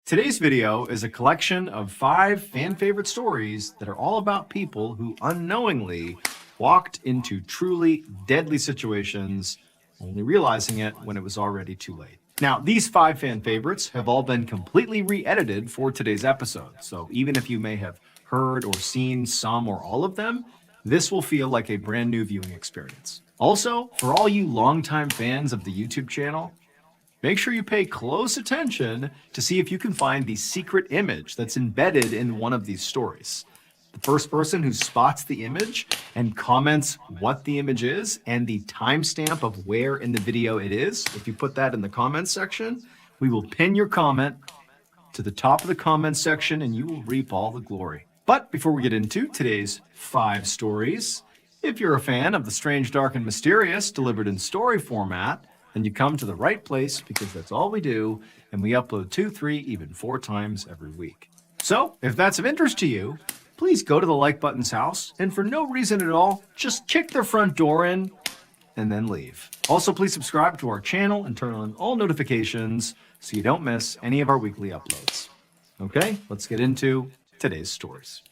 Today's video is a collection of 5 fan-favorite stories that are all about people who unknowingly walked into truly deadly situations, only realizing it when it was already too late. Now, these 5 fan favorites have all been completely re-edited for today's episode, so even if you may have heard or seen some or all of them, this will feel like a brand new viewing experience. Also, for all you longtime fans of the YouTube channel, make sure you pay close attention to see if you can find the secret image that's embedded in one of these stories. The first person who spots the image and comments what the image is and the timestamp of where in the video it is, if you put that in the comments section, we will pin your comment to the top of the comments section and you will reap all the glory. But before we get into today's 5 stories, if you're a fan of the strange, dark, and mysterious delivered in story format, then you come to the right place, because that's all we do, and we upload 2, 3, even 4 times every week. So, if that's of interest to you, please go to the like button's house, and for no reason at all, just kick their front door in, and then leave. Also, please subscribe to our channel and turn on all notifications so you don't miss any of our weekly uploads. Okay, let's get into today's stories.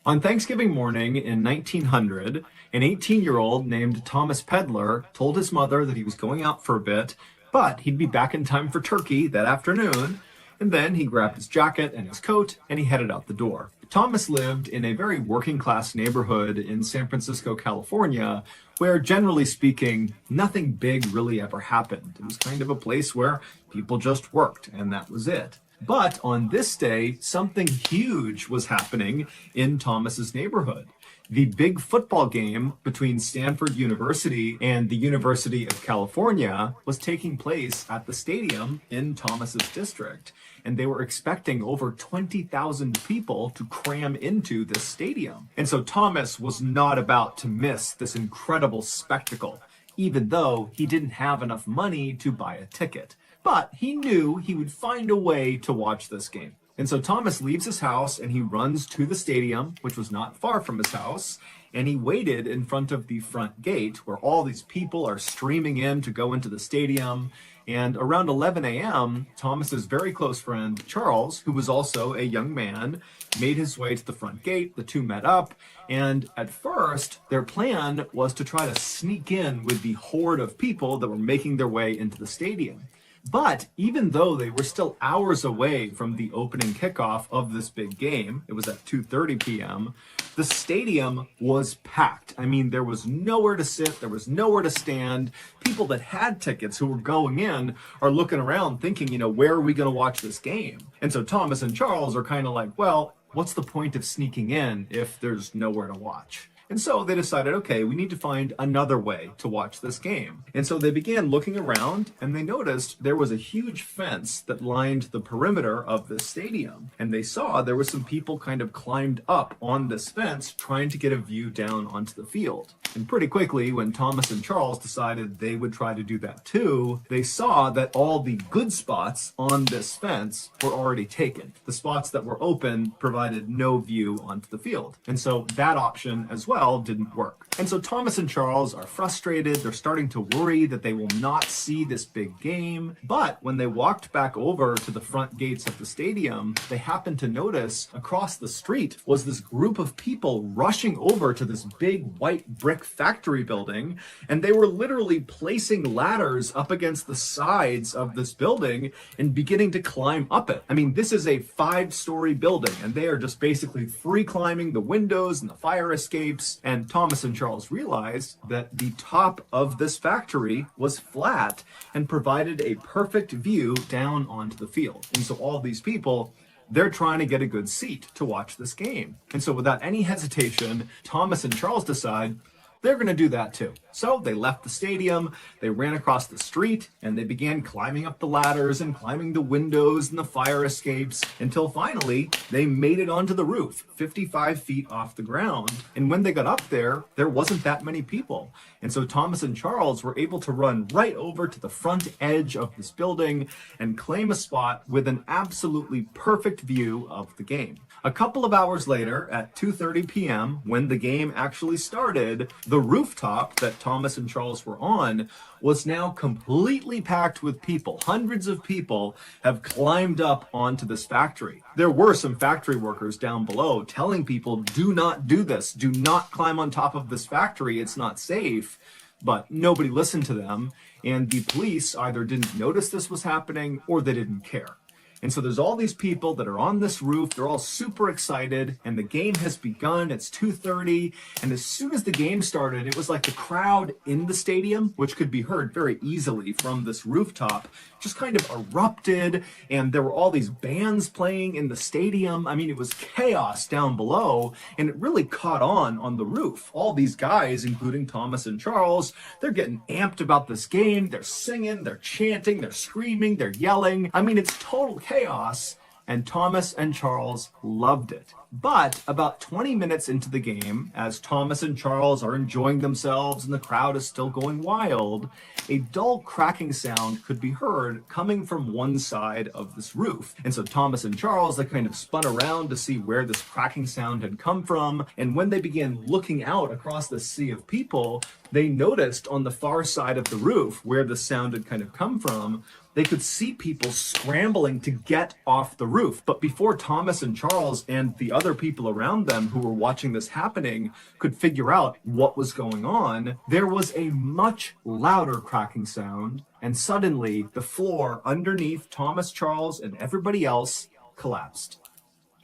On Thanksgiving morning in 1900, an 18-year-old named Thomas Pedler told his mother that he was going out for a bit, but he'd be back in time for turkey that afternoon, and then he grabbed his jacket and his coat and he headed out the door. Thomas lived in a very working-class neighborhood in San Francisco, California, where, generally speaking, nothing big really ever happened. It was kind of a place where people just worked, and that was it. But on this day, something huge was happening in Thomas's neighborhood. The big football game between Stanford University and the University of California was taking place at the stadium in Thomas's district. And they were expecting over 20,000 people to cram into this stadium. And so Thomas was not about to miss this incredible spectacle, even though he didn't have enough money to buy a ticket. But he knew he would find a way to watch this game. And so Thomas leaves his house and he runs to the stadium, which was not far from his house, and he waited in front of the front gate where all these people are streaming in to go into the stadium. And around 11 a.m., Thomas's very close friend, Charles, who was also a young man, made his way to the front gate. The two met up, and at first, their plan was to try to sneak in with the horde of people that were making their way into the stadium. But even though they were still hours away from the opening kickoff of this big game, it was at 2:30 p.m., the stadium was packed. I mean, there was nowhere to sit, there was nowhere to stand. People that had tickets who were going in are looking around thinking, where are we going to watch this game? And so Thomas and Charles are kind of like, well, what's the point of sneaking in if there's nowhere to watch? And so they decided, okay, we need to find another way to watch this game. And so they began looking around and they noticed there was a huge fence that lined the perimeter of the stadium. And they saw there were some people kind of climbed up on this fence trying to get a view down onto the field. And pretty quickly, when Thomas and Charles decided they would try to do that too, they saw that all the good spots on this fence were already taken. The spots that were open provided no view onto the field. And so that option as well didn't work. And so Thomas and Charles are frustrated. They're starting to worry that they will not see this big game. But when they walked back over to the front gates of the stadium, they happened to notice across the street was this group of people rushing over to this big white brick factory building. And they were literally placing ladders up against the sides of this building and beginning to climb up it. I mean, this is a 5-story building and they are just basically free climbing the windows and the fire escapes. And Thomas and Charles realized that the top of this factory was flat and provided a perfect view down onto the field. And so all these people, they're trying to get a good seat to watch this game. And so without any hesitation, Thomas and Charles decide they're going to do that too. So they left the stadium, they ran across the street, and they began climbing up the ladders and climbing the windows and the fire escapes until finally they made it onto the roof, 55 feet off the ground. And when they got up there, there wasn't that many people. And so Thomas and Charles were able to run right over to the front edge of this building and claim a spot with an absolutely perfect view of the game. A couple of hours later, at 2:30 p.m., when the game actually started, the rooftop that Thomas and Charles were on was now completely packed with people. Hundreds of people have climbed up onto this factory. There were some factory workers down below telling people, do not do this. Do not climb on top of this factory. It's not safe. But nobody listened to them, and the police either didn't notice this was happening or they didn't care. And so there's all these people that are on this roof, they're all super excited, and the game has begun. It's 2:30, and as soon as the game started, it was like the crowd in the stadium, which could be heard very easily from this rooftop, just kind of erupted, and there were all these bands playing in the stadium. I mean, it was chaos down below, and it really caught on the roof. All these guys, including Thomas and Charles, they're getting amped about this game. They're singing, they're chanting, they're screaming, they're yelling. I mean, it's total chaos, and Thomas and Charles loved it. But about 20 minutes into the game, as Thomas and Charles are enjoying themselves and the crowd is still going wild, a dull cracking sound could be heard coming from one side of this roof. And so Thomas and Charles, they kind of spun around to see where this cracking sound had come from. And when they began looking out across the sea of people, they noticed on the far side of the roof where the sound had kind of come from, they could see people scrambling to get off the roof. But before Thomas and Charles and the other people around them who were watching this happening could figure out what was going on, there was a much louder cracking sound, and suddenly the floor underneath Thomas, Charles, and everybody else collapsed.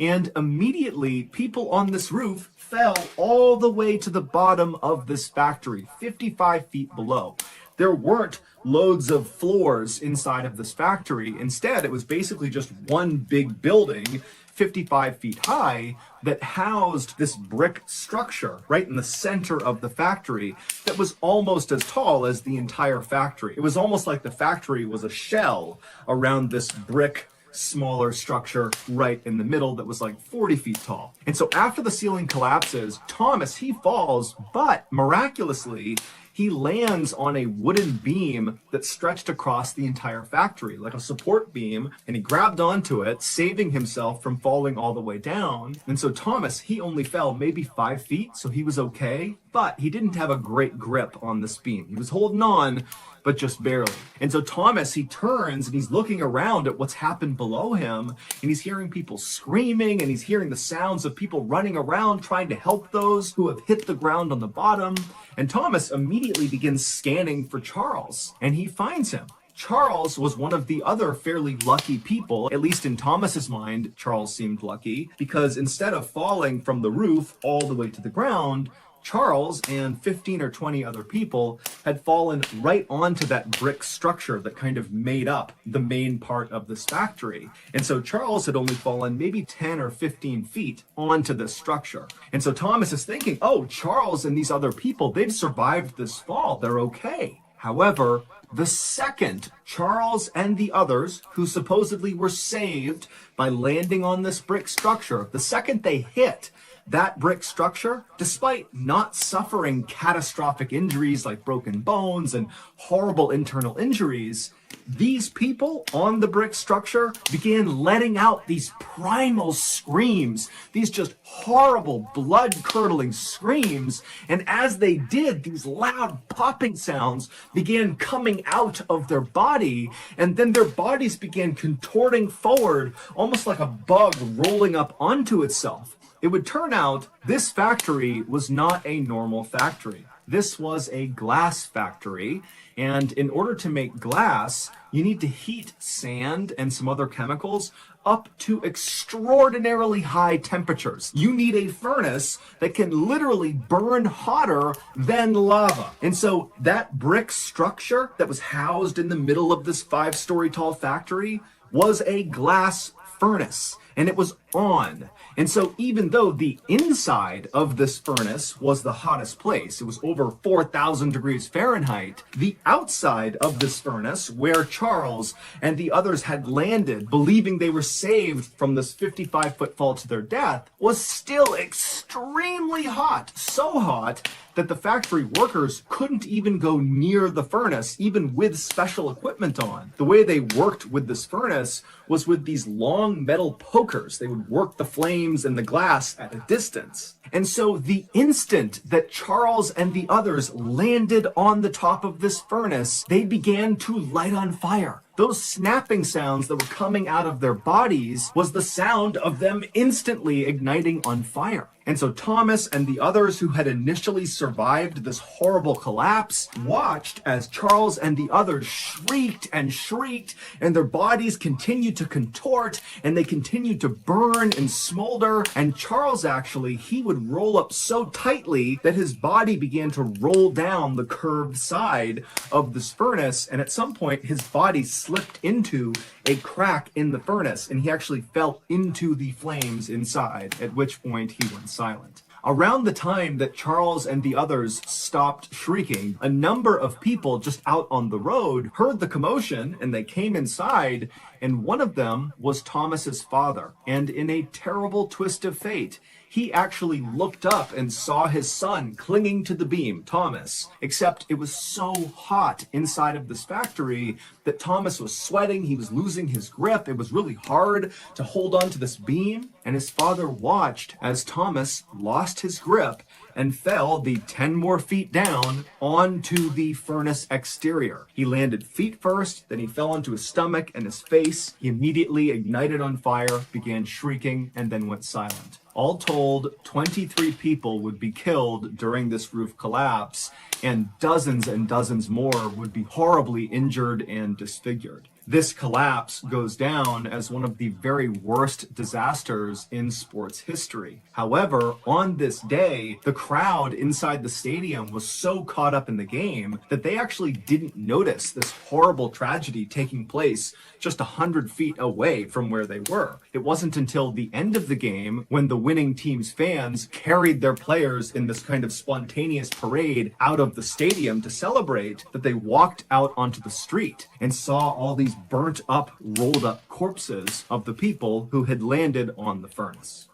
And immediately, people on this roof fell all the way to the bottom of this factory, 55 feet below. There weren't loads of floors inside of this factory. Instead, it was basically just one big building, 55 feet high, that housed this brick structure right in the center of the factory that was almost as tall as the entire factory. It was almost like the factory was a shell around this brick smaller structure right in the middle that was like 40 feet tall. And so after the ceiling collapses, Thomas, he falls, but miraculously, he lands on a wooden beam that stretched across the entire factory, like a support beam, and he grabbed onto it, saving himself from falling all the way down. And so Thomas, he only fell maybe 5 feet, so he was okay, but he didn't have a great grip on this beam. He was holding on, but just barely. And so Thomas, he turns and he's looking around at what's happened below him, and he's hearing people screaming, and he's hearing the sounds of people running around trying to help those who have hit the ground on the bottom. And Thomas immediately begins scanning for Charles, and he finds him. Charles was one of the other fairly lucky people, at least in Thomas's mind, Charles seemed lucky, because instead of falling from the roof all the way to the ground, Charles and 15 or 20 other people had fallen right onto that brick structure that kind of made up the main part of this factory. And so Charles had only fallen maybe 10 or 15 feet onto this structure. And so Thomas is thinking, oh, Charles and these other people, they've survived this fall. They're okay. However, the second Charles and the others, who supposedly were saved by landing on this brick structure, the second they hit that brick structure, despite not suffering catastrophic injuries like broken bones and horrible internal injuries, these people on the brick structure began letting out these primal screams, these just horrible, blood-curdling screams. And as they did, these loud popping sounds began coming out of their body, and then their bodies began contorting forward, almost like a bug rolling up onto itself. It would turn out this factory was not a normal factory. This was a glass factory, and in order to make glass, you need to heat sand and some other chemicals up to extraordinarily high temperatures. You need a furnace that can literally burn hotter than lava. And so that brick structure that was housed in the middle of this 5-story tall factory was a glass furnace. And it was on. And so even though the inside of this furnace was the hottest place, it was over 4,000 degrees Fahrenheit, the outside of this furnace, where Charles and the others had landed, believing they were saved from this 55-foot fall to their death, was still extremely hot. So hot that the factory workers couldn't even go near the furnace, even with special equipment on. The way they worked with this furnace was with these long metal pokers. They would work the flames and the glass at a distance. And so the instant that Charles and the others landed on the top of this furnace, they began to light on fire. Those snapping sounds that were coming out of their bodies was the sound of them instantly igniting on fire. And so Thomas and the others who had initially survived this horrible collapse watched as Charles and the others shrieked and shrieked, and their bodies continued to contort, and they continued to burn and smolder. And Charles, actually, he would roll up so tightly that his body began to roll down the curved side of this furnace, and at some point his body slipped into a crack in the furnace, and he actually fell into the flames inside, at which point he went silent. Around the time that Charles and the others stopped shrieking, a number of people just out on the road heard the commotion, and they came inside, and one of them was Thomas's father. And in a terrible twist of fate, he actually looked up and saw his son clinging to the beam, Thomas, except it was so hot inside of this factory that Thomas was sweating, he was losing his grip, it was really hard to hold on to this beam, and his father watched as Thomas lost his grip and fell the 10 more feet down onto the furnace exterior. He landed feet first, then he fell onto his stomach and his face. He immediately ignited on fire, began shrieking, and then went silent. All told, 23 people would be killed during this roof collapse, and dozens more would be horribly injured and disfigured. This collapse goes down as one of the very worst disasters in sports history. However, on this day, the crowd inside the stadium was so caught up in the game that they actually didn't notice this horrible tragedy taking place just 100 feet away from where they were. It wasn't until the end of the game, when the winning team's fans carried their players in this kind of spontaneous parade out of the stadium to celebrate, that they walked out onto the street and saw all these burnt up, rolled up corpses of the people who had landed on the furnace.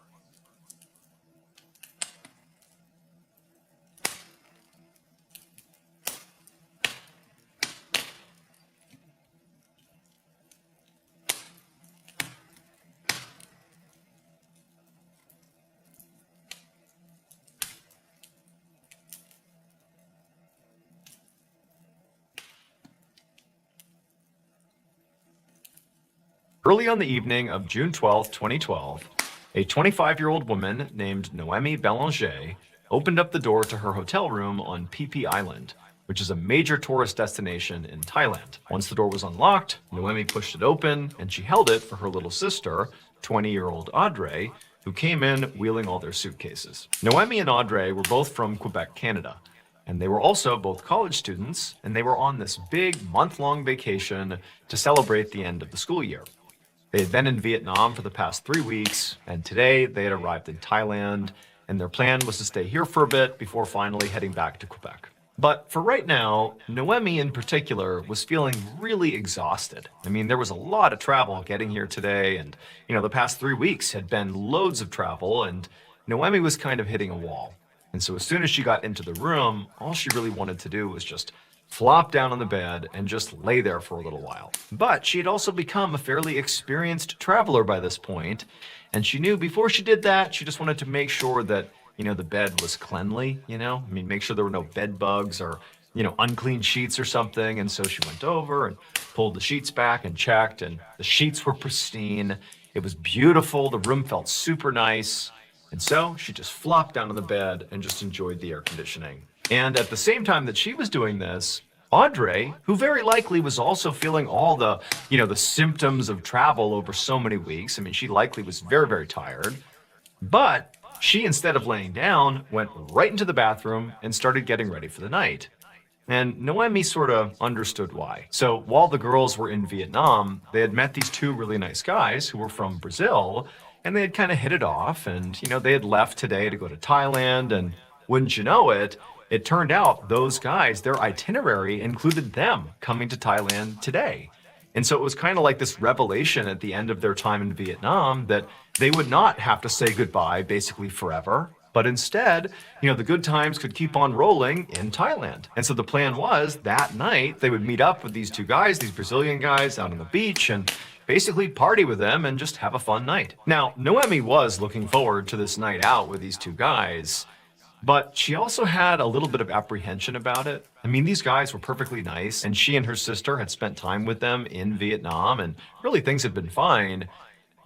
Early on the evening of June 12, 2012, a 25-year-old woman named Noemi Ballen opened up the door to her hotel room on Phi Phi Island, which is a major tourist destination in Thailand. Once the door was unlocked, Noemi pushed it open, and she held it for her little sister, 20-year-old Audrey, who came in wheeling all their suitcases. Noemi and Audrey were both from Quebec, Canada, and they were also both college students, and they were on this big month-long vacation to celebrate the end of the school year. They had been in Vietnam for the past 3 weeks, and today they had arrived in Thailand, and their plan was to stay here for a bit before finally heading back to Quebec. But for right now, Noemi in particular was feeling really exhausted. I mean, there was a lot of travel getting here today, and the past 3 weeks had been loads of travel, and Noemi was kind of hitting a wall. And so as soon as she got into the room, all she really wanted to do was just flop down on the bed and just lay there for a little while. But she had also become a fairly experienced traveler by this point, and she knew before she did that, she just wanted to make sure that, the bed was cleanly, make sure there were no bed bugs or, unclean sheets or something. And so she went over and pulled the sheets back and checked, and the sheets were pristine. It was beautiful. The room felt super nice. And so she just flopped down on the bed and just enjoyed the air conditioning. And at the same time that she was doing this, Audrey, who very likely was also feeling all the, the symptoms of travel over so many weeks. I mean, she likely was very, very tired. But she, instead of laying down, went right into the bathroom and started getting ready for the night. And Noemi sort of understood why. So while the girls were in Vietnam, they had met these two really nice guys who were from Brazil, and they had kind of hit it off. And, they had left today to go to Thailand. And wouldn't you know it, it turned out those guys, their itinerary included them coming to Thailand today. And so it was kind of like this revelation at the end of their time in Vietnam that they would not have to say goodbye basically forever. But instead, the good times could keep on rolling in Thailand. And so the plan was that night they would meet up with these two guys, these Brazilian guys, out on the beach and basically party with them and just have a fun night. Now, Noemi was looking forward to this night out with these two guys, but she also had a little bit of apprehension about it. I mean, these guys were perfectly nice, and she and her sister had spent time with them in Vietnam, and really things had been fine.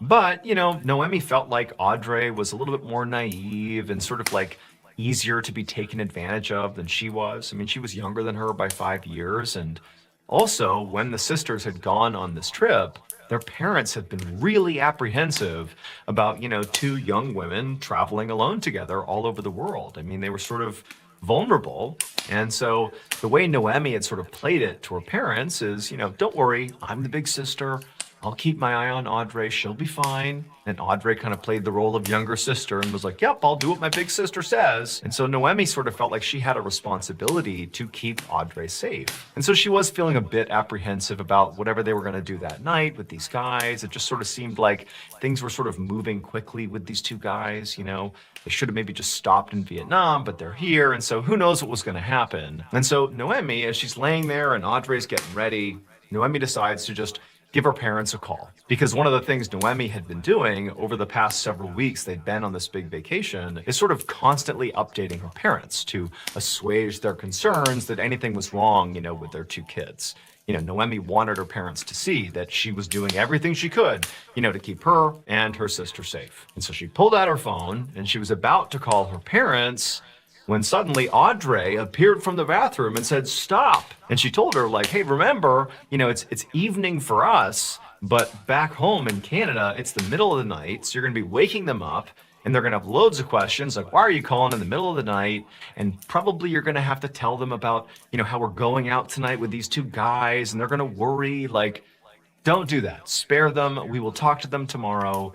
But, Noemi felt like Audrey was a little bit more naive and sort of like easier to be taken advantage of than she was. I mean, she was younger than her by 5 years. And also, when the sisters had gone on this trip, their parents had been really apprehensive about, two young women traveling alone together all over the world. I mean, they were sort of vulnerable. And so the way Noemi had sort of played it to her parents is, don't worry, I'm the big sister. I'll keep my eye on Audrey. She'll be fine. And Audrey kind of played the role of younger sister and was like, yep, I'll do what my big sister says. And so Noemi sort of felt like she had a responsibility to keep Audrey safe. And so she was feeling a bit apprehensive about whatever they were going to do that night with these guys. It just sort of seemed like things were sort of moving quickly with these two guys. They should have maybe just stopped in Vietnam, but they're here. And so who knows what was going to happen. And so Noemi, as she's laying there and Audrey's getting ready, Noemi decides to just give her parents a call. Because one of the things Noemi had been doing over the past several weeks they'd been on this big vacation is sort of constantly updating her parents to assuage their concerns that anything was wrong, with their two kids. Noemi wanted her parents to see that she was doing everything she could, to keep her and her sister safe. And so she pulled out her phone and she was about to call her parents when suddenly Audrey appeared from the bathroom and said, stop. And she told her, like, hey, remember, it's evening for us, but back home in Canada, it's the middle of the night. So you're going to be waking them up and they're going to have loads of questions like, why are you calling in the middle of the night? And probably you're going to have to tell them about, how we're going out tonight with these two guys and they're going to worry. Like, don't do that. Spare them. We will talk to them tomorrow.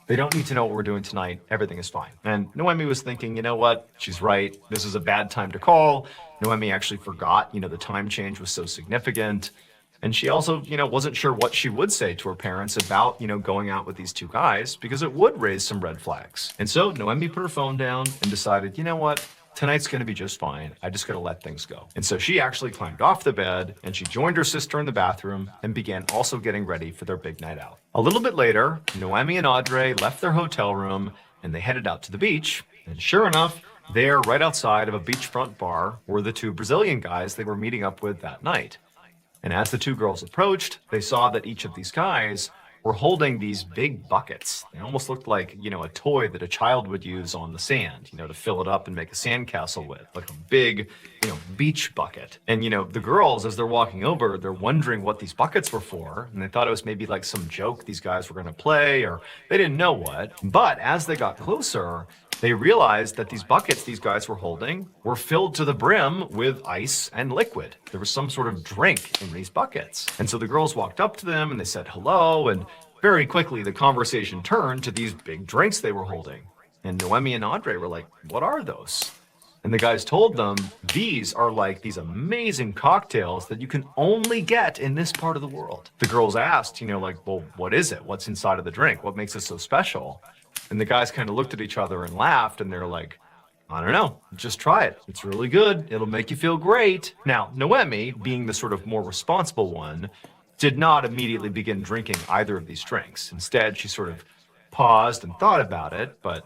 They don't need to know what we're doing tonight. Everything is fine. And Noemi was thinking, you know what? She's right. This is a bad time to call. Noemi actually forgot, the time change was so significant. And she also, wasn't sure what she would say to her parents about, going out with these two guys because it would raise some red flags. And so Noemi put her phone down and decided, you know what? Tonight's going to be just fine. I just got to let things go. And so she actually climbed off the bed and she joined her sister in the bathroom and began also getting ready for their big night out. A little bit later, Noemi and Audrey left their hotel room and they headed out to the beach. And sure enough, there right outside of a beachfront bar were the two Brazilian guys they were meeting up with that night. And as the two girls approached, they saw that each of these guys were holding these big buckets. They almost looked like, a toy that a child would use on the sand, to fill it up and make a sandcastle with, like a big, beach bucket. And, the girls, as they're walking over, they're wondering what these buckets were for. And they thought it was maybe like some joke these guys were going to play, or they didn't know what. But as they got closer, they realized that these buckets these guys were holding were filled to the brim with ice and liquid. There was some sort of drink in these buckets. And so the girls walked up to them and they said hello. And very quickly, the conversation turned to these big drinks they were holding. And Noemi and Audrey were like, what are those? And the guys told them, these are like these amazing cocktails that you can only get in this part of the world. The girls asked, well, what is it? What's inside of the drink? What makes it so special? And the guys kind of looked at each other and laughed, and they're like, I don't know, just try it. It's really good. It'll make you feel great. Now, Noemi, being the sort of more responsible one, did not immediately begin drinking either of these drinks. Instead, she sort of paused and thought about it, but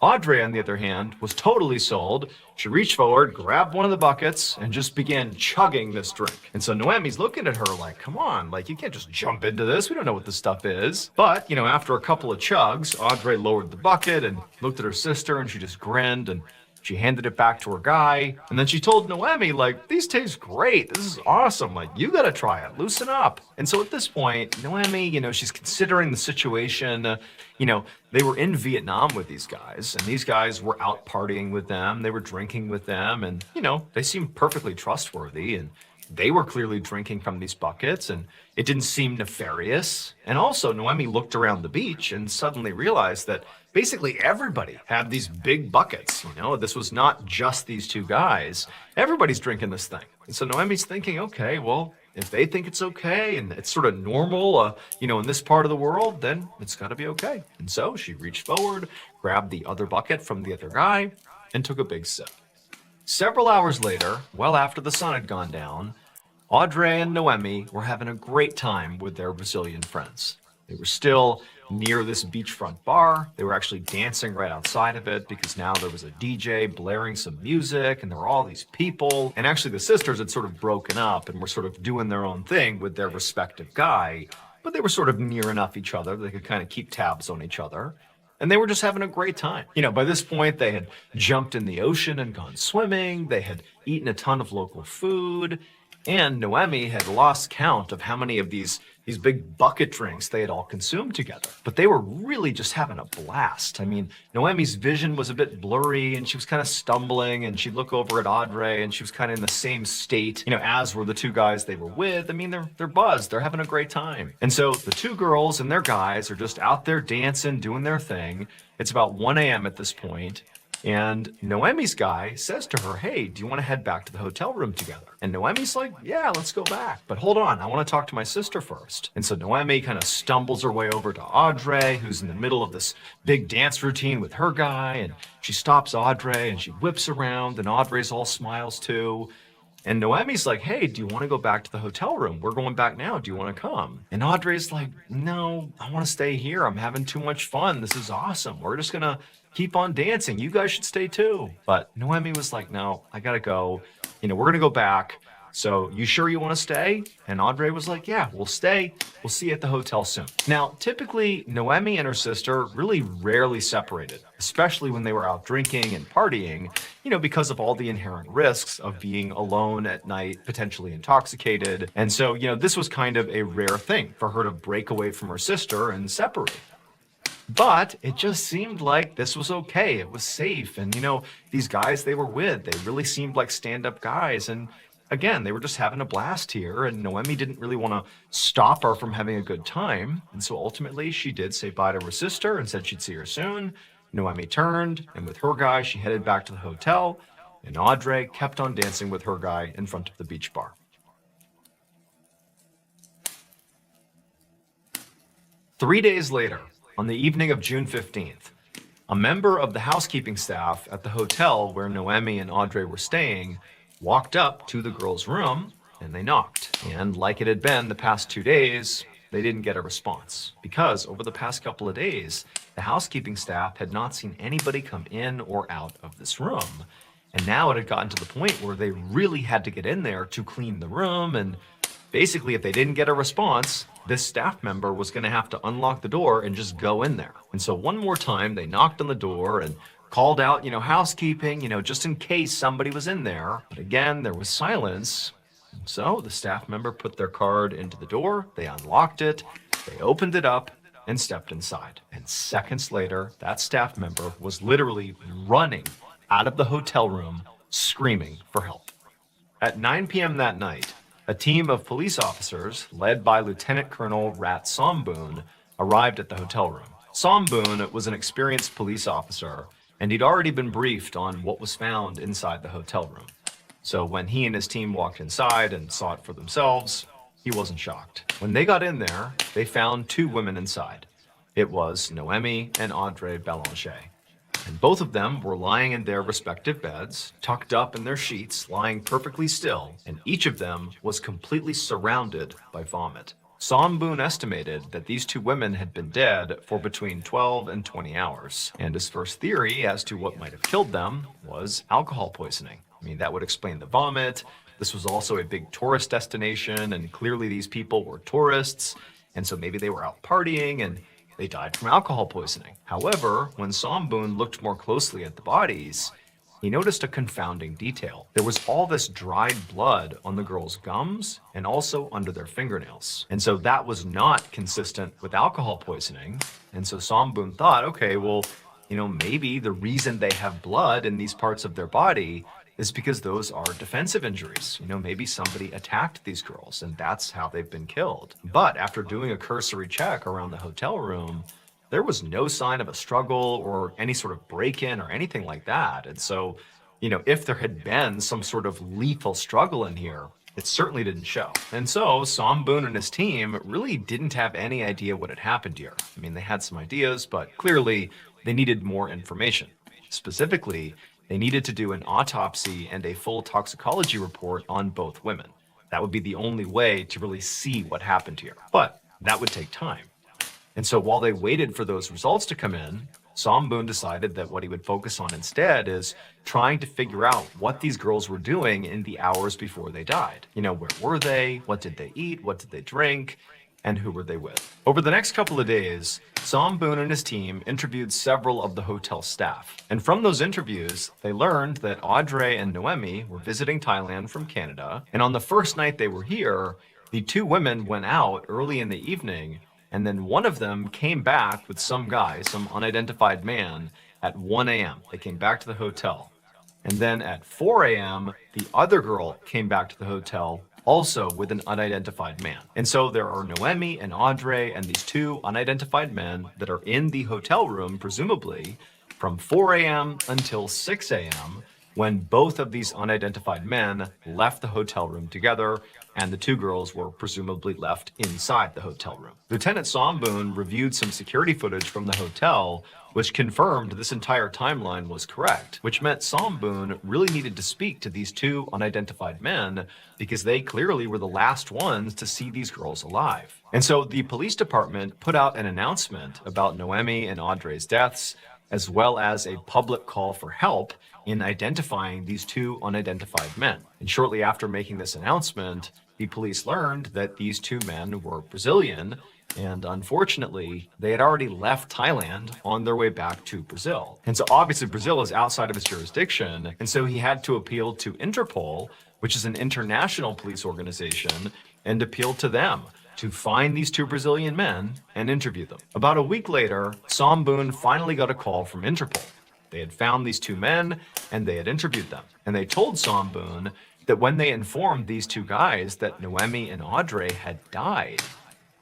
Audrey, on the other hand, was totally sold. She reached forward, grabbed one of the buckets, and just began chugging this drink. And so Noemi's looking at her like, come on, like, you can't just jump into this. We don't know what this stuff is. But, after a couple of chugs, Audrey lowered the bucket and looked at her sister, and she just grinned, and she handed it back to her guy. And then she told Noemi, like, these taste great. This is awesome. Like, you got to try it. Loosen up. And so at this point, Noemi, she's considering the situation. They were in Vietnam with these guys, and these guys were out partying with them. They were drinking with them, and, they seemed perfectly trustworthy. And they were clearly drinking from these buckets and it didn't seem nefarious. And also, Noemi looked around the beach and suddenly realized that basically everybody had these big buckets. This was not just these two guys. Everybody's drinking this thing. And so Noemi's thinking, okay, well, if they think it's okay and it's sort of normal, in this part of the world, then it's got to be okay. And so she reached forward, grabbed the other bucket from the other guy, and took a big sip. Several hours later, well after the sun had gone down, Audrey and Noemi were having a great time with their Brazilian friends. They were still near this beachfront bar. They were actually dancing right outside of it because now there was a DJ blaring some music and there were all these people. And actually the sisters had sort of broken up and were sort of doing their own thing with their respective guy, but they were sort of near enough each other. They could kind of keep tabs on each other. And they were just having a great time. By this point, they had jumped in the ocean and gone swimming. They had eaten a ton of local food. And Noemi had lost count of how many of these big bucket drinks they had all consumed together. But they were really just having a blast. Noemi's vision was a bit blurry and she was kind of stumbling, and she'd look over at Audrey and she was kind of in the same state, as were the two guys they were with. They're buzzed. They're having a great time. And so the two girls and their guys are just out there dancing, doing their thing. It's about 1 a.m. at this point. And Noemi's guy says to her, hey, do you want to head back to the hotel room together? And Noemi's like, yeah, let's go back. But hold on, I want to talk to my sister first. And so Noemi kind of stumbles her way over to Audrey, who's in the middle of this big dance routine with her guy. And she stops Audrey and she whips around, and Audrey's all smiles too. And Noemi's like, hey, do you want to go back to the hotel room? We're going back now. Do you want to come? And Audrey's like, no, I want to stay here. I'm having too much fun. This is awesome. We're just going to keep on dancing. You guys should stay too. But Noemi was like, no, I got to go. We're going to go back. So you sure you want to stay? And Audrey was like, yeah, we'll stay. We'll see you at the hotel soon. Now, typically, Noemi and her sister really rarely separated, especially when they were out drinking and partying, because of all the inherent risks of being alone at night, potentially intoxicated. And so, this was kind of a rare thing for her to break away from her sister and separate. But it just seemed like this was okay. It was safe. And, these guys they were with, they really seemed like stand-up guys. And again, they were just having a blast here. And Noemi didn't really want to stop her from having a good time. And so ultimately, she did say bye to her sister and said she'd see her soon. Noemi turned, and with her guy, she headed back to the hotel. And Audrey kept on dancing with her guy in front of the beach bar. 3 days later, on the evening of June 15th, a member of the housekeeping staff at the hotel where Noemi and Audrey were staying walked up to the girls' room and they knocked. And like it had been the past 2 days, they didn't get a response because over the past couple of days, the housekeeping staff had not seen anybody come in or out of this room. And now it had gotten to the point where they really had to get in there to clean the room. And basically, if they didn't get a response, this staff member was going to have to unlock the door and just go in there. And so one more time, they knocked on the door and called out, housekeeping, just in case somebody was in there. But again, there was silence. So the staff member put their card into the door, they unlocked it, they opened it up, and stepped inside. And seconds later, that staff member was literally running out of the hotel room, screaming for help. At 9 p.m. that night, a team of police officers, led by Lieutenant Colonel Rat Somboon, arrived at the hotel room. Somboon was an experienced police officer, and he'd already been briefed on what was found inside the hotel room. So when he and his team walked inside and saw it for themselves, he wasn't shocked. When they got in there, they found two women inside. It was Noemi and Audrey Ballen. And both of them were lying in their respective beds, tucked up in their sheets, lying perfectly still, and each of them was completely surrounded by vomit. Somboon estimated that these two women had been dead for between 12 and 20 hours. And his first theory as to what might have killed them was alcohol poisoning. That would explain the vomit. This was also a big tourist destination, and clearly these people were tourists, and so maybe they were out partying and they died from alcohol poisoning. However, when Somboon looked more closely at the bodies, he noticed a confounding detail. There was all this dried blood on the girls' gums and also under their fingernails. And so that was not consistent with alcohol poisoning. And so Somboon thought, okay, well, maybe the reason they have blood in these parts of their body is because those are defensive injuries. Maybe somebody attacked these girls and that's how they've been killed. But after doing a cursory check around the hotel room, there was no sign of a struggle or any sort of break-in or anything like that. And so, if there had been some sort of lethal struggle in here, it certainly didn't show. And so Som Boon and his team really didn't have any idea what had happened here. I mean, they had some ideas, but clearly they needed more information. Specifically, they needed to do an autopsy and a full toxicology report on both women. That would be the only way to really see what happened here. But that would take time. And so while they waited for those results to come in, Som Boon decided that what he would focus on instead is trying to figure out what these girls were doing in the hours before they died. Where were they? What did they eat? What did they drink? And who were they with? Over the next couple of days, Som Boon and his team interviewed several of the hotel staff. And from those interviews, they learned that Audrey and Noemi were visiting Thailand from Canada. And on the first night they were here, the two women went out early in the evening, and then one of them came back with some guy, some unidentified man, at 1 a.m. They came back to the hotel. And then at 4 a.m., the other girl came back to the hotel, also with an unidentified man. And so there are Noemi and Audrey and these two unidentified men that are in the hotel room, presumably, from 4 a.m. until 6 a.m., when both of these unidentified men left the hotel room together, and the two girls were presumably left inside the hotel room. Lieutenant Som Boon reviewed some security footage from the hotel, which confirmed this entire timeline was correct, which meant Som Boon really needed to speak to these two unidentified men because they clearly were the last ones to see these girls alive. And so the police department put out an announcement about Noemi and Audrey's deaths, as well as a public call for help in identifying these two unidentified men. And shortly after making this announcement, the police learned that these two men were Brazilian, and unfortunately, they had already left Thailand on their way back to Brazil. And so obviously Brazil is outside of his jurisdiction, and so he had to appeal to Interpol, which is an international police organization, and appeal to them to find these two Brazilian men and interview them. About a week later, Som Boon finally got a call from Interpol. They had found these two men and they had interviewed them. And they told Som Boon that when they informed these two guys that Noemi and Audrey had died,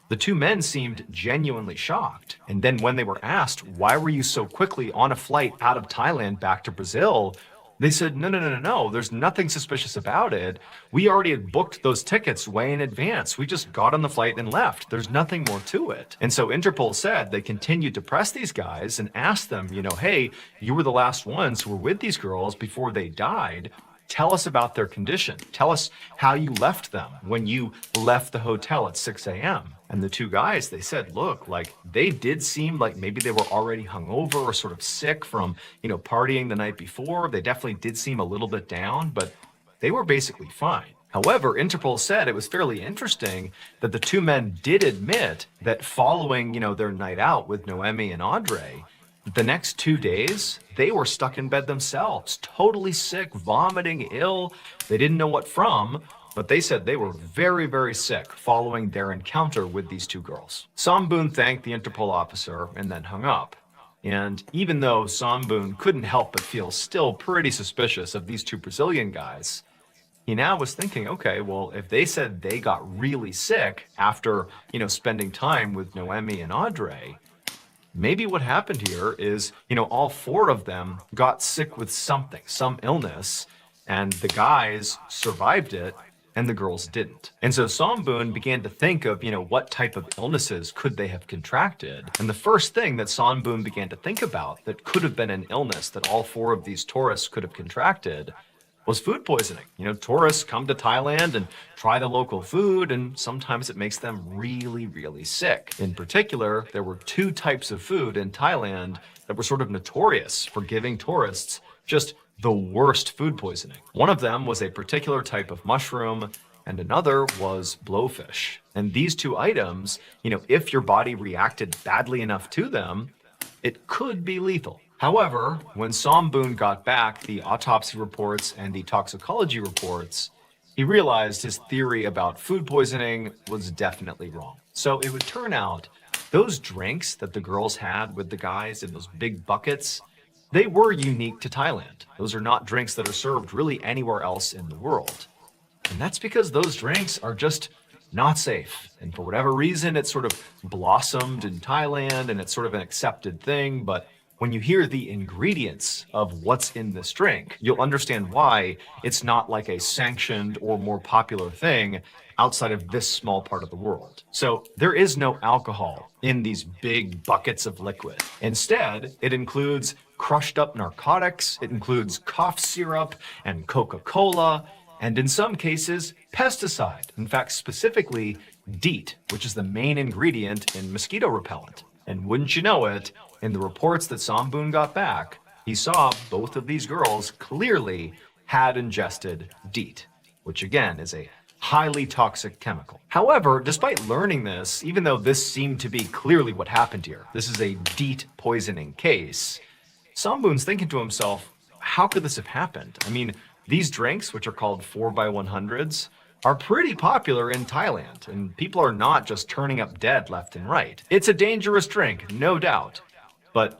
the two men seemed genuinely shocked. And then when they were asked, why were you so quickly on a flight out of Thailand back to Brazil? They said, no, there's nothing suspicious about it. We already had booked those tickets way in advance. We just got on the flight and left. There's nothing more to it. And so Interpol said they continued to press these guys and asked them, hey, you were the last ones who were with these girls before they died. Tell us about their condition. Tell us how you left them when you left the hotel at 6 a.m. And the two guys, they said, look, they did seem like maybe they were already hungover or sort of sick from, partying the night before. They definitely did seem a little bit down, but they were basically fine. However, Interpol said it was fairly interesting that the two men did admit that following, their night out with Noemi and Audrey, the next 2 days, they were stuck in bed themselves, totally sick, vomiting, ill. They didn't know what from, but they said they were very, very sick following their encounter with these two girls. Som Boon thanked the Interpol officer and then hung up. And even though Som Boon couldn't help but feel still pretty suspicious of these two Brazilian guys, he now was thinking, okay, well, if they said they got really sick after, spending time with Noemi and Audrey, maybe what happened here is, all four of them got sick with something, some illness, and the guys survived it and the girls didn't. And so Som Boon began to think of, what type of illnesses could they have contracted? And the first thing that Som Boon began to think about that could have been an illness that all four of these tourists could have contracted was food poisoning. Tourists come to Thailand and try the local food, and sometimes it makes them really, really sick. In particular, there were two types of food in Thailand that were sort of notorious for giving tourists just the worst food poisoning. One of them was a particular type of mushroom, and another was blowfish. And these two items, if your body reacted badly enough to them, it could be lethal. However, when Som Boon got back the autopsy reports and the toxicology reports, he realized his theory about food poisoning was definitely wrong. So it would turn out those drinks that the girls had with the guys in those big buckets, they were unique to Thailand. Those are not drinks that are served really anywhere else in the world. And that's because those drinks are just not safe. And for whatever reason, it sort of blossomed in Thailand and it's sort of an accepted thing. But when you hear the ingredients of what's in this drink, you'll understand why it's not like a sanctioned or more popular thing outside of this small part of the world. So there is no alcohol in these big buckets of liquid. Instead, it includes crushed up narcotics, it includes cough syrup and Coca-Cola, and in some cases, pesticide. In fact, specifically DEET, which is the main ingredient in mosquito repellent. And wouldn't you know it, in the reports that Samboon got back, he saw both of these girls clearly had ingested DEET, which again is a highly toxic chemical. However, despite learning this, even though this seemed to be clearly what happened here, this is a DEET poisoning case, Samboon's thinking to himself, how could this have happened? I mean, these drinks, which are called 4x100s, are pretty popular in Thailand, and people are not just turning up dead left and right. It's a dangerous drink, no doubt, but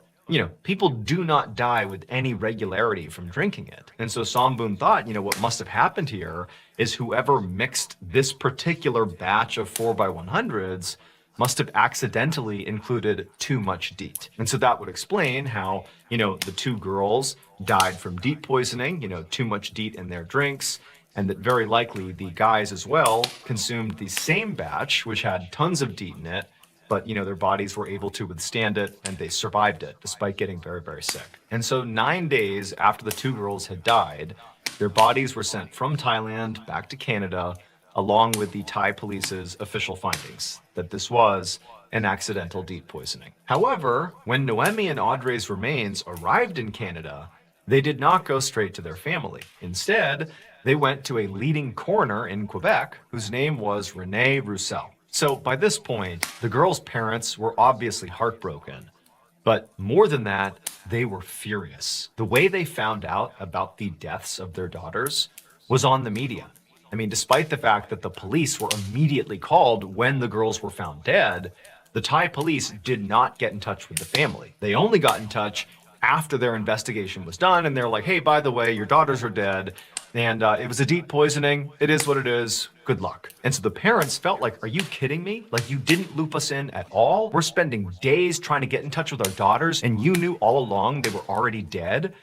people do not die with any regularity from drinking it. And so Samboon thought, what must have happened here is whoever mixed this particular batch of 4x100s must have accidentally included too much DEET. And so that would explain how, the two girls died from DEET poisoning, too much DEET in their drinks, and that very likely the guys as well consumed the same batch, which had tons of DEET in it, but their bodies were able to withstand it and they survived it despite getting very, very sick. And so 9 days after the two girls had died, their bodies were sent from Thailand back to Canada, along with the Thai police's official findings that this was an accidental DEET poisoning. However, when Noemi and Audrey's remains arrived in Canada, they did not go straight to their family. Instead, they went to a leading coroner in Quebec whose name was Rene Roussel. So by this point, the girls' parents were obviously heartbroken. But more than that, they were furious. The way they found out about the deaths of their daughters was on the media. I mean, despite the fact that the police were immediately called when the girls were found dead, the Thai police did not get in touch with the family. They only got in touch after their investigation was done, and they're like, hey, by the way, your daughters are dead, and it was a DEET poisoning. It is what it is. Good luck. And so the parents felt like, are you kidding me? Like, you didn't loop us in at all? We're spending days trying to get in touch with our daughters, and you knew all along they were already dead?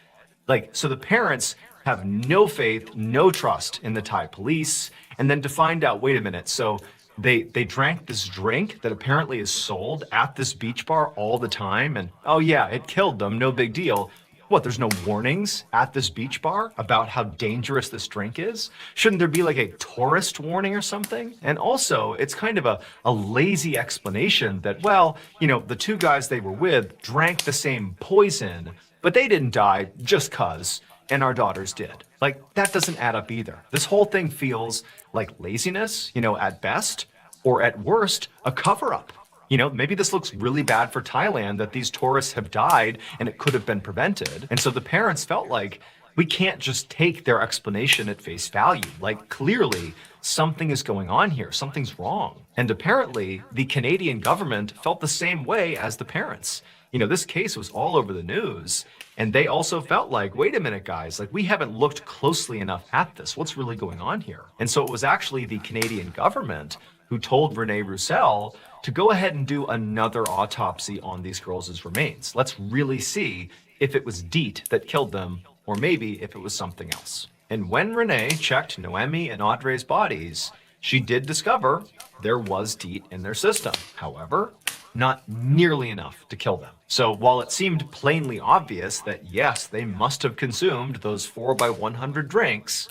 So the parents have no faith, no trust in the Thai police, and then to find out, wait a minute, so they drank this drink that apparently is sold at this beach bar all the time, and oh yeah, it killed them, no big deal. What, there's no warnings at this beach bar about how dangerous this drink is? Shouldn't there be like a tourist warning or something? And also, it's kind of a lazy explanation that, well, the two guys they were with drank the same poison, but they didn't die just 'cause, and our daughters did. That doesn't add up either. This whole thing feels like laziness, at best, or at worst, a cover-up. Maybe this looks really bad for Thailand that these tourists have died and it could have been prevented. And so the parents felt like, we can't just take their explanation at face value. Clearly, something is going on here. Something's wrong. And apparently, the Canadian government felt the same way as the parents. This case was all over the news. And they also felt like, wait a minute, guys, we haven't looked closely enough at this. What's really going on here? And so it was actually the Canadian government who told Rene Roussel to go ahead and do another autopsy on these girls' remains. Let's really see if it was DEET that killed them, or maybe if it was something else. And when Rene checked Noemi and Audrey's bodies, she did discover there was DEET in their system. However, not nearly enough to kill them. So while it seemed plainly obvious that yes, they must have consumed those 4x100 drinks,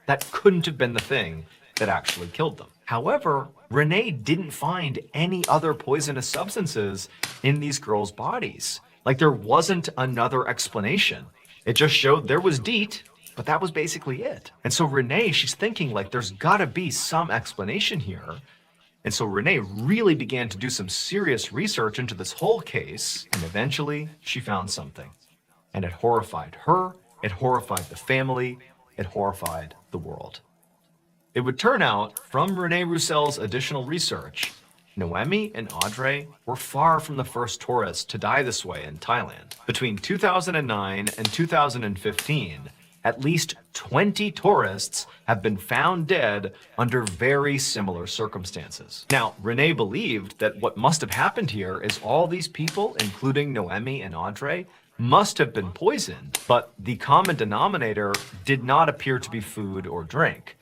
that couldn't have been the thing that actually killed them. However, Rene didn't find any other poisonous substances in these girls' bodies. There wasn't another explanation. It just showed there was DEET, but that was basically it. And so Rene, she's thinking there's gotta be some explanation here. And so Rene really began to do some serious research into this whole case, and eventually she found something. And it horrified her, it horrified the family, it horrified the world. It would turn out, from Rene Roussel's additional research, Noemi and Audrey were far from the first tourists to die this way in Thailand. Between 2009 and 2015, at least 20 tourists have been found dead under very similar circumstances. Now, Renee believed that what must have happened here is all these people, including Noemi and Audrey, must have been poisoned, but the common denominator did not appear to be food or drink.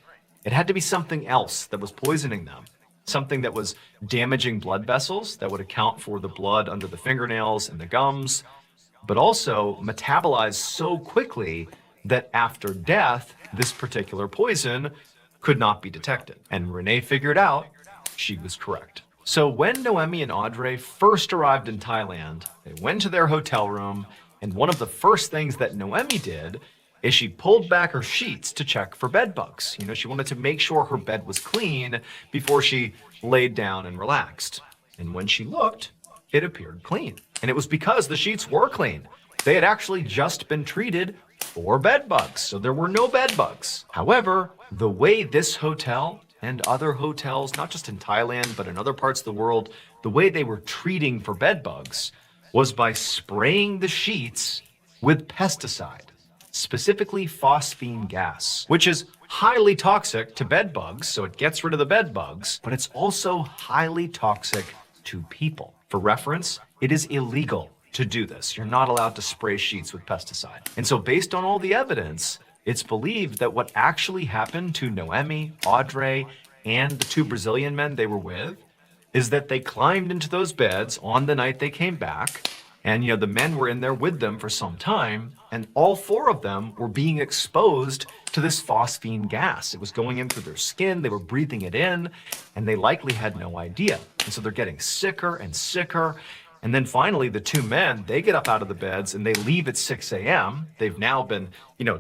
It had to be something else that was poisoning them. Something that was damaging blood vessels that would account for the blood under the fingernails and the gums, but also metabolized so quickly that after death, this particular poison could not be detected. And Renee figured out she was correct. So when Noemi and Audrey first arrived in Thailand, they went to their hotel room, and one of the first things that Noemi did is she pulled back her sheets to check for bed bugs. You know, she wanted to make sure her bed was clean before she laid down and relaxed. And when she looked, it appeared clean. And it was because the sheets were clean. They had actually just been treated for bed bugs, so there were no bed bugs. However, the way this hotel and other hotels, not just in Thailand, but in other parts of the world, the way they were treating for bed bugs was by spraying the sheets with pesticide. Specifically phosphine gas, which is highly toxic to bed bugs, so it gets rid of the bed bugs, but it's also highly toxic to people. For reference, it is illegal to do this. You're not allowed to spray sheets with pesticide. And so based on all the evidence, it's believed that what actually happened to Noemi, Audrey, and the two Brazilian men they were with is that they climbed into those beds on the night they came back. And, the men were in there with them for some time, and all four of them were being exposed to this phosphine gas. It was going in through their skin, they were breathing it in, and they likely had no idea. And so they're getting sicker and sicker. And then finally, the two men, they get up out of the beds and they leave at 6 a.m. They've now been,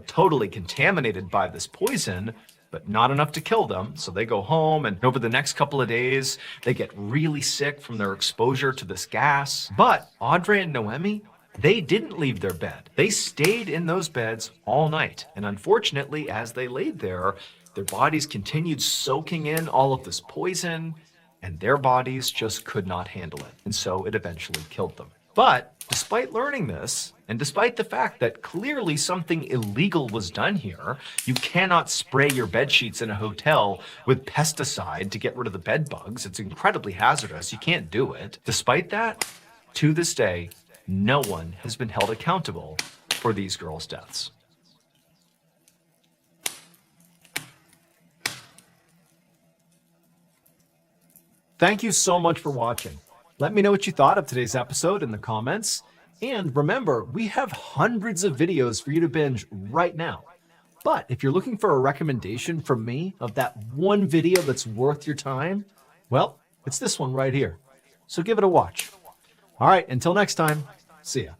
totally contaminated by this poison, but not enough to kill them. So they go home, and over the next couple of days, they get really sick from their exposure to this gas. But Audrey and Noemi, they didn't leave their bed. They stayed in those beds all night. And unfortunately, as they laid there, their bodies continued soaking in all of this poison, and their bodies just could not handle it. And so it eventually killed them. But despite learning this, and despite the fact that clearly something illegal was done here, you cannot spray your bed sheets in a hotel with pesticide to get rid of the bed bugs. It's incredibly hazardous. You can't do it. Despite that, to this day, no one has been held accountable for these girls' deaths. Thank you so much for watching. Let me know what you thought of today's episode in the comments. And remember, we have hundreds of videos for you to binge right now. But if you're looking for a recommendation from me of that one video that's worth your time, well, it's this one right here. So give it a watch. All right, until next time, see ya.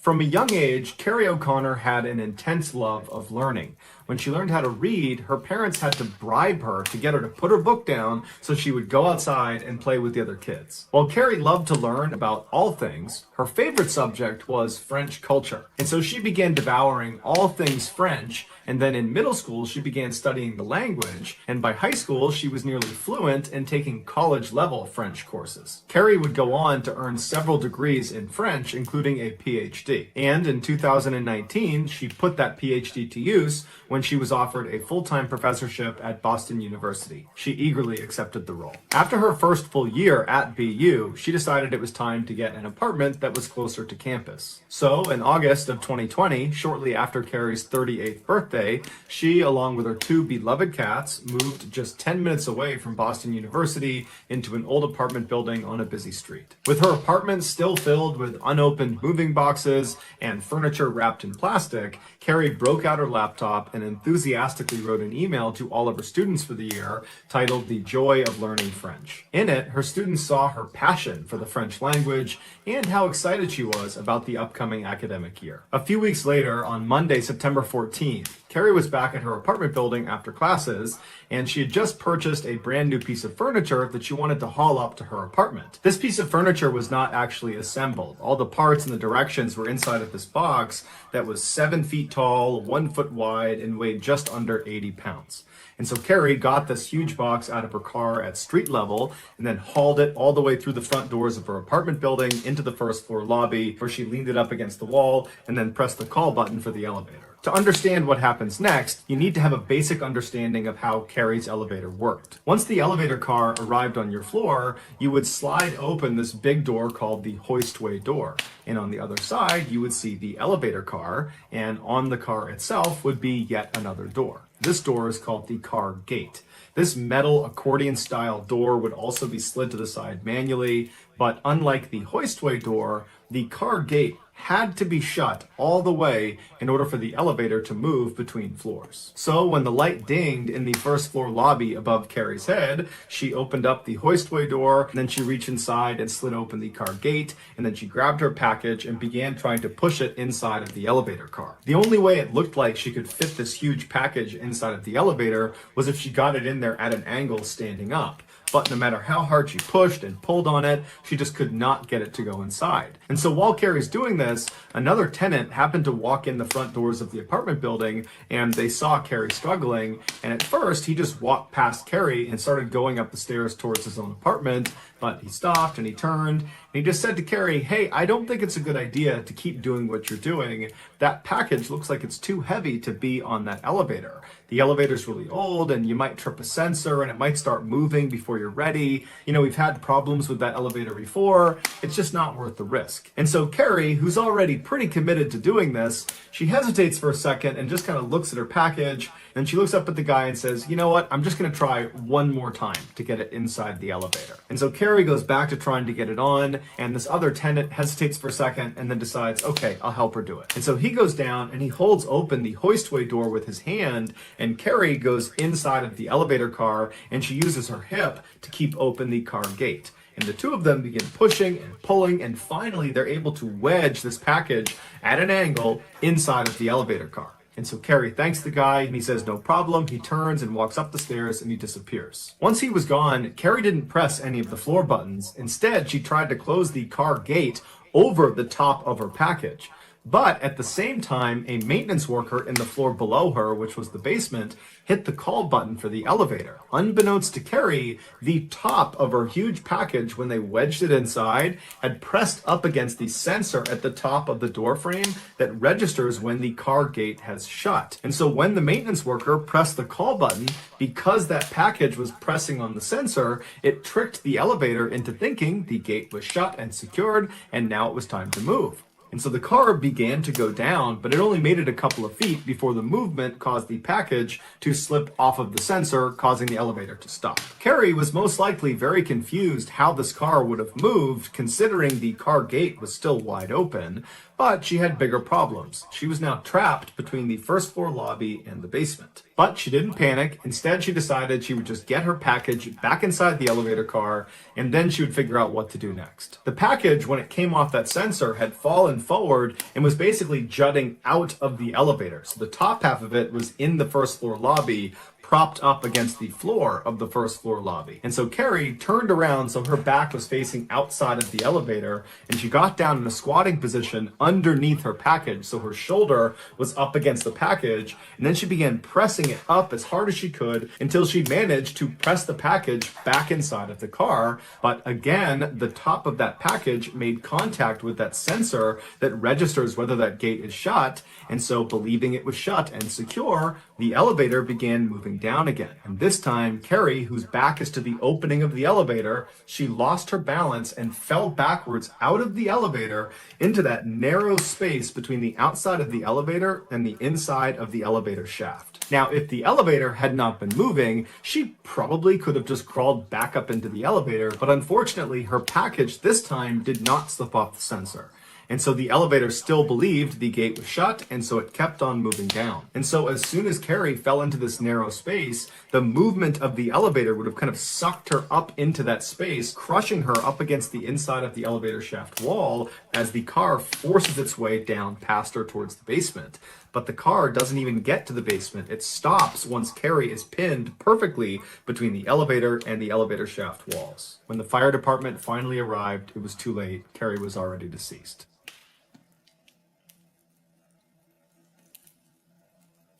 From a young age, Carrie O'Connor had an intense love of learning. When she learned how to read, her parents had to bribe her to get her to put her book down so she would go outside and play with the other kids. While Carrie loved to learn about all things, her favorite subject was French culture. And so she began devouring all things French, and then in middle school, she began studying the language, and by high school, she was nearly fluent in taking college-level French courses. Carrie would go on to earn several degrees in French, including a PhD. And in 2019, she put that PhD to use when she was offered a full-time professorship at Boston University. She eagerly accepted the role. After her first full year at BU, she decided it was time to get an apartment that was closer to campus. So in August of 2020, shortly after Carrie's 38th birthday, she, along with her two beloved cats, moved just 10 minutes away from Boston University into an old apartment building on a busy street. With her apartment still filled with unopened moving boxes and furniture wrapped in plastic, Carrie broke out her laptop and enthusiastically wrote an email to all of her students for the year titled The Joy of Learning French. In it, her students saw her passion for the French language and how excited she was about the upcoming academic year. A few weeks later, on Monday, September 14th, Carrie was back at her apartment building after classes, and she had just purchased a brand new piece of furniture that she wanted to haul up to her apartment. This piece of furniture was not actually assembled. All the parts and the directions were inside of this box that was 7 feet tall, 1 foot wide, and weighed just under 80 pounds. And so Carrie got this huge box out of her car at street level and then hauled it all the way through the front doors of her apartment building into the first floor lobby, where she leaned it up against the wall and then pressed the call button for the elevator. To understand what happens next, you need to have a basic understanding of how Carrie's elevator worked. Once the elevator car arrived on your floor, you would slide open this big door called the hoistway door. And on the other side, you would see the elevator car, and on the car itself would be yet another door. This door is called the car gate. This metal accordion style door would also be slid to the side manually, but unlike the hoistway door, the car gate had to be shut all the way in order for the elevator to move between floors. So when the light dinged in the first floor lobby above Carrie's head, she opened up the hoistway door, and then she reached inside and slid open the car gate, and then she grabbed her package and began trying to push it inside of the elevator car. The only way it looked like she could fit this huge package inside of the elevator was if she got it in there at an angle standing up. But no matter how hard she pushed and pulled on it, she just could not get it to go inside. And so while Carrie's doing this, another tenant happened to walk in the front doors of the apartment building, and they saw Carrie struggling. And at first, he just walked past Carrie and started going up the stairs towards his own apartment. But he stopped and he turned and he just said to Carrie, "Hey, I don't think it's a good idea to keep doing what you're doing. That package looks like it's too heavy to be on that elevator. The elevator's really old and you might trip a sensor and it might start moving before you're ready. You know, we've had problems with that elevator before. It's just not worth the risk." And so Carrie, who's already pretty committed to doing this, she hesitates for a second and just kind of looks at her package. Then she looks up at the guy and says, "You know what? I'm just going to try one more time to get it inside the elevator." And so Carrie goes back to trying to get it on, and this other tenant hesitates for a second and then decides, okay, I'll help her do it. And so he goes down and he holds open the hoistway door with his hand, and Carrie goes inside of the elevator car and she uses her hip to keep open the car gate. And the two of them begin pushing and pulling, and finally they're able to wedge this package at an angle inside of the elevator car. And so Carrie thanks the guy and he says no problem. He turns and walks up the stairs and he disappears. Once he was gone, Carrie didn't press any of the floor buttons. Instead, she tried to close the car gate over the top of her package. But at the same time, a maintenance worker in the floor below her, which was the basement, hit the call button for the elevator. Unbeknownst to Carrie, the top of her huge package, when they wedged it inside, had pressed up against the sensor at the top of the door frame that registers when the car gate has shut. And so when the maintenance worker pressed the call button, because that package was pressing on the sensor, it tricked the elevator into thinking the gate was shut and secured, and now it was time to move. And so the car began to go down, but it only made it a couple of feet before the movement caused the package to slip off of the sensor, causing the elevator to stop. Carrie was most likely very confused how this car would have moved, considering the car gate was still wide open, but she had bigger problems. She was now trapped between the first floor lobby and the basement. But she didn't panic. Instead, she decided she would just get her package back inside the elevator car, and then she would figure out what to do next. The package, when it came off that sensor, had fallen forward and was basically jutting out of the elevator. So the top half of it was in the first floor lobby, propped up against the floor of the first floor lobby. And so Carrie turned around so her back was facing outside of the elevator, and she got down in a squatting position underneath her package, so her shoulder was up against the package, and then she began pressing it up as hard as she could until she managed to press the package back inside of the car. But again, the top of that package made contact with that sensor that registers whether that gate is shut, and so believing it was shut and secure, the elevator began moving down again. And this time, Carrie, whose back is to the opening of the elevator, she lost her balance and fell backwards out of the elevator into that narrow space between the outside of the elevator and the inside of the elevator shaft. Now, if the elevator had not been moving, she probably could have just crawled back up into the elevator, but unfortunately, her package this time did not slip off the sensor. And so the elevator still believed the gate was shut, and so it kept on moving down. And so as soon as Carrie fell into this narrow space, the movement of the elevator would have kind of sucked her up into that space, crushing her up against the inside of the elevator shaft wall as the car forces its way down past her towards the basement. but the car doesn't even get to the basement. It stops once Carrie is pinned perfectly between the elevator and the elevator shaft walls. When the fire department finally arrived, it was too late. Carrie was already deceased.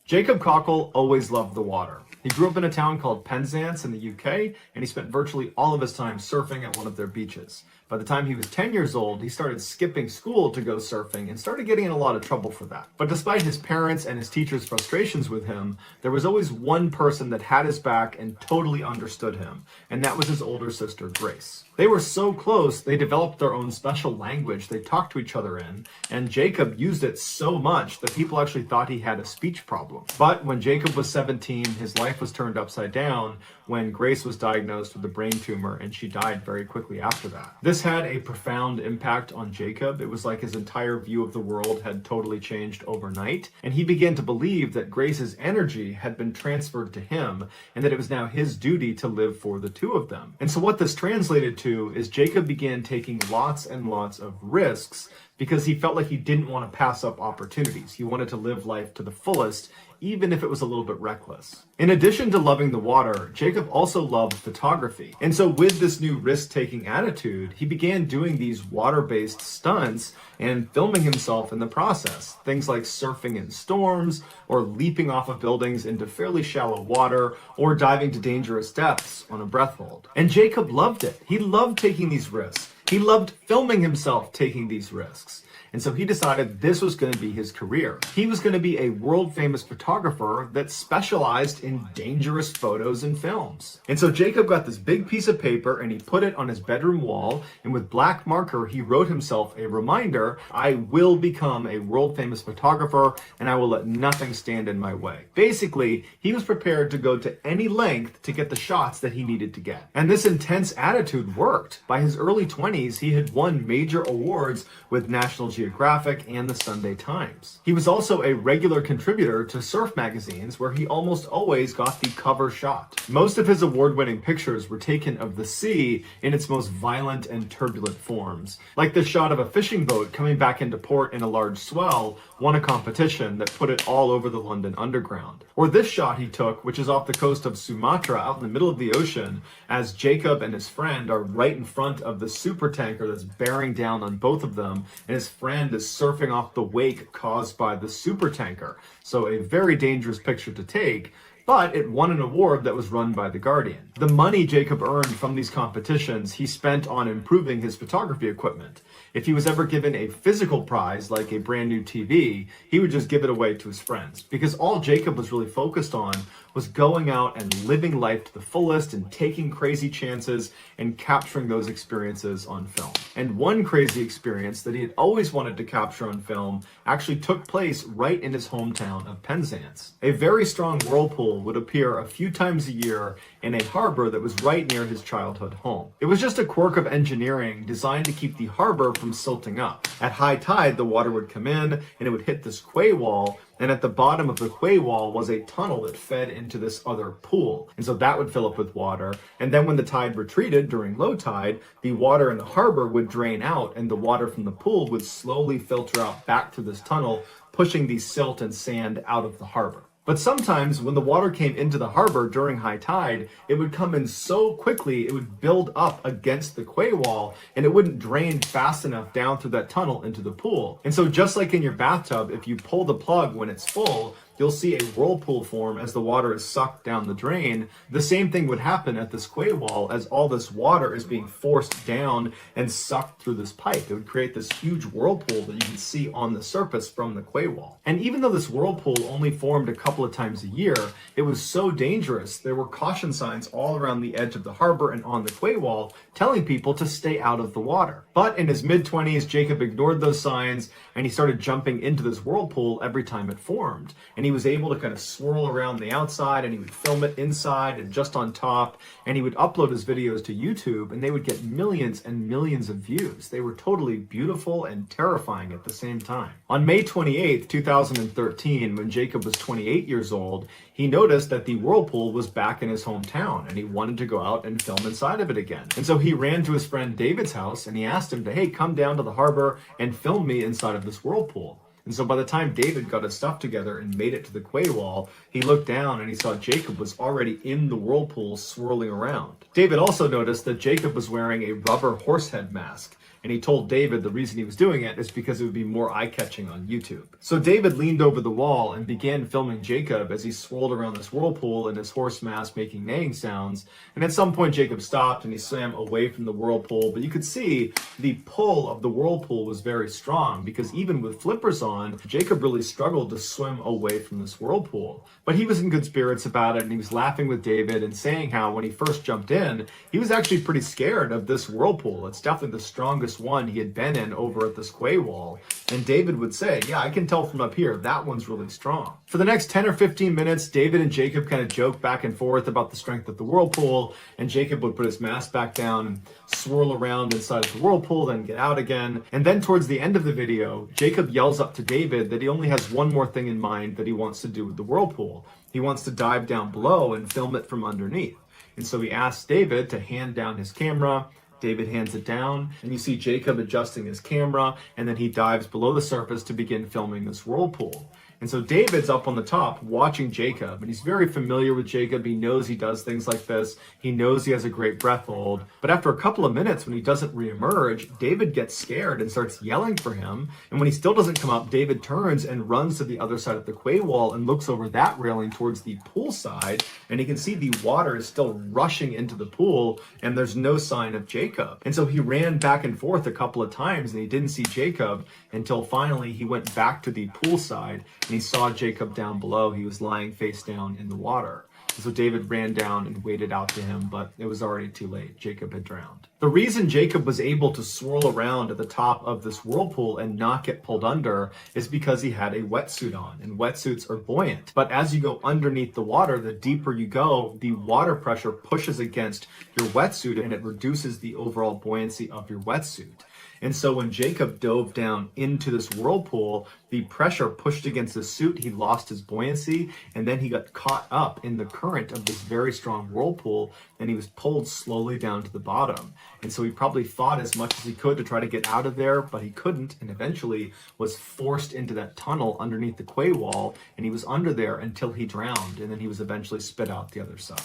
Jacob Cockle always loved the water. He grew up in a town called Penzance in the UK, and he spent virtually all of his time surfing at one of their beaches. By the time he was 10 years old, he started skipping school to go surfing and started getting in a lot of trouble for that. But despite his parents' and his teachers' frustrations with him, there was always one person that had his back and totally understood him, and that was his older sister, Grace. They were so close, they developed their own special language they talked to each other in, and Jacob used it so much that people actually thought he had a speech problem. But when Jacob was 17, his life was turned upside down when Grace was diagnosed with a brain tumor, and she died very quickly after that. This had a profound impact on Jacob. It was like his entire view of the world had totally changed overnight, and he began to believe that Grace's energy had been transferred to him, and that it was now his duty to live for the two of them. And so what this translated to is Jacob began taking lots and lots of risks because he felt like he didn't want to pass up opportunities. He wanted to live life to the fullest, even if it was a little bit reckless. In addition to loving the water, Jacob also loved photography. And so with this new risk-taking attitude, he began doing these water-based stunts and filming himself in the process. Things like surfing in storms, or leaping off of buildings into fairly shallow water, or diving to dangerous depths on a breath hold. And Jacob loved it. He loved taking these risks. He loved filming himself taking these risks. And so he decided this was going to be his career. He was going to be a world-famous photographer that specialized in dangerous photos and films. And so Jacob got this big piece of paper and he put it on his bedroom wall, and with black marker he wrote himself a reminder: I will become a world-famous photographer and I will let nothing stand in my way. Basically, he was prepared to go to any length to get the shots that he needed to get. And this intense attitude worked. By his early 20s, he had won major awards with National Geographic and the Sunday Times. He was also a regular contributor to surf magazines, where he almost always got the cover shot. Most of his award-winning pictures were taken of the sea in its most violent and turbulent forms. Like the shot of a fishing boat coming back into port in a large swell won a competition that put it all over the London Underground. Or this shot he took, which is off the coast of Sumatra out in the middle of the ocean, as Jacob and his friend are right in front of the supertanker that's bearing down on both of them, and his friend is surfing off the wake caused by the supertanker. So a very dangerous picture to take, but it won an award that was run by The Guardian. The money Jacob earned from these competitions he spent on improving his photography equipment. If he was ever given a physical prize, like a brand new TV, he would just give it away to his friends, because all Jacob was really focused on was going out and living life to the fullest and taking crazy chances and capturing those experiences on film. And one crazy experience that he had always wanted to capture on film actually took place right in his hometown of Penzance. A very strong whirlpool would appear a few times a year in a harbor that was right near his childhood home. It was just a quirk of engineering designed to keep the harbor from silting up. At high tide, the water would come in and it would hit this quay wall, and at the bottom of the quay wall was a tunnel that fed into this other pool. And so that would fill up with water. And then when the tide retreated during low tide, the water in the harbor would drain out and the water from the pool would slowly filter out back to this tunnel, pushing the silt and sand out of the harbor. But sometimes when the water came into the harbor during high tide, it would come in so quickly it would build up against the quay wall and it wouldn't drain fast enough down through that tunnel into the pool. And so just like in your bathtub, if you pull the plug when it's full, you'll see a whirlpool form as the water is sucked down the drain. The same thing would happen at this quay wall as all this water is being forced down and sucked through this pipe. It would create this huge whirlpool that you can see on the surface from the quay wall. And even though this whirlpool only formed a couple of times a year, it was so dangerous, there were caution signs all around the edge of the harbor and on the quay wall telling people to stay out of the water. But in his mid-20s, Jacob ignored those signs and he started jumping into this whirlpool every time it formed. And he was able to kind of swirl around the outside, and he would film it inside and just on top, and he would upload his videos to YouTube, and they would get millions and millions of views. They were totally beautiful and terrifying at the same time. On May 28th, 2013, when Jacob was 28 years old, he noticed that the whirlpool was back in his hometown, and he wanted to go out and film inside of it again. And so he ran to his friend David's house, and he asked him to, hey, come down to the harbor and film me inside of this whirlpool. And so by the time David got his stuff together and made it to the quay wall, he looked down and he saw Jacob was already in the whirlpool swirling around. David also noticed that Jacob was wearing a rubber horsehead mask. And he told David the reason he was doing it is because it would be more eye-catching on YouTube. So David leaned over the wall and began filming Jacob as he swirled around this whirlpool in his horse mask making neighing sounds. And at some point Jacob stopped and he swam away from the whirlpool, but you could see the pull of the whirlpool was very strong because even with flippers on, Jacob really struggled to swim away from this whirlpool. But he was in good spirits about it and he was laughing with David and saying how when he first jumped in, he was actually pretty scared of this whirlpool. It's definitely the strongest one he had been in over at this quay wall. And David would say, yeah, I can tell from up here, that one's really strong. For the next 10 or 15 minutes, David and Jacob kind of joked back and forth about the strength of the whirlpool, and Jacob would put his mask back down and swirl around inside of the whirlpool, then get out again. And then towards the end of the video, Jacob yells up to David that he only has one more thing in mind that he wants to do with the whirlpool. He wants to dive down below and film it from underneath. And so he asks David to hand down his camera. David hands it down, and you see Jacob adjusting his camera, and then he dives below the surface to begin filming this whirlpool. And so David's up on the top watching Jacob, and he's very familiar with Jacob. He knows he does things like this. He knows he has a great breath hold. But after a couple of minutes, when he doesn't reemerge, David gets scared and starts yelling for him. And when he still doesn't come up, David turns and runs to the other side of the quay wall and looks over that railing towards the pool side. And he can see the water is still rushing into the pool, and there's no sign of Jacob. And so he ran back and forth a couple of times, and he didn't see Jacob until finally he went back to the pool side. And he saw Jacob down below. He was lying face down in the water. And so David ran down and waded out to him, but it was already too late. Jacob had drowned. The reason Jacob was able to swirl around at the top of this whirlpool and not get pulled under is because he had a wetsuit on, and wetsuits are buoyant. But as you go underneath the water, the deeper you go, the water pressure pushes against your wetsuit and it reduces the overall buoyancy of your wetsuit. And so when Jacob dove down into this whirlpool, the pressure pushed against the suit, he lost his buoyancy, and then he got caught up in the current of this very strong whirlpool, and he was pulled slowly down to the bottom. And so he probably fought as much as he could to try to get out of there, but he couldn't, and eventually was forced into that tunnel underneath the quay wall, and he was under there until he drowned, and then he was eventually spit out the other side.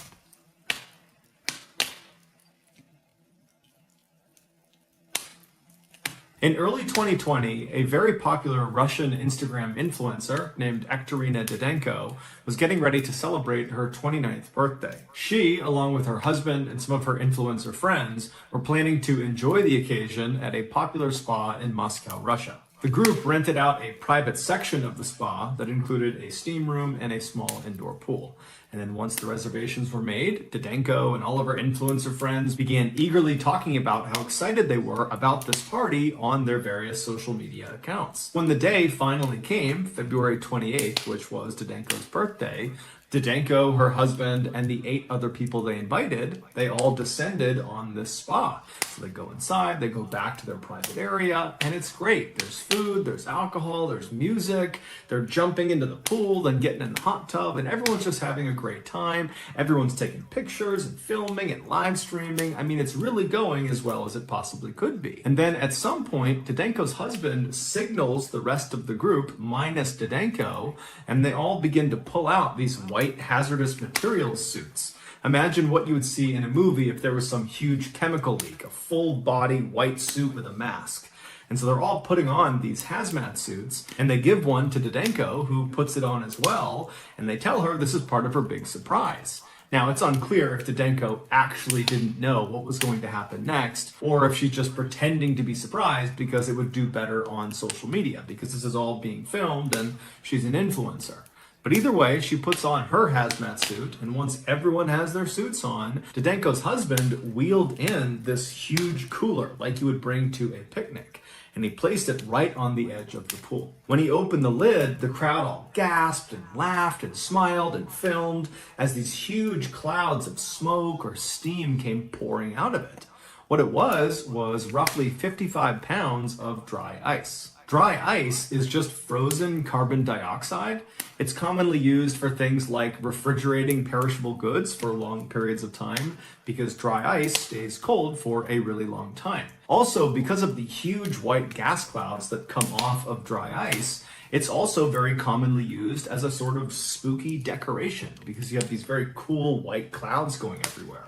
In early 2020, a very popular Russian Instagram influencer named Ekterina Didenko was getting ready to celebrate her 29th birthday. She, along with her husband and some of her influencer friends, were planning to enjoy the occasion at a popular spa in Moscow, Russia. The group rented out a private section of the spa that included a steam room and a small indoor pool. And then once the reservations were made, Didenko and all of her influencer friends began eagerly talking about how excited they were about this party on their various social media accounts. When the day finally came, February 28th, which was Didenko's birthday, Didenko, her husband, and the 8 other people they invited, they all descended on this spa. So they go inside, they go back to their private area, and it's great. There's food, there's alcohol, there's music, they're jumping into the pool, then getting in the hot tub, and everyone's just having a great time. Everyone's taking pictures and filming and live streaming. I mean, it's really going as well as it possibly could be. And then at some point, Didenko's husband signals the rest of the group, minus Didenko, and they all begin to pull out these white hazardous materials suits. Imagine what you would see in a movie if there was some huge chemical leak, a full body white suit with a mask. And so they're all putting on these hazmat suits, and they give one to Didenko, who puts it on as well, and they tell her this is part of her big surprise. Now, it's unclear if Didenko actually didn't know what was going to happen next, or if she's just pretending to be surprised because it would do better on social media, because this is all being filmed and she's an influencer. But either way, she puts on her hazmat suit, and once everyone has their suits on, Didenko's husband wheeled in this huge cooler like you would bring to a picnic, and he placed it right on the edge of the pool. When he opened the lid, the crowd all gasped and laughed and smiled and filmed as these huge clouds of smoke or steam came pouring out of it. What it was roughly 55 pounds of dry ice. Dry ice is just frozen carbon dioxide. It's commonly used for things like refrigerating perishable goods for long periods of time because dry ice stays cold for a really long time. Also, because of the huge white gas clouds that come off of dry ice, It's also very commonly used as a sort of spooky decoration because you have these very cool white clouds going everywhere.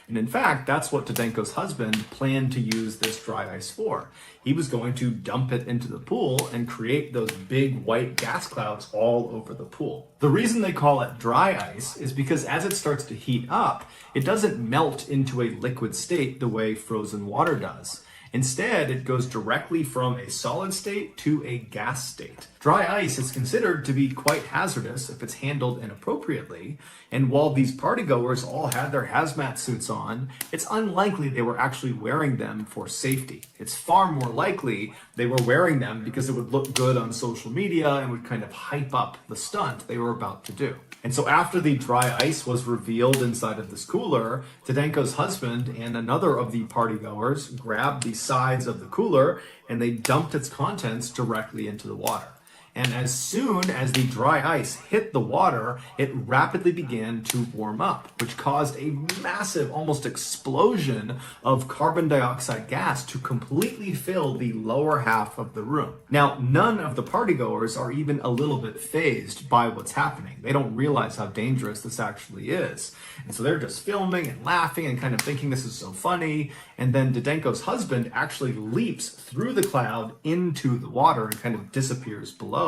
And in fact, that's what Didenko's husband planned to use this dry ice for. He was going to dump it into the pool and create those big white gas clouds all over the pool. The reason they call it dry ice is because as it starts to heat up, it doesn't melt into a liquid state the way frozen water does. Instead, it goes directly from a solid state to a gas state. Dry ice is considered to be quite hazardous if it's handled inappropriately, and while these partygoers all had their hazmat suits on, it's unlikely they were actually wearing them for safety. It's far more likely they were wearing them because it would look good on social media and would kind of hype up the stunt they were about to do. And so after the dry ice was revealed inside of this cooler, Didenko's husband and another of the partygoers grabbed the sides of the cooler and they dumped its contents directly into the water. And as soon as the dry ice hit the water, it rapidly began to warm up, which caused a massive, almost explosion of carbon dioxide gas to completely fill the lower half of the room. Now, none of the partygoers are even a little bit fazed by what's happening. They don't realize how dangerous this actually is. And so they're just filming and laughing and kind of thinking this is so funny. And then Didenko's husband actually leaps through the cloud into the water and kind of disappears below.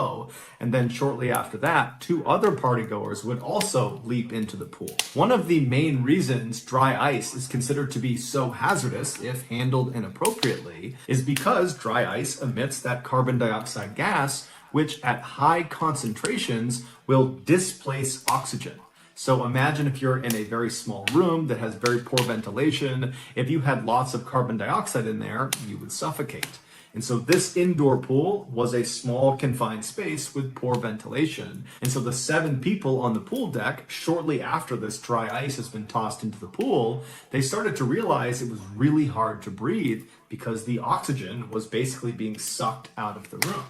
And then shortly after that, two other partygoers would also leap into the pool. One of the main reasons dry ice is considered to be so hazardous if handled inappropriately is because dry ice emits that carbon dioxide gas, which at high concentrations will displace oxygen. So imagine if you're in a very small room that has very poor ventilation. If you had lots of carbon dioxide in there, you would suffocate. And so this indoor pool was a small confined space with poor ventilation. And so the 7 people on the pool deck, shortly after this dry ice has been tossed into the pool, they started to realize it was really hard to breathe because the oxygen was basically being sucked out of the room.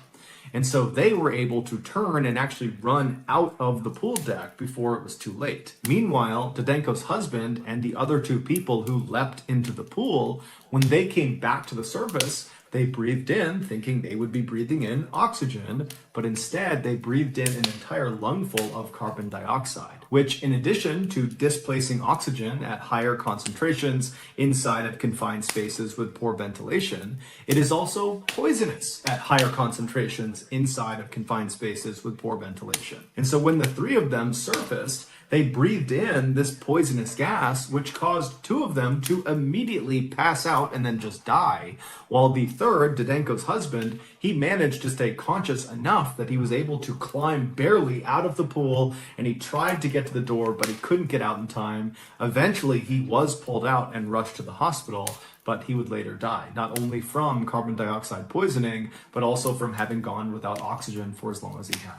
And so they were able to turn and actually run out of the pool deck before it was too late. Meanwhile, Didenko's husband and the other 2 people who leapt into the pool, when they came back to the surface, they breathed in thinking they would be breathing in oxygen, but instead they breathed in an entire lungful of carbon dioxide, which in addition to displacing oxygen at higher concentrations inside of confined spaces with poor ventilation, it is also poisonous at higher concentrations inside of confined spaces with poor ventilation. And so when the 3 of them surfaced, they breathed in this poisonous gas, which caused 2 of them to immediately pass out and then just die, while the third, Didenko's husband, he managed to stay conscious enough that he was able to climb barely out of the pool, and he tried to get to the door, but he couldn't get out in time. Eventually, he was pulled out and rushed to the hospital, but he would later die, not only from carbon dioxide poisoning, but also from having gone without oxygen for as long as he had.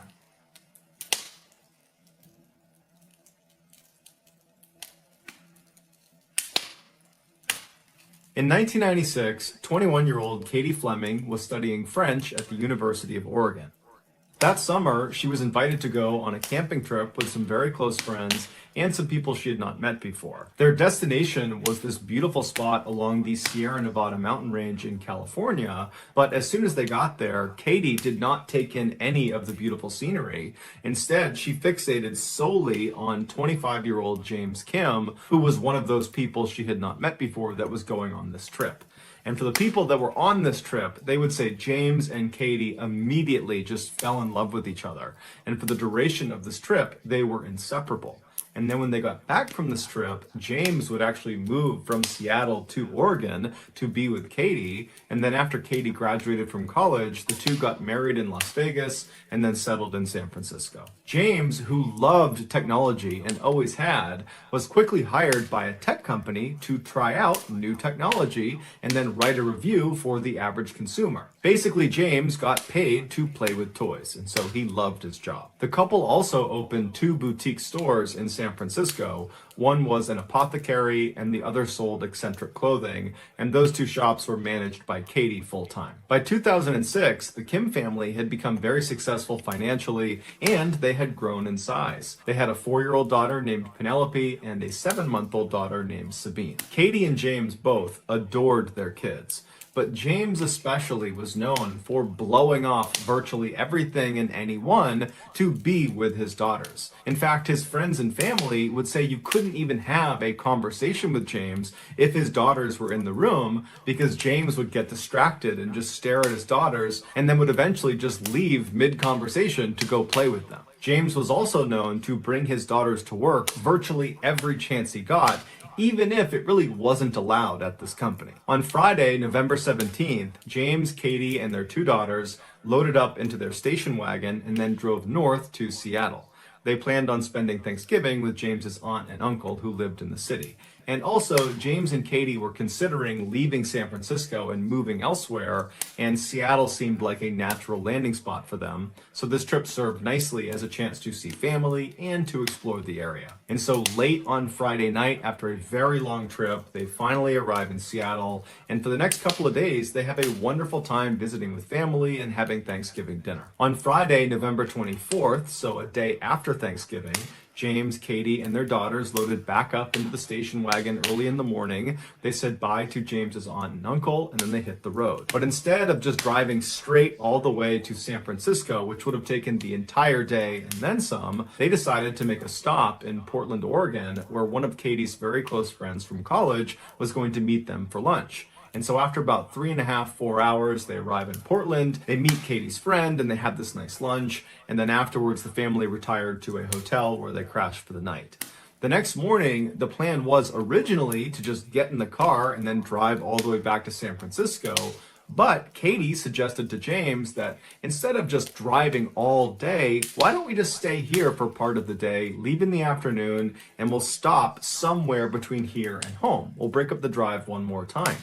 In 1996, 21-year-old Katie Fleming was studying French at the University of Oregon. That summer, she was invited to go on a camping trip with some very close friends and some people she had not met before. Their destination was this beautiful spot along the Sierra Nevada mountain range in California, but as soon as they got there, Katie did not take in any of the beautiful scenery. Instead, she fixated solely on 25-year-old James Kim, who was one of those people she had not met before that was going on this trip. And for the people that were on this trip, they would say James and Katie immediately just fell in love with each other. And for the duration of this trip, they were inseparable. And then when they got back from this trip, James would actually move from Seattle to Oregon to be with Katie. And then after Katie graduated from college, the 2 got married in Las Vegas and then settled in San Francisco. James, who loved technology and always had, was quickly hired by a tech company to try out new technology and then write a review for the average consumer. Basically, James got paid to play with toys, and so he loved his job. The couple also opened 2 boutique stores in San Francisco. One was an apothecary and the other sold eccentric clothing, and those 2 shops were managed by Katie full-time. By 2006, the Kim family had become very successful financially, and they had grown in size. They had a 4-year-old daughter named Penelope and a 7-month-old daughter named Sabine. Katie and James both adored their kids. but James especially was known for blowing off virtually everything and anyone to be with his daughters. In fact, his friends and family would say you couldn't even have a conversation with James if his daughters were in the room, because James would get distracted and just stare at his daughters and then would eventually just leave mid-conversation to go play with them. James was also known to bring his daughters to work virtually every chance he got, even if it really wasn't allowed at this company. On Friday, November 17th, James, Katie, and their 2 daughters loaded up into their station wagon and then drove north to Seattle. They planned on spending Thanksgiving with James's aunt and uncle who lived in the city. And also, James and Katie were considering leaving San Francisco and moving elsewhere, and Seattle seemed like a natural landing spot for them. So this trip served nicely as a chance to see family and to explore the area. And so late on Friday night, after a very long trip, they finally arrive in Seattle. And for the next couple of days, they have a wonderful time visiting with family and having Thanksgiving dinner. On Friday, November 24th, so a day after Thanksgiving, James, Katie, and their daughters loaded back up into the station wagon early in the morning. They said bye to James's aunt and uncle, and then they hit the road. But instead of just driving straight all the way to San Francisco, which would have taken the entire day and then some, they decided to make a stop in Portland, Oregon, where one of Katie's very close friends from college was going to meet them for lunch. And so after about 3.5, 4 hours, they arrive in Portland, they meet Katie's friend, and they have this nice lunch. And then afterwards, the family retired to a hotel where they crashed for the night. The next morning, the plan was originally to just get in the car and then drive all the way back to San Francisco. But Katie suggested to James that instead of just driving all day, why don't we just stay here for part of the day, leave in the afternoon, and we'll stop somewhere between here and home. We'll break up the drive one more time.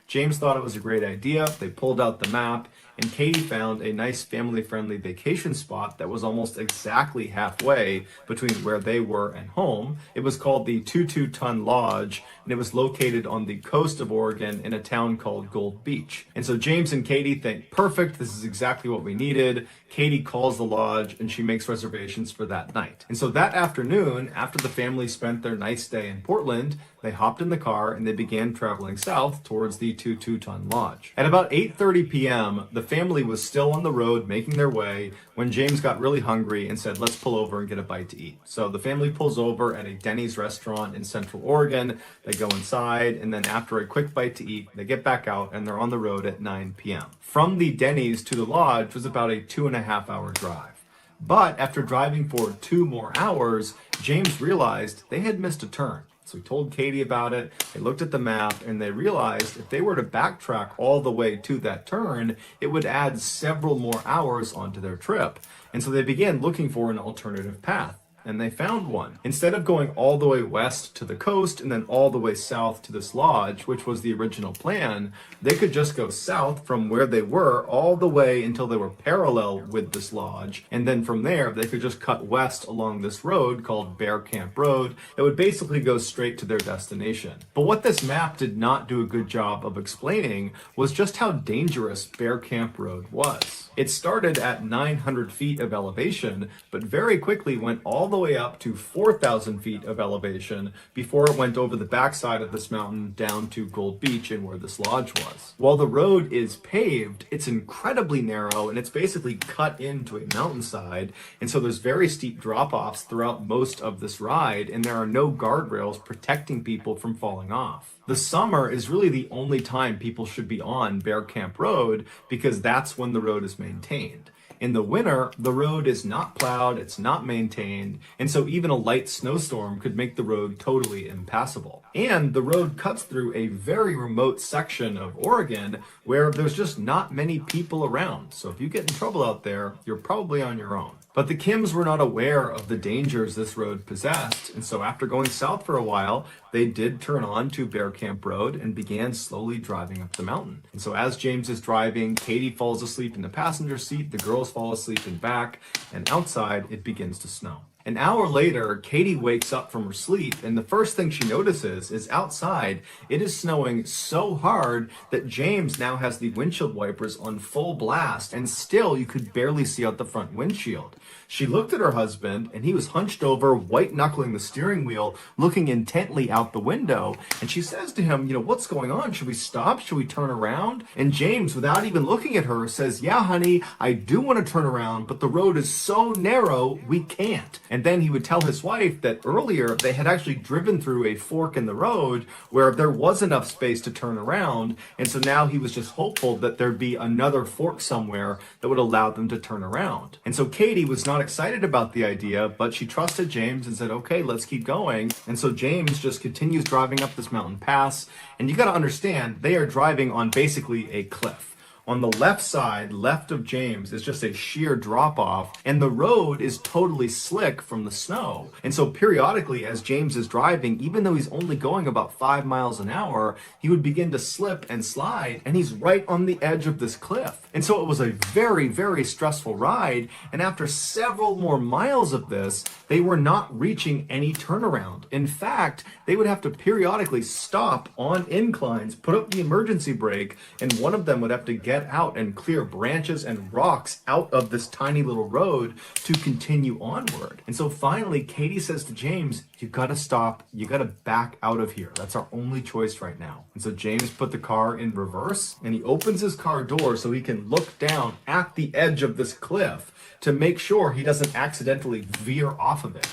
James thought it was a great idea. They pulled out the map, and Katie found a nice family-friendly vacation spot that was almost exactly halfway between where they were and home. It was called the 22-Ton Lodge, and it was located on the coast of Oregon in a town called Gold Beach. And so James and Katie think, perfect, this is exactly what we needed. Katie calls the lodge, and she makes reservations for that night. And so that afternoon, after the family spent their nice day in Portland, they hopped in the car and they began traveling south towards the 22-Ton Lodge. At about 8:30 p.m., the family was still on the road making their way when James got really hungry and said, let's pull over and get a bite to eat. So the family pulls over at a Denny's restaurant in Central Oregon. They go inside, and then after a quick bite to eat, they get back out and they're on the road at 9 p.m. From the Denny's to the lodge was about a 2.5-hour drive. But after driving for 2 more hours, James realized they had missed a turn. So he told Katie about it. They looked at the map and they realized if they were to backtrack all the way to that turn, it would add several more hours onto their trip. And so they began looking for an alternative path. And they found one. Instead of going all the way west to the coast and then all the way south to this lodge, which was the original plan, they could just go south from where they were all the way until they were parallel with this lodge. And then from there, they could just cut west along this road called Bear Camp Road. It would basically go straight to their destination. But what this map did not do a good job of explaining was just how dangerous Bear Camp Road was. It started at 900 feet of elevation, but very quickly went all the way up to 4,000 feet of elevation before it went over the backside of this mountain down to Gold Beach and where this lodge was. While the road is paved, it's incredibly narrow and it's basically cut into a mountainside. And so there's very steep drop-offs throughout most of this ride, and there are no guardrails protecting people from falling off. The summer is really the only time people should be on Bear Camp Road because that's when the road is maintained. In the winter, the road is not plowed, it's not maintained, and so even a light snowstorm could make the road totally impassable. And the road cuts through a very remote section of Oregon where there's just not many people around. So if you get in trouble out there, you're probably on your own. But the Kims were not aware of the dangers this road possessed, and so after going south for a while, they did turn on to Bear Camp Road and began slowly driving up the mountain. And so as James is driving, Katie falls asleep in the passenger seat, the girls fall asleep in back, and outside it begins to snow. An hour later, Katie wakes up from her sleep, and the first thing she notices is outside, it is snowing so hard that James now has the windshield wipers on full blast, and still you could barely see out the front windshield. She looked at her husband, and he was hunched over, white-knuckling the steering wheel, looking intently out the window, and she says to him, what's going on? Should we stop? Should we turn around? And James, without even looking at her, says, yeah, honey, I do want to turn around, but the road is so narrow, we can't. And then he would tell his wife that earlier they had actually driven through a fork in the road where there was enough space to turn around. And so now he was just hopeful that there'd be another fork somewhere that would allow them to turn around. And so Katie was not excited about the idea, but she trusted James and said, okay, let's keep going. And so James just continues driving up this mountain pass. And you got to understand, they are driving on basically a cliff. On the left side, left of James, is just a sheer drop off, and the road is totally slick from the snow. And so periodically, as James is driving, even though he's only going about 5 miles an hour, he would begin to slip and slide, and he's right on the edge of this cliff. And so it was a very, very stressful ride, and after several more miles of this, they were not reaching any turnaround. In fact, they would have to periodically stop on inclines, put up the emergency brake, and one of them would have to get out and clear branches and rocks out of this tiny little road to continue onward. And so finally, Katie says to James, you gotta stop, you gotta back out of here. That's our only choice right now. And so James put the car in reverse, and he opens his car door so he can look down at the edge of this cliff to make sure he doesn't accidentally veer off of it.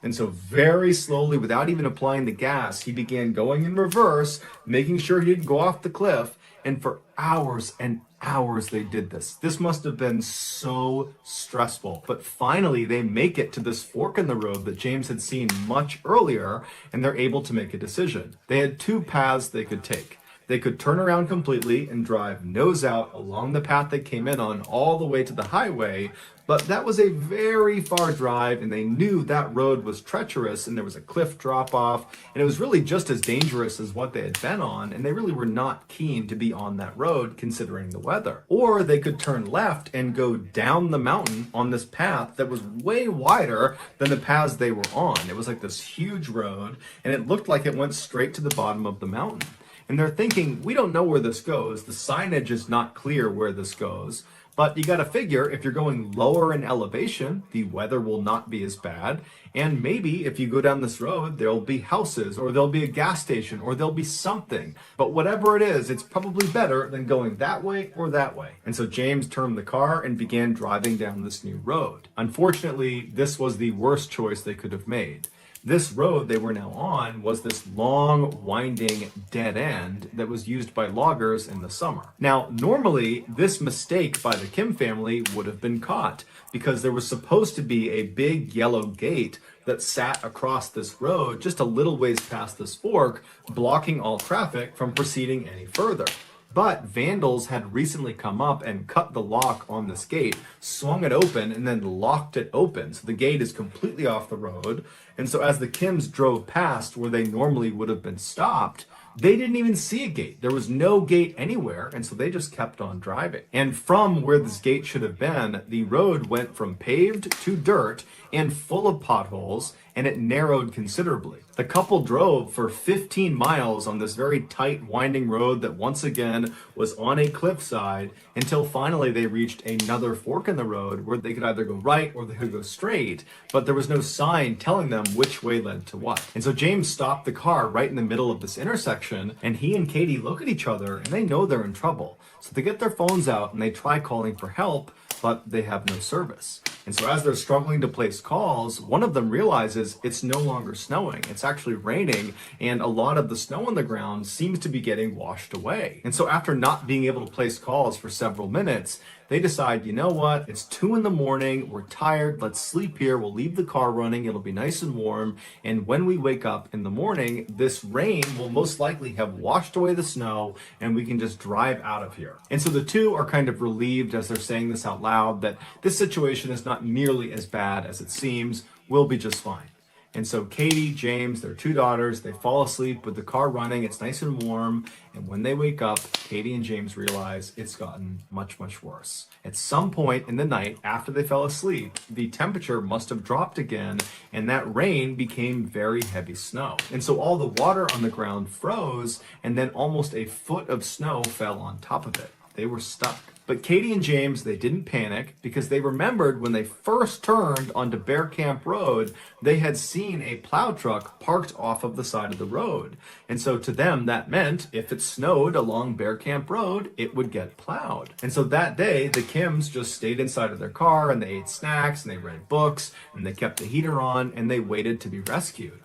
And so very slowly, without even applying the gas, he began going in reverse, making sure he didn't go off the cliff. And for hours and hours they did this. This must have been so stressful. But finally, they make it to this fork in the road that James had seen much earlier, and they're able to make a decision. They had two paths they could take. They could turn around completely and drive nose out along the path they came in on all the way to the highway, but that was a very far drive, and they knew that road was treacherous, and there was a cliff drop off, and it was really just as dangerous as what they had been on, and they really were not keen to be on that road considering the weather. Or they could turn left and go down the mountain on this path that was way wider than the paths they were on. It was like this huge road, and it looked like it went straight to the bottom of the mountain. And they're thinking, we don't know where this goes. The signage is not clear where this goes. But you got to figure if you're going lower in elevation, the weather will not be as bad. And maybe if you go down this road, there'll be houses, or there'll be a gas station, or there'll be something. But whatever it is, it's probably better than going that way or that way. And so James turned the car and began driving down this new road. Unfortunately, this was the worst choice they could have made. This road they were now on was this long, winding dead end that was used by loggers in the summer. Now, normally, this mistake by the Kim family would have been caught because there was supposed to be a big yellow gate that sat across this road just a little ways past this fork, blocking all traffic from proceeding any further. But vandals had recently come up and cut the lock on this gate, swung it open, and then locked it open. So the gate is completely off the road. And so as the Kims drove past where they normally would have been stopped, they didn't even see a gate. There was no gate anywhere, and so they just kept on driving. And from where this gate should have been, the road went from paved to dirt and full of potholes, and it narrowed considerably. The couple drove for 15 miles on this very tight, winding road that once again was on a cliffside until finally they reached another fork in the road where they could either go right or they could go straight, but there was no sign telling them which way led to what. And so James stopped the car right in the middle of this intersection, and he and Katie look at each other and they know they're in trouble. So they get their phones out and they try calling for help, but they have no service. And so as they're struggling to place calls, one of them realizes it's no longer snowing. It's actually raining, and a lot of the snow on the ground seems to be getting washed away. And so after not being able to place calls for several minutes, they decide, you know what, it's 2 a.m, we're tired, let's sleep here, we'll leave the car running, it'll be nice and warm, and when we wake up in the morning, this rain will most likely have washed away the snow, and we can just drive out of here. And so the two are kind of relieved as they're saying this out loud, that this situation is not nearly as bad as it seems, we'll be just fine. And so Katie, James, their two daughters, they fall asleep with the car running. It's nice and warm. And when they wake up, Katie and James realize it's gotten much, much worse. At some point in the night after they fell asleep, the temperature must have dropped again, and that rain became very heavy snow. And so all the water on the ground froze, and then almost a foot of snow fell on top of it. They were stuck. But Katie and James, they didn't panic because they remembered when they first turned onto Bear Camp Road, they had seen a plow truck parked off of the side of the road. And so to them, that meant if it snowed along Bear Camp Road, it would get plowed. And so that day, the Kims just stayed inside of their car and they ate snacks and they read books and they kept the heater on and they waited to be rescued.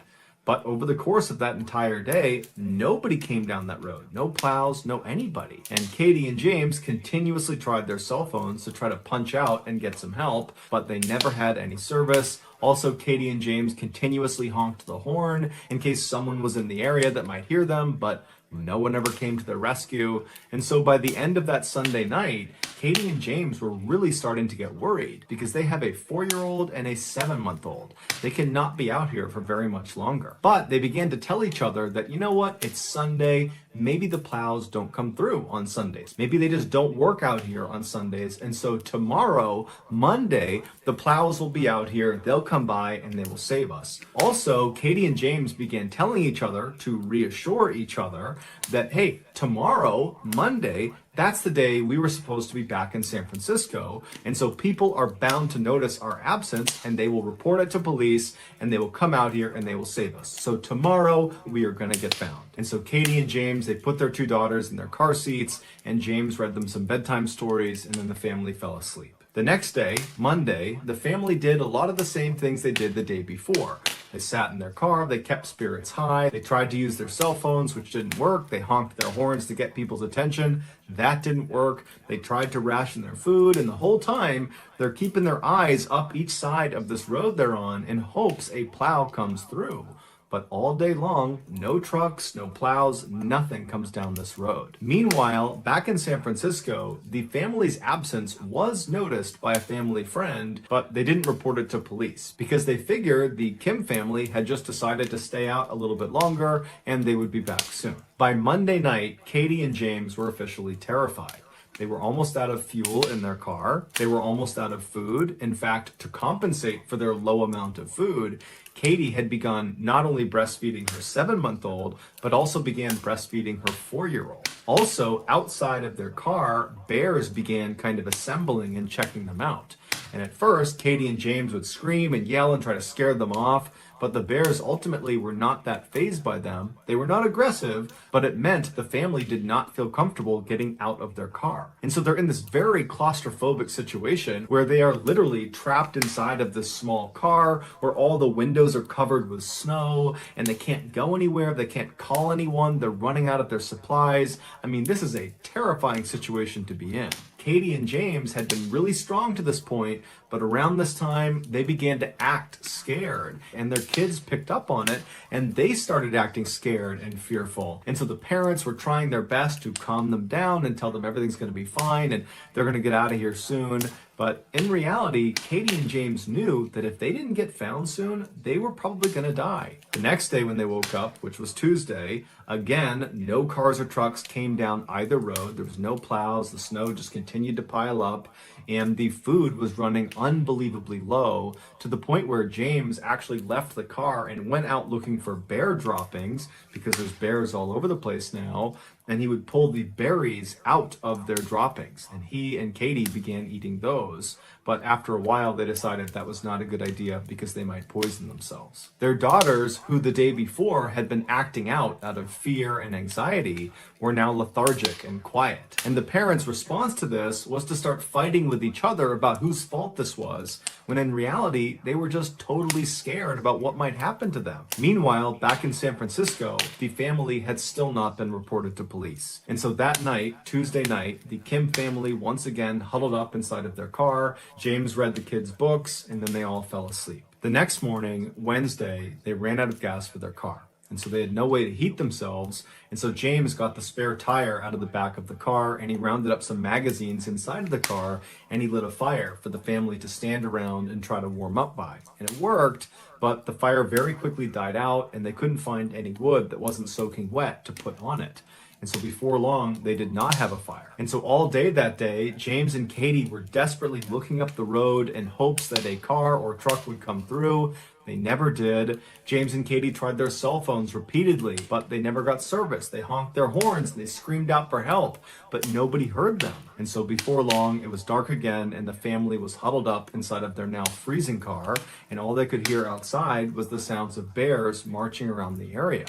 But over the course of that entire day, nobody came down that road. No plows, no anybody. And Katie and James continuously tried their cell phones to try to punch out and get some help, but they never had any service. Also, Katie and James continuously honked the horn in case someone was in the area that might hear them, but no one ever came to their rescue. And so by the end of that Sunday night, Katie and James were really starting to get worried because they have a 4-year-old and a 7-month-old. They cannot be out here for very much longer. But they began to tell each other that, you know what, it's Sunday. Maybe the plows don't come through on Sundays. Maybe they just don't work out here on Sundays. And so tomorrow, Monday, the plows will be out here. They'll come by and they will save us. Also, Katie and James began telling each other to reassure each other that, hey, tomorrow, Monday, that's the day we were supposed to be back in San Francisco. And so people are bound to notice our absence and they will report it to police and they will come out here and they will save us. So tomorrow we are going to get found. And so Katie and James, they put their two daughters in their car seats and James read them some bedtime stories and then the family fell asleep. The next day, Monday, the family did a lot of the same things they did the day before. They sat in their car, they kept spirits high, they tried to use their cell phones, which didn't work. They honked their horns to get people's attention. That didn't work. They tried to ration their food, and the whole time, they're keeping their eyes up each side of this road they're on in hopes a plow comes through. But all day long, no trucks, no plows, nothing comes down this road. Meanwhile, back in San Francisco, the family's absence was noticed by a family friend, but they didn't report it to police because they figured the Kim family had just decided to stay out a little bit longer and they would be back soon. By Monday night, Katie and James were officially terrified. They were almost out of fuel in their car. They were almost out of food. In fact, to compensate for their low amount of food, Katie had begun not only breastfeeding her 7-month-old, but also began breastfeeding her 4-year-old. Also, outside of their car, bears began kind of assembling and checking them out. And at first, Katie and James would scream and yell and try to scare them off, but the bears ultimately were not that fazed by them. They were not aggressive, but it meant the family did not feel comfortable getting out of their car. And so they're in this very claustrophobic situation where they are literally trapped inside of this small car where all the windows are covered with snow and they can't go anywhere. They can't call anyone. They're running out of their supplies. I mean, this is a terrifying situation to be in. Katie and James had been really strong to this point, but around this time, they began to act scared, and their kids picked up on it, and they started acting scared and fearful. And so the parents were trying their best to calm them down and tell them everything's going to be fine, and they're going to get out of here soon. But in reality, Katie and James knew that if they didn't get found soon, they were probably going to die. The next day when they woke up, which was Tuesday, again, no cars or trucks came down either road. There was no plows. The snow just continued to pile up. And the food was running unbelievably low to the point where James actually left the car and went out looking for bear droppings because there's bears all over the place now. And he would pull the berries out of their droppings. And he and Katie began eating those. But after a while, they decided that was not a good idea because they might poison themselves. Their daughters, who the day before had been acting out of fear and anxiety, were now lethargic and quiet. And the parents' response to this was to start fighting with each other about whose fault this was, when in reality, they were just totally scared about what might happen to them. Meanwhile, back in San Francisco, the family had still not been reported to police. And so that night, Tuesday night, the Kim family once again huddled up inside of their car. James read the kids' books, and then they all fell asleep. The next morning, Wednesday, they ran out of gas for their car. And so they had no way to heat themselves. And so James got the spare tire out of the back of the car, and he rounded up some magazines inside of the car, and he lit a fire for the family to stand around and try to warm up by. And it worked, but the fire very quickly died out, and they couldn't find any wood that wasn't soaking wet to put on it. And so before long, they did not have a fire. And so all day that day, James and Katie were desperately looking up the road in hopes that a car or truck would come through. They never did. James and Katie tried their cell phones repeatedly, but they never got service. They honked their horns and they screamed out for help, but nobody heard them. And so before long, it was dark again, and the family was huddled up inside of their now freezing car, and all they could hear outside was the sounds of bears marching around the area.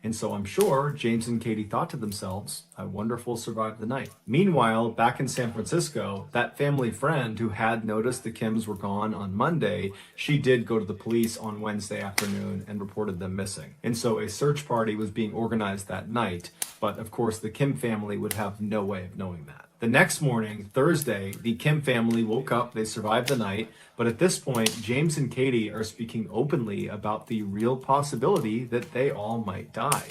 And so I'm sure James and Katie thought to themselves, I wonder if we'll survive the night. Meanwhile, back in San Francisco, that family friend who had noticed the Kims were gone on Monday, she did go to the police on Wednesday afternoon and reported them missing. And so a search party was being organized that night, but of course the Kim family would have no way of knowing that. The next morning, Thursday, the Kim family woke up, they survived the night, but at this point, James and Katie are speaking openly about the real possibility that they all might die.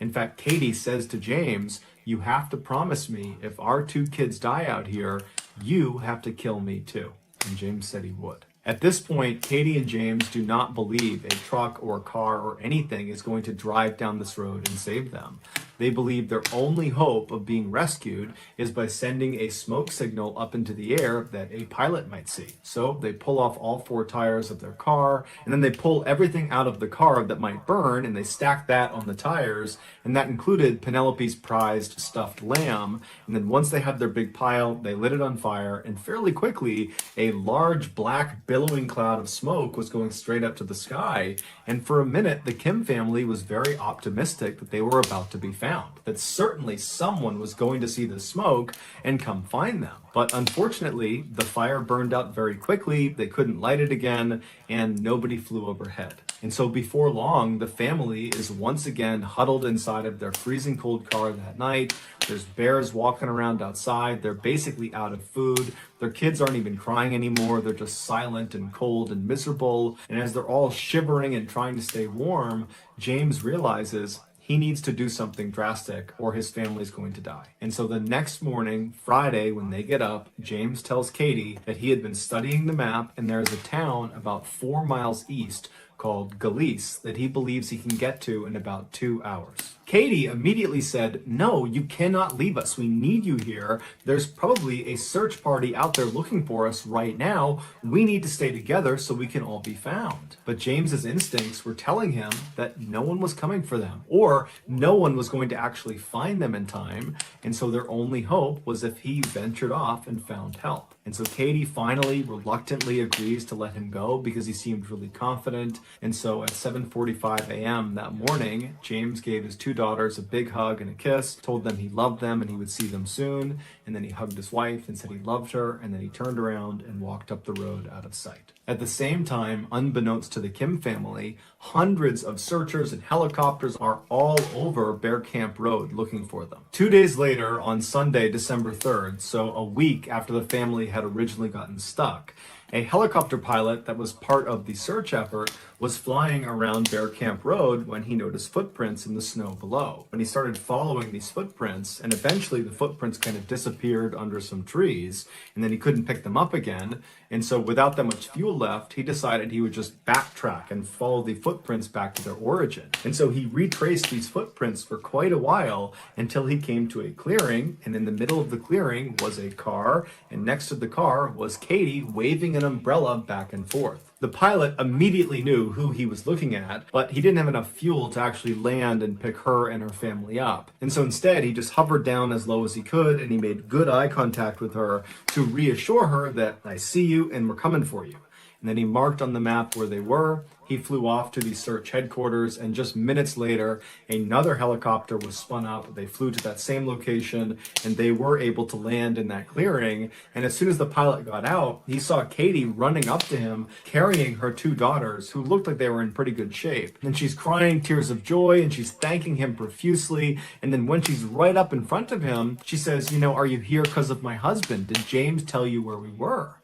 In fact, Katie says to James, you have to promise me if our two kids die out here, you have to kill me too. And James said he would. At this point, Katie and James do not believe a truck or a car or anything is going to drive down this road and save them. They believe their only hope of being rescued is by sending a smoke signal up into the air that a pilot might see. So they pull off all four tires of their car, and then they pull everything out of the car that might burn, and they stack that on the tires, and that included Penelope's prized stuffed lamb. And then once they had their big pile, they lit it on fire, and fairly quickly, a large black billowing cloud of smoke was going straight up to the sky. And for a minute, the Kim family was very optimistic that they were about to be found, that certainly someone was going to see the smoke and come find them. But unfortunately, the fire burned out very quickly, they couldn't light it again, and nobody flew overhead. And so before long, the family is once again huddled inside of their freezing cold car that night. There's bears walking around outside. They're basically out of food. Their kids aren't even crying anymore. They're just silent and cold and miserable. And as they're all shivering and trying to stay warm, James realizes he needs to do something drastic or his family's going to die. And so the next morning, Friday, when they get up, James tells Katie that he had been studying the map and there's a town about 4 miles east called Galice that he believes he can get to in about 2 hours. Katie immediately said, no, you cannot leave us. We need you here. There's probably a search party out there looking for us right now. We need to stay together so we can all be found. But James's instincts were telling him that no one was coming for them, or no one was going to actually find them in time. And so their only hope was if he ventured off and found help. And so Katie finally reluctantly agrees to let him go because he seemed really confident. And so at 7:45 a.m. that morning, James gave his two daughters a big hug and a kiss, told them he loved them and he would see them soon. And then he hugged his wife and said he loved her. And then he turned around and walked up the road out of sight. At the same time, unbeknownst to the Kim family, hundreds of searchers and helicopters are all over Bear Camp Road looking for them. 2 days later, on Sunday, December 3rd, so a week after the family had originally gotten stuck, a helicopter pilot that was part of the search effort was flying around Bear Camp Road when he noticed footprints in the snow below. When he started following these footprints, and eventually the footprints kind of disappeared under some trees, and then he couldn't pick them up again. And so without that much fuel left, he decided he would just backtrack and follow the footprints back to their origin. And so he retraced these footprints for quite a while until he came to a clearing, and in the middle of the clearing was a car, and next to the car was Katie waving an umbrella back and forth. The pilot immediately knew who he was looking at, but he didn't have enough fuel to actually land and pick her and her family up. And so instead, he just hovered down as low as he could, and he made good eye contact with her to reassure her that I see you and we're coming for you. And then he marked on the map where they were. He flew off to the search headquarters, and just minutes later, another helicopter was spun up. They flew to that same location, and they were able to land in that clearing. And as soon as the pilot got out, he saw Katie running up to him, carrying her two daughters, who looked like they were in pretty good shape. And she's crying tears of joy, and she's thanking him profusely. And then when she's right up in front of him, she says, you know, are you here because of my husband? Did James tell you where we were?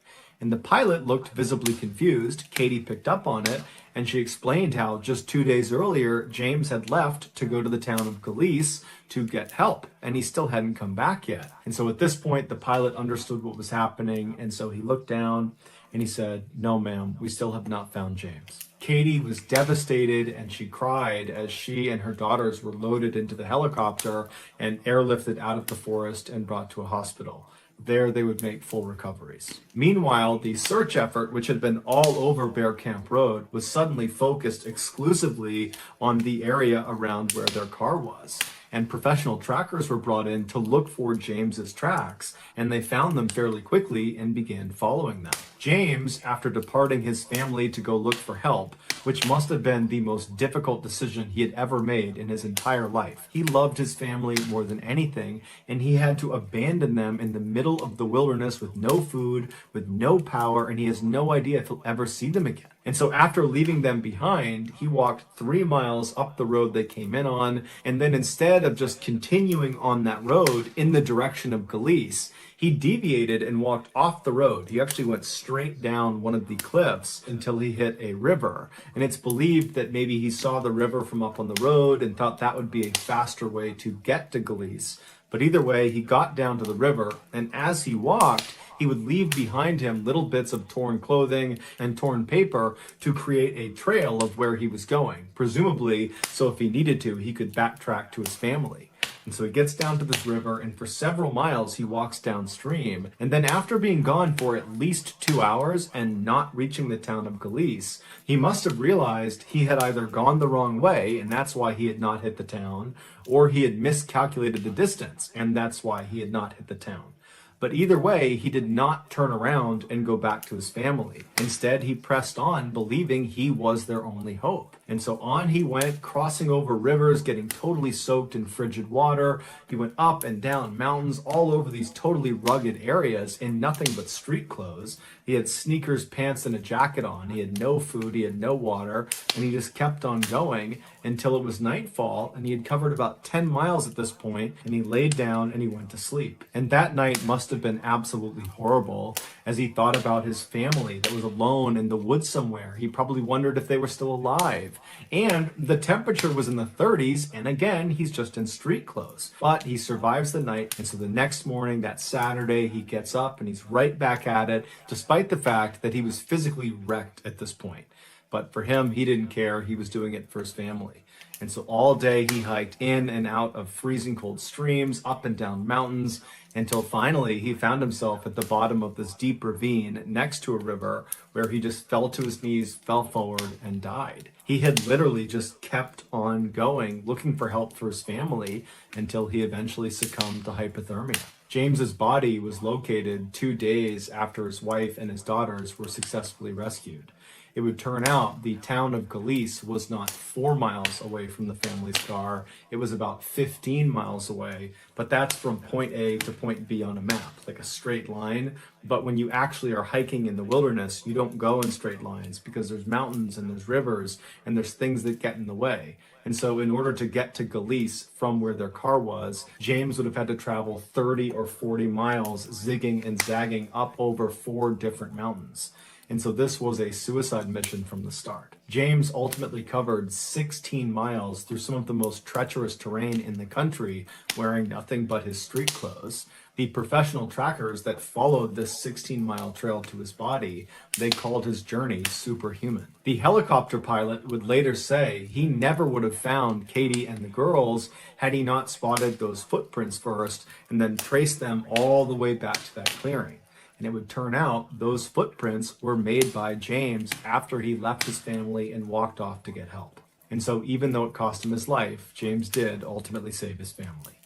And the pilot looked visibly confused. Katie picked up on it, and she explained how just 2 days earlier, James had left to go to the town of Galice to get help, and he still hadn't come back yet. And so at this point, the pilot understood what was happening, and so he looked down and he said, "No, ma'am, we still have not found James." Katie was devastated and she cried as she and her daughters were loaded into the helicopter and airlifted out of the forest and brought to a hospital. There they would make full recoveries. Meanwhile, the search effort, which had been all over Bear Camp Road, was suddenly focused exclusively on the area around where their car was. And professional trackers were brought in to look for James's tracks, and they found them fairly quickly and began following them. James, after departing his family to go look for help, which must have been the most difficult decision he had ever made in his entire life. He loved his family more than anything, and he had to abandon them in the middle of the wilderness with no food, with no power, and he has no idea if he'll ever see them again. And so after leaving them behind, he walked 3 miles up the road they came in on, and then instead of just continuing on that road in the direction of Galice, he deviated and walked off the road. He actually went straight down one of the cliffs until he hit a river. And it's believed that maybe he saw the river from up on the road and thought that would be a faster way to get to Galice. But either way, he got down to the river, and as he walked, he would leave behind him little bits of torn clothing and torn paper to create a trail of where he was going, presumably so if he needed to, he could backtrack to his family. And so he gets down to this river, and for several miles he walks downstream. And then after being gone for at least 2 hours and not reaching the town of Galice, he must have realized he had either gone the wrong way, and that's why he had not hit the town, or he had miscalculated the distance, and that's why he had not hit the town. But either way, he did not turn around and go back to his family. Instead, he pressed on, believing he was their only hope. And so on he went, crossing over rivers, getting totally soaked in frigid water. He went up and down mountains, all over these totally rugged areas in nothing but street clothes. He had sneakers, pants, and a jacket on. He had no food, he had no water, and he just kept on going until it was nightfall, and he had covered about 10 miles at this point, and he laid down and he went to sleep. And that night must have been absolutely horrible as he thought about his family that was alone in the woods somewhere. He probably wondered if they were still alive. And the temperature was in the 30s, and again, he's just in street clothes. But he survives the night, and so the next morning, that Saturday, he gets up and he's right back at it, despite the fact that he was physically wrecked at this point. But for him, he didn't care. He was doing it for his family. And so all day he hiked in and out of freezing cold streams, up and down mountains, until finally he found himself at the bottom of this deep ravine next to a river where he just fell to his knees, fell forward, and died. He had literally just kept on going, looking for help for his family until he eventually succumbed to hypothermia. James's body was located 2 days after his wife and his daughters were successfully rescued. It would turn out the town of Galice was not 4 miles away from the family's car. It was about 15 miles away, but that's from point A to point B on a map, like a straight line. But when you actually are hiking in the wilderness, you don't go in straight lines because there's mountains and there's rivers and there's things that get in the way. And so in order to get to Galice from where their car was, James would have had to travel 30 or 40 miles, zigging and zagging up over 4 different mountains. And so this was a suicide mission from the start. James ultimately covered 16 miles through some of the most treacherous terrain in the country, wearing nothing but his street clothes. The professional trackers that followed this 16-mile trail to his body, they called his journey superhuman. The helicopter pilot would later say he never would have found Katie and the girls had he not spotted those footprints first and then traced them all the way back to that clearing. And it would turn out those footprints were made by James after he left his family and walked off to get help. And so even though it cost him his life, James did ultimately save his family.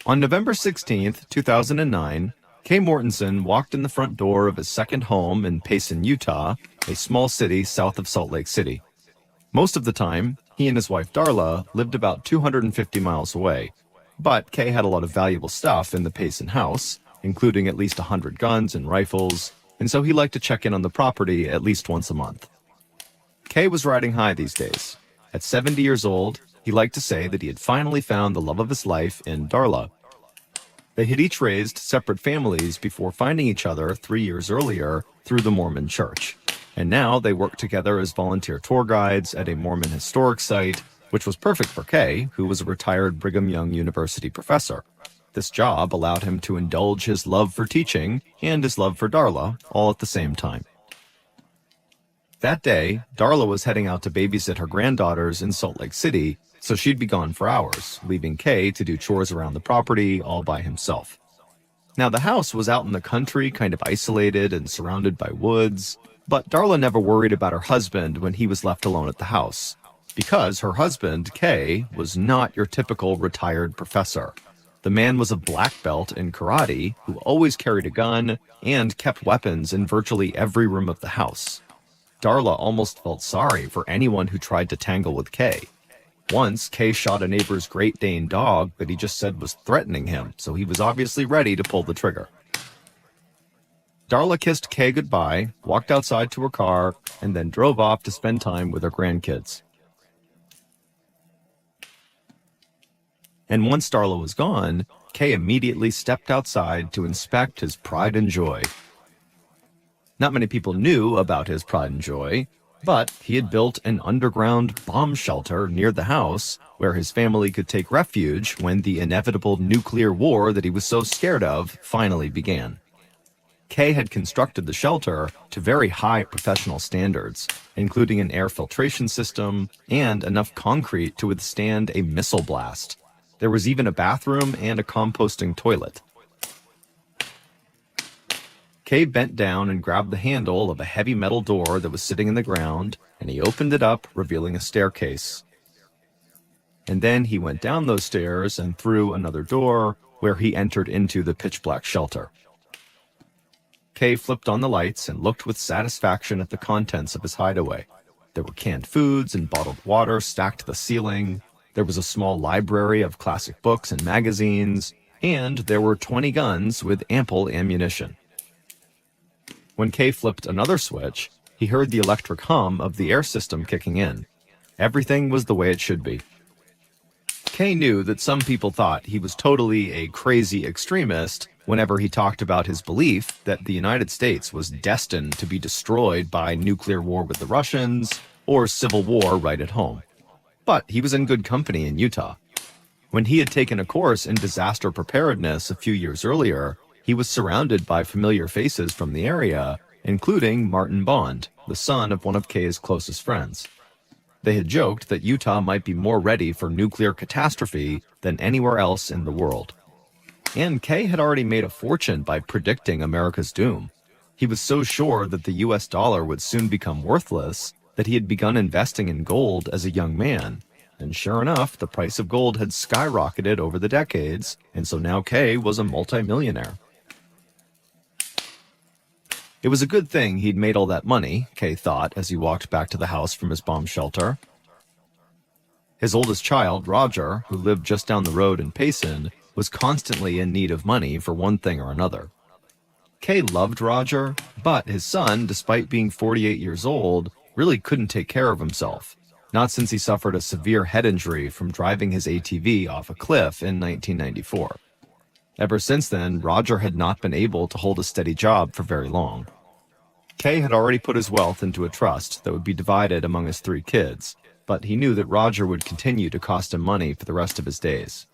On November 16th, 2009, Kay Mortensen walked in the front door of his second home in Payson, Utah, a small city south of Salt Lake City. Most of the time, he and his wife Darla lived about 250 miles away. But Kay had a lot of valuable stuff in the Payson house, including at least 100 guns and rifles, and so he liked to check in on the property at least once a month. Kay was riding high these days. At 70 years old, he liked to say that he had finally found the love of his life in Darla. They had each raised separate families before finding each other 3 years earlier through the Mormon Church. and now they worked together as volunteer tour guides at a Mormon historic site, which was perfect for Kay, who was a retired Brigham Young University professor. This job allowed him to indulge his love for teaching and his love for Darla all at the same time. That day, Darla was heading out to babysit her granddaughters in Salt Lake City, so she'd be gone for hours, leaving Kay to do chores around the property all by himself. Now, the house was out in the country, kind of isolated and surrounded by woods, but Darla never worried about her husband when he was left alone at the house, because her husband, Kay, was not your typical retired professor. The man was a black belt in karate who always carried a gun and kept weapons in virtually every room of the house. Darla almost felt sorry for anyone who tried to tangle with Kay. Once, Kay shot a neighbor's Great Dane dog that he just said was threatening him, so he was obviously ready to pull the trigger. Darla kissed Kay goodbye, walked outside to her car, and then drove off to spend time with her grandkids. And once Darla was gone, Kay immediately stepped outside to inspect his pride and joy. Not many people knew about his pride and joy, but he had built an underground bomb shelter near the house where his family could take refuge when the inevitable nuclear war that he was so scared of finally began. Kay had constructed the shelter to very high professional standards, including an air filtration system and enough concrete to withstand a missile blast. There was even a bathroom and a composting toilet. Kay bent down and grabbed the handle of a heavy metal door that was sitting in the ground, and he opened it up, revealing a staircase. And then he went down those stairs and through another door, where he entered into the pitch-black shelter. Kay flipped on the lights and looked with satisfaction at the contents of his hideaway. There were canned foods and bottled water stacked to the ceiling. There was a small library of classic books and magazines, and there were 20 guns with ample ammunition. When Kay flipped another switch, he heard the electric hum of the air system kicking in. Everything was the way it should be. Kay knew that some people thought he was totally a crazy extremist whenever he talked about his belief that the United States was destined to be destroyed by nuclear war with the Russians or civil war right at home. But he was in good company in Utah. When he had taken a course in disaster preparedness a few years earlier, he was surrounded by familiar faces from the area, including Martin Bond, the son of one of Kay's closest friends. They had joked that Utah might be more ready for nuclear catastrophe than anywhere else in the world. And Kay had already made a fortune by predicting America's doom. He was so sure that the US dollar would soon become worthless that he had begun investing in gold as a young man. And sure enough, the price of gold had skyrocketed over the decades, and so now Kay was a multimillionaire. It was a good thing he'd made all that money, Kay thought as he walked back to the house from his bomb shelter. His oldest child, Roger, who lived just down the road in Payson, was constantly in need of money for one thing or another. Kay loved Roger, but his son, despite being 48 years old, really couldn't take care of himself, not since he suffered a severe head injury from driving his ATV off a cliff in 1994. Ever since then, Roger had not been able to hold a steady job for very long. Kay had already put his wealth into a trust that would be divided among his 3 kids, but he knew that Roger would continue to cost him money for the rest of his days.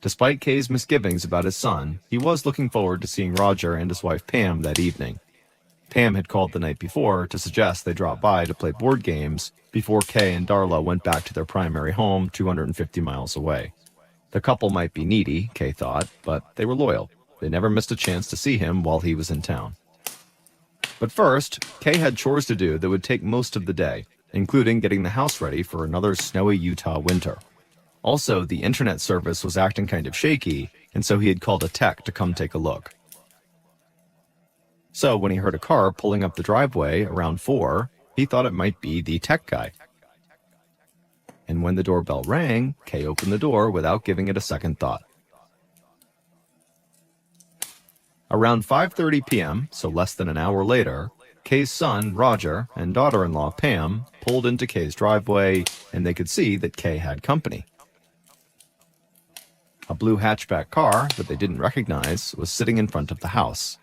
Despite Kay's misgivings about his son, he was looking forward to seeing Roger and his wife Pam that evening. Pam had called the night before to suggest they drop by to play board games before Kay and Darla went back to their primary home 250 miles away. The couple might be needy, Kay thought, but they were loyal. They never missed a chance to see him while he was in town. But first, Kay had chores to do that would take most of the day, including getting the house ready for another snowy Utah winter. Also, the internet service was acting kind of shaky, and so he had called a tech to come take a look. So when he heard a car pulling up the driveway around 4, he thought it might be the tech guy. And when the doorbell rang, Kay opened the door without giving it a second thought. Around 5:30 p.m., so less than an hour later, Kay's son, Roger, and daughter-in-law, Pam, pulled into Kay's driveway, and they could see that Kay had company. A blue hatchback car that they didn't recognize was sitting in front of the house.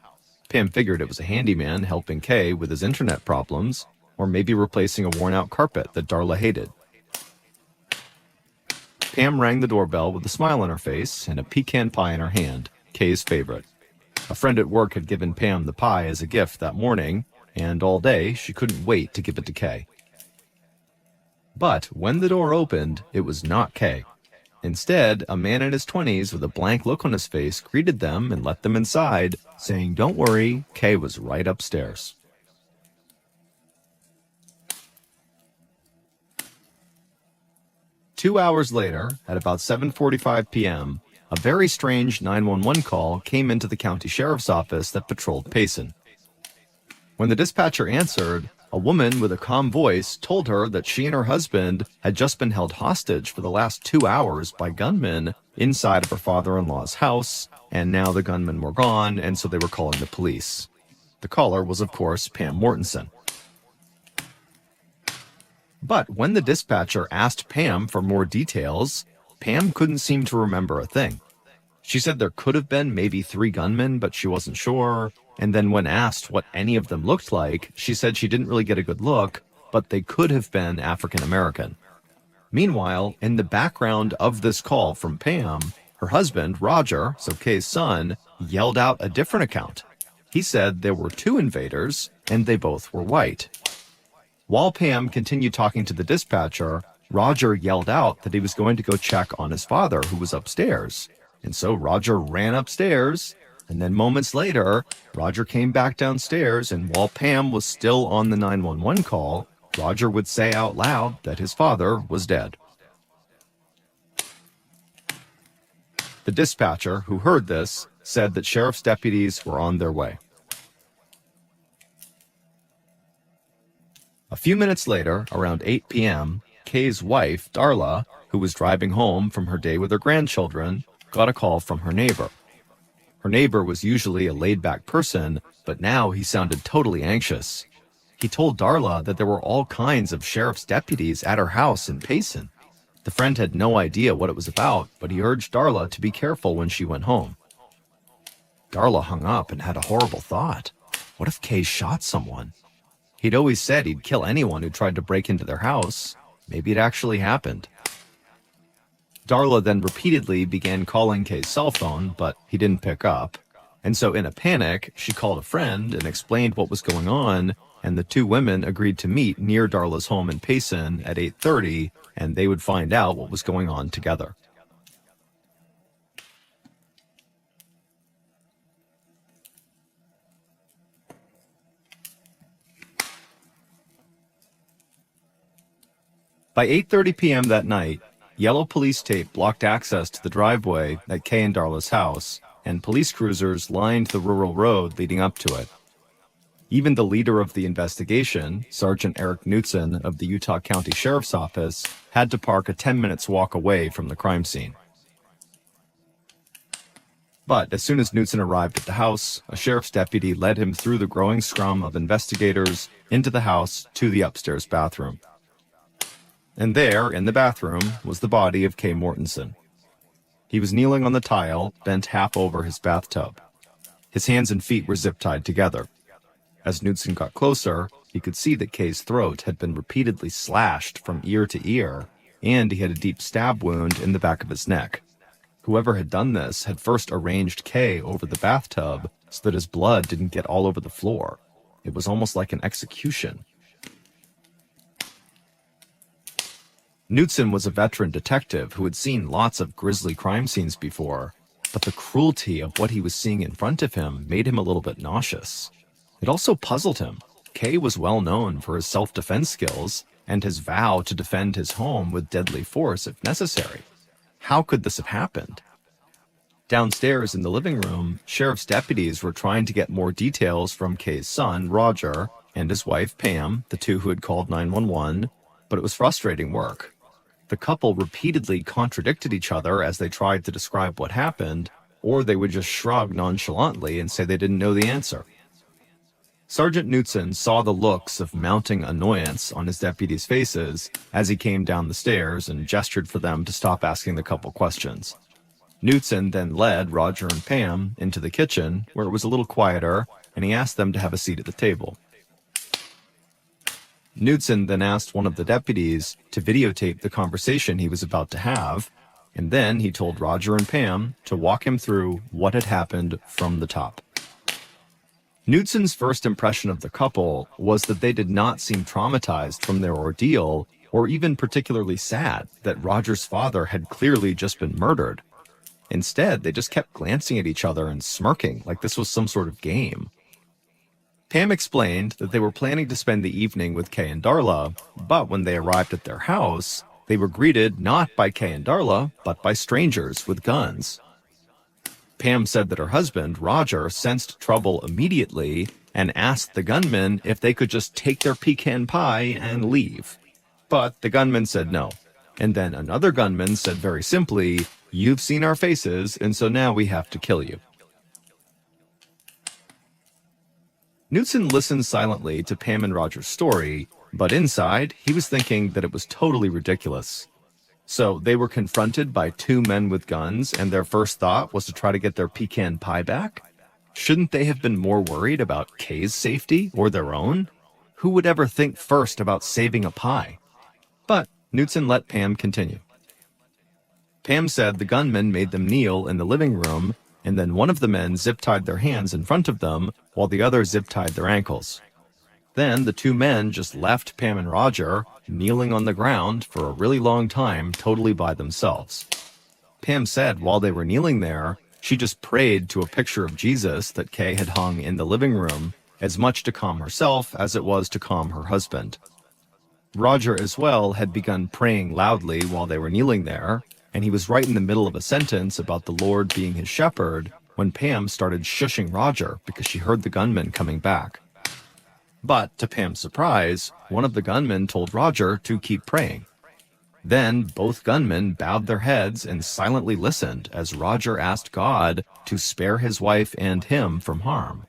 Pam figured it was a handyman helping Kay with his internet problems, or maybe replacing a worn-out carpet that Darla hated. Pam rang the doorbell with a smile on her face and a pecan pie in her hand, Kay's favorite. A friend at work had given Pam the pie as a gift that morning, and all day she couldn't wait to give it to Kay. But when the door opened, it was not Kay. Instead, a man in his 20s with a blank look on his face greeted them and let them inside, saying, "Don't worry, Kay was right upstairs." Two hours later, at about 7:45 p.m., a very strange 911 call came into the county sheriff's office that patrolled Payson. When the dispatcher answered, a woman with a calm voice told her that she and her husband had just been held hostage for the last 2 hours by gunmen inside of her father-in-law's house, and now the gunmen were gone, and so they were calling the police. The caller was, of course, Pam Mortensen. But when the dispatcher asked Pam for more details, Pam couldn't seem to remember a thing. She said there could have been maybe 3 gunmen, but she wasn't sure. And then when asked what any of them looked like, she said she didn't really get a good look, but they could have been African American. Meanwhile, in the background of this call from Pam, her husband, Roger, so Kay's son, yelled out a different account. He said there were 2 invaders, and they both were white. While Pam continued talking to the dispatcher, Roger yelled out that he was going to go check on his father, who was upstairs. And so Roger ran upstairs, and then moments later, Roger came back downstairs, and while Pam was still on the 911 call, Roger would say out loud that his father was dead. The dispatcher, who heard this, said that sheriff's deputies were on their way. A few minutes later, around 8 p.m., Kay's wife, Darla, who was driving home from her day with her grandchildren, got a call from her neighbor. Her neighbor was usually a laid-back person, but now he sounded totally anxious. He told Darla that there were all kinds of sheriff's deputies at her house in Payson. The friend had no idea what it was about, but he urged Darla to be careful when she went home. Darla hung up and had a horrible thought. What if Kay shot someone? He'd always said he'd kill anyone who tried to break into their house. Maybe it actually happened. Darla then repeatedly began calling Kay's cell phone, but he didn't pick up. And so in a panic, she called a friend and explained what was going on, and the 2 women agreed to meet near Darla's home in Payson at 8:30, and they would find out what was going on together. By 8:30 p.m. that night, yellow police tape blocked access to the driveway at Kay and Darla's house, and police cruisers lined the rural road leading up to it. Even the leader of the investigation, Sergeant Eric Knutson of the Utah County Sheriff's Office, had to park a 10 minutes walk away from the crime scene. But as soon as Knutson arrived at the house, a sheriff's deputy led him through the growing scrum of investigators into the house to the upstairs bathroom. And there, in the bathroom, was the body of Kay Mortensen. He was kneeling on the tile, bent half over his bathtub. His hands and feet were zip-tied together. As Knutson got closer, he could see that Kay's throat had been repeatedly slashed from ear to ear, and he had a deep stab wound in the back of his neck. Whoever had done this had first arranged Kay over the bathtub so that his blood didn't get all over the floor. It was almost like an execution. Knutson was a veteran detective who had seen lots of grisly crime scenes before, but the cruelty of what he was seeing in front of him made him a little bit nauseous. It also puzzled him. Kay was well known for his self-defense skills and his vow to defend his home with deadly force if necessary. How could this have happened? Downstairs in the living room, sheriff's deputies were trying to get more details from Kay's son, Roger, and his wife, Pam, the 2 who had called 911, but it was frustrating work. The couple repeatedly contradicted each other as they tried to describe what happened, or they would just shrug nonchalantly and say they didn't know the answer. Sergeant Knutson saw the looks of mounting annoyance on his deputies' faces as he came down the stairs and gestured for them to stop asking the couple questions. Knutson then led Roger and Pam into the kitchen, where it was a little quieter, and he asked them to have a seat at the table. Knudsen then asked one of the deputies to videotape the conversation he was about to have, and then he told Roger and Pam to walk him through what had happened from the top. Knudsen's first impression of the couple was that they did not seem traumatized from their ordeal or even particularly sad that Roger's father had clearly just been murdered. Instead, they just kept glancing at each other and smirking like this was some sort of game. Pam explained that they were planning to spend the evening with Kay and Darla, but when they arrived at their house, they were greeted not by Kay and Darla, but by strangers with guns. Pam said that her husband, Roger, sensed trouble immediately and asked the gunmen if they could just take their pecan pie and leave. But the gunmen said no. And then another gunman said very simply, "You've seen our faces, and so now we have to kill you." Knudsen listened silently to Pam and Roger's story, but inside, he was thinking that it was totally ridiculous. So they were confronted by two men with guns, and their first thought was to try to get their pecan pie back? Shouldn't they have been more worried about Kay's safety or their own? Who would ever think first about saving a pie? But Knudsen let Pam continue. Pam said the gunmen made them kneel in the living room, and then one of the men zip-tied their hands in front of them, while the other zip-tied their ankles. Then the two men just left Pam and Roger kneeling on the ground for a really long time, totally by themselves. Pam said while they were kneeling there, she just prayed to a picture of Jesus that Kay had hung in the living room, as much to calm herself as it was to calm her husband. Roger as well had begun praying loudly while they were kneeling there, and he was right in the middle of a sentence about the Lord being his shepherd when Pam started shushing Roger because she heard the gunmen coming back. But to Pam's surprise, one of the gunmen told Roger to keep praying. Then both gunmen bowed their heads and silently listened as Roger asked God to spare his wife and him from harm.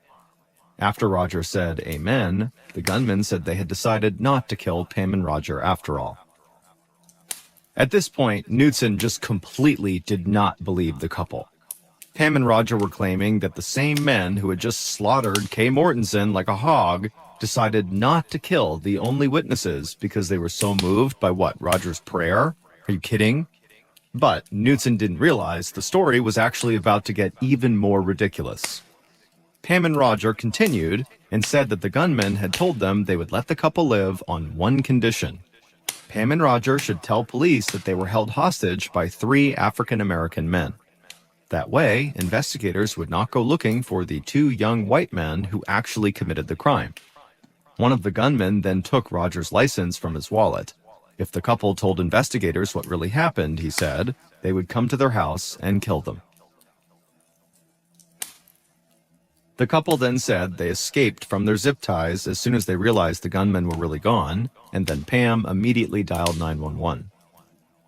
After Roger said amen, the gunmen said they had decided not to kill Pam and Roger after all. At this point, Knudsen just completely did not believe the couple. Pam and Roger were claiming that the same men who had just slaughtered Kay Mortensen like a hog decided not to kill the only witnesses because they were so moved by Roger's prayer? Are you kidding? But Knudsen didn't realize the story was actually about to get even more ridiculous. Pam and Roger continued and said that the gunmen had told them they would let the couple live on one condition. Pam and Roger should tell police that they were held hostage by 3 African-American men. That way, investigators would not go looking for the 2 young white men who actually committed the crime. One of the gunmen then took Roger's license from his wallet. If the couple told investigators what really happened, he said, they would come to their house and kill them. The couple then said they escaped from their zip ties as soon as they realized the gunmen were really gone, and then Pam immediately dialed 911.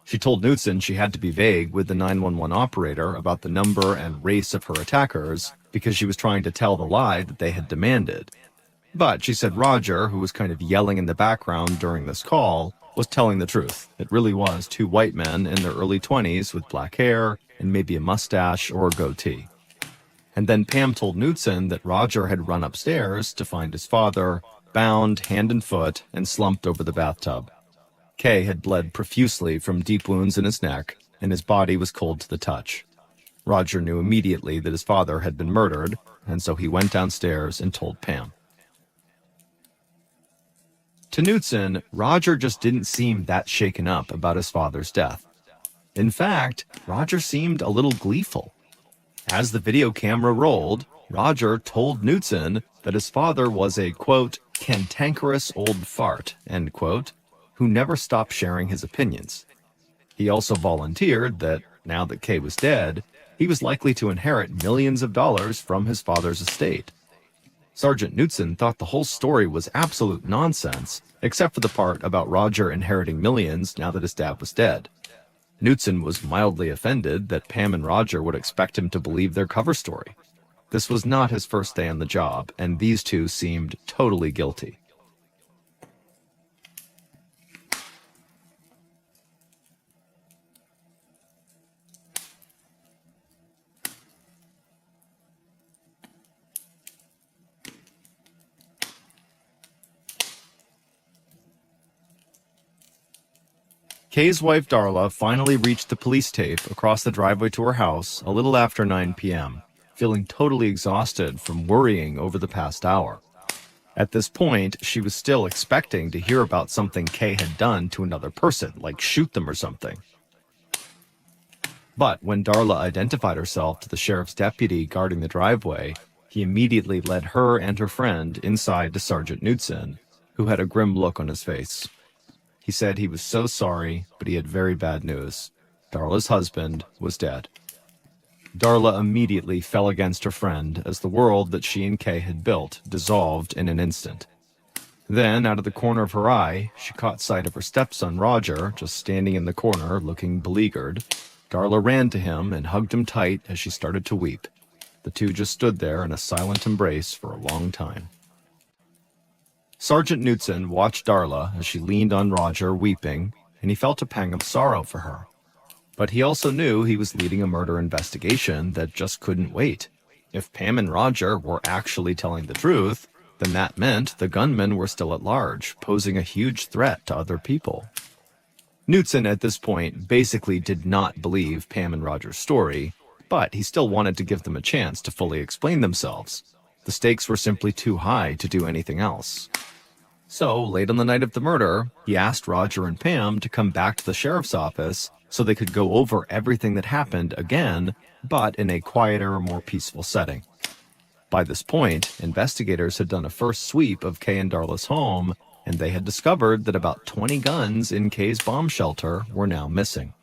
She told Knudsen she had to be vague with the 911 operator about the number and race of her attackers because she was trying to tell the lie that they had demanded. But she said Roger, who was kind of yelling in the background during this call, was telling the truth. It really was 2 white men in their early 20s with black hair and maybe a mustache or a goatee. And then Pam told Knudsen that Roger had run upstairs to find his father, bound hand and foot, and slumped over the bathtub. Kay had bled profusely from deep wounds in his neck, and his body was cold to the touch. Roger knew immediately that his father had been murdered, and so he went downstairs and told Pam. To Knudsen, Roger just didn't seem that shaken up about his father's death. In fact, Roger seemed a little gleeful. As the video camera rolled, Roger told Knudsen that his father was a, quote, cantankerous old fart, end quote, who never stopped sharing his opinions. He also volunteered that, now that Kay was dead, he was likely to inherit millions of dollars from his father's estate. Sergeant Knudsen thought the whole story was absolute nonsense, except for the part about Roger inheriting millions now that his dad was dead. Knudsen was mildly offended that Pam and Roger would expect him to believe their cover story. This was not his first day on the job, and these two seemed totally guilty. Kay's wife Darla finally reached the police tape across the driveway to her house a little after 9 p.m., feeling totally exhausted from worrying over the past hour. At this point, she was still expecting to hear about something Kay had done to another person, like shoot them or something. But when Darla identified herself to the sheriff's deputy guarding the driveway, he immediately led her and her friend inside to Sergeant Knudsen, who had a grim look on his face. He said he was so sorry, but he had very bad news. Darla's husband was dead. Darla immediately fell against her friend as the world that she and Kay had built dissolved in an instant. Then, out of the corner of her eye, she caught sight of her stepson Roger just standing in the corner looking beleaguered. Darla ran to him and hugged him tight as she started to weep. The two just stood there in a silent embrace for a long time. Sergeant Knudsen watched Darla as she leaned on Roger, weeping, and he felt a pang of sorrow for her. But he also knew he was leading a murder investigation that just couldn't wait. If Pam and Roger were actually telling the truth, then that meant the gunmen were still at large, posing a huge threat to other people. Knudsen at this point basically did not believe Pam and Roger's story, but he still wanted to give them a chance to fully explain themselves. The stakes were simply too high to do anything else. So, late on the night of the murder, he asked Roger and Pam to come back to the sheriff's office so they could go over everything that happened again, but in a quieter, more peaceful setting. By this point, investigators had done a first sweep of Kay and Darla's home, and they had discovered that about 20 guns in Kay's bomb shelter were now missing.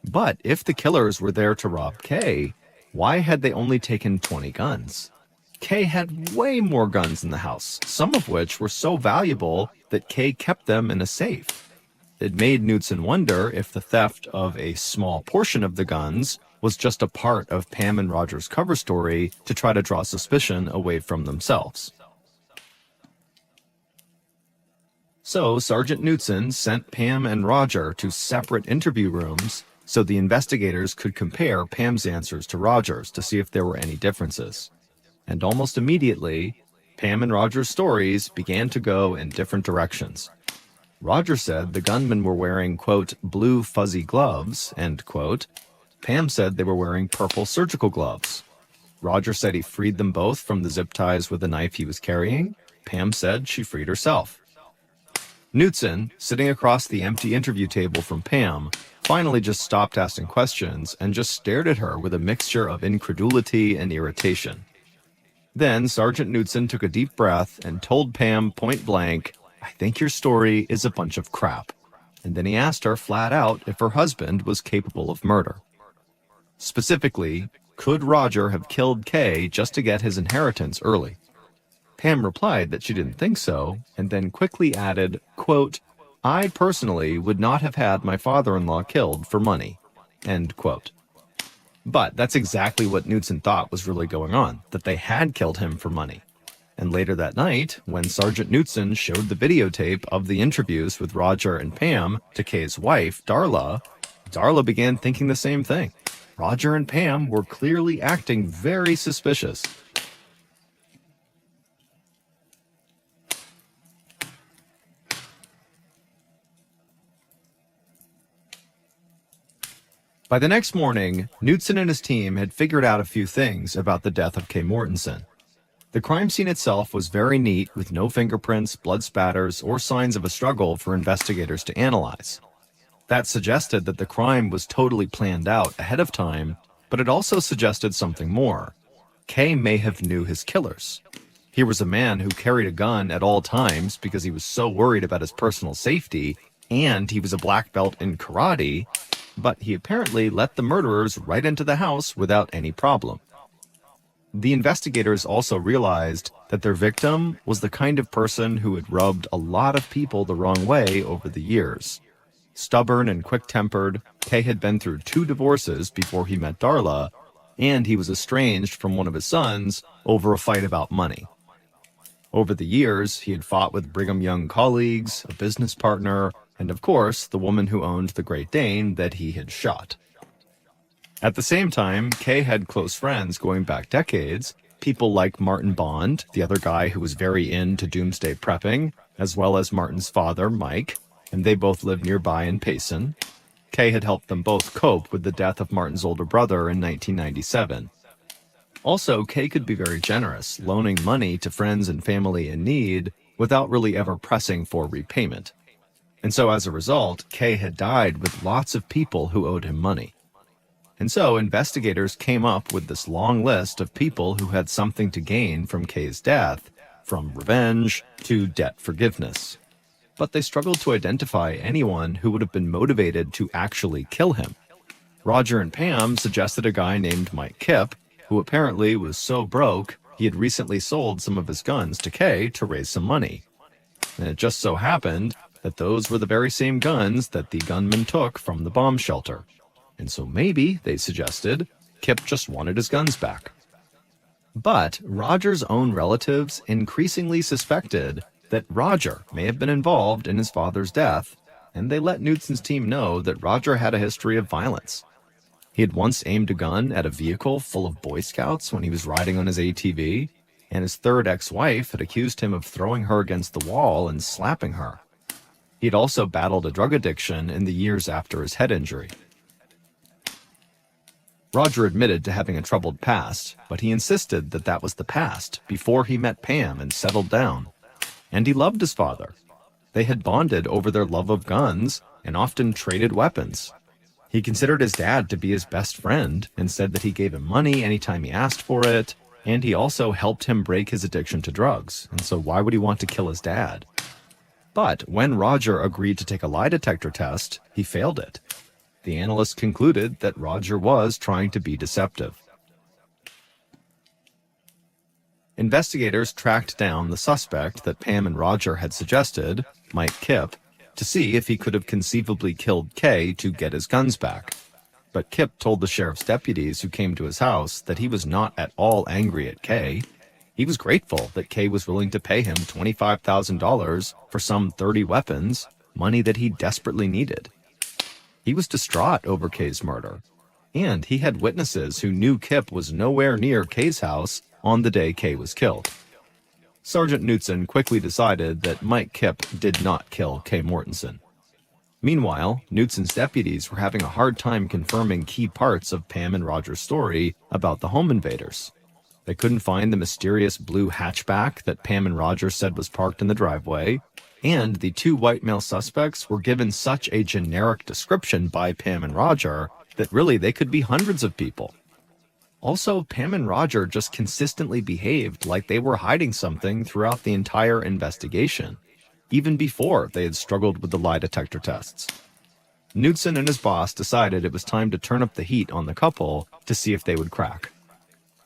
But if the killers were there to rob Kay, why had they only taken 20 guns? Kay had way more guns in the house, some of which were so valuable that Kay kept them in a safe. It made Knudsen wonder if the theft of a small portion of the guns was just a part of Pam and Roger's cover story to try to draw suspicion away from themselves. So Sergeant Knudsen sent Pam and Roger to separate interview rooms so the investigators could compare Pam's answers to Roger's to see if there were any differences. And almost immediately, Pam and Roger's stories began to go in different directions. Roger said the gunmen were wearing, quote, blue fuzzy gloves, end quote. Pam said they were wearing purple surgical gloves. Roger said he freed them both from the zip ties with the knife he was carrying. Pam said she freed herself. Knudsen, sitting across the empty interview table from Pam, finally just stopped asking questions and just stared at her with a mixture of incredulity and irritation. Then Sergeant Knudsen took a deep breath and told Pam point blank, "I think your story is a bunch of crap." And then he asked her flat out if her husband was capable of murder. Specifically, could Roger have killed Kay just to get his inheritance early? Pam replied that she didn't think so, and then quickly added, quote, "I personally would not have had my father-in-law killed for money," end quote. But that's exactly what Knudsen thought was really going on, that they had killed him for money. And later that night, when Sergeant Knudsen showed the videotape of the interviews with Roger and Pam to Kay's wife, Darla, Darla began thinking the same thing. Roger and Pam were clearly acting very suspicious. By the next morning, Knudsen and his team had figured out a few things about the death of Kay Mortensen. The crime scene itself was very neat, with no fingerprints, blood spatters, or signs of a struggle for investigators to analyze. That suggested that the crime was totally planned out ahead of time, but it also suggested something more. Kay may have knew his killers. Here was a man who carried a gun at all times because he was so worried about his personal safety, and he was a black belt in karate, but he apparently let the murderers right into the house without any problem. The investigators also realized that their victim was the kind of person who had rubbed a lot of people the wrong way over the years. Stubborn and quick-tempered, Kay had been through 2 divorces before he met Darla, and he was estranged from one of his sons over a fight about money. Over the years, he had fought with Brigham Young colleagues, a business partner, and of course, the woman who owned the Great Dane that he had shot. At the same time, Kay had close friends going back decades, people like Martin Bond, the other guy who was very into doomsday prepping, as well as Martin's father, Mike, and they both lived nearby in Payson. Kay had helped them both cope with the death of Martin's older brother in 1997. Also, Kay could be very generous, loaning money to friends and family in need without really ever pressing for repayment. And so as a result, Kay had died with lots of people who owed him money. And so investigators came up with this long list of people who had something to gain from Kay's death, from revenge to debt forgiveness. But they struggled to identify anyone who would have been motivated to actually kill him. Roger and Pam suggested a guy named Mike Kipp, who apparently was so broke he had recently sold some of his guns to Kay to raise some money. And it just so happened that those were the very same guns that the gunman took from the bomb shelter. And so maybe, they suggested, Kipp just wanted his guns back. But Roger's own relatives increasingly suspected that Roger may have been involved in his father's death, and they let Knudsen's team know that Roger had a history of violence. He had once aimed a gun at a vehicle full of Boy Scouts when he was riding on his ATV, and his third ex-wife had accused him of throwing her against the wall and slapping her. He had also battled a drug addiction in the years after his head injury. Roger admitted to having a troubled past, but he insisted that that was the past, before he met Pam and settled down. And he loved his father. They had bonded over their love of guns and often traded weapons. He considered his dad to be his best friend and said that he gave him money anytime he asked for it, and he also helped him break his addiction to drugs, and so why would he want to kill his dad? But when Roger agreed to take a lie detector test, he failed it. The analyst concluded that Roger was trying to be deceptive. Investigators tracked down the suspect that Pam and Roger had suggested, Mike Kipp, to see if he could have conceivably killed Kay to get his guns back. But Kipp told the sheriff's deputies who came to his house that he was not at all angry at Kay. He was grateful that Kay was willing to pay him $25,000 for some 30 weapons, money that he desperately needed. He was distraught over Kay's murder, and he had witnesses who knew Kipp was nowhere near Kay's house on the day Kay was killed. Sergeant Knudsen quickly decided that Mike Kipp did not kill Kay Mortensen. Meanwhile, Knudsen's deputies were having a hard time confirming key parts of Pam and Roger's story about the home invaders. They couldn't find the mysterious blue hatchback that Pam and Roger said was parked in the driveway, and the two white male suspects were given such a generic description by Pam and Roger that really they could be hundreds of people. Also, Pam and Roger just consistently behaved like they were hiding something throughout the entire investigation, even before they had struggled with the lie detector tests. Knudsen and his boss decided it was time to turn up the heat on the couple to see if they would crack.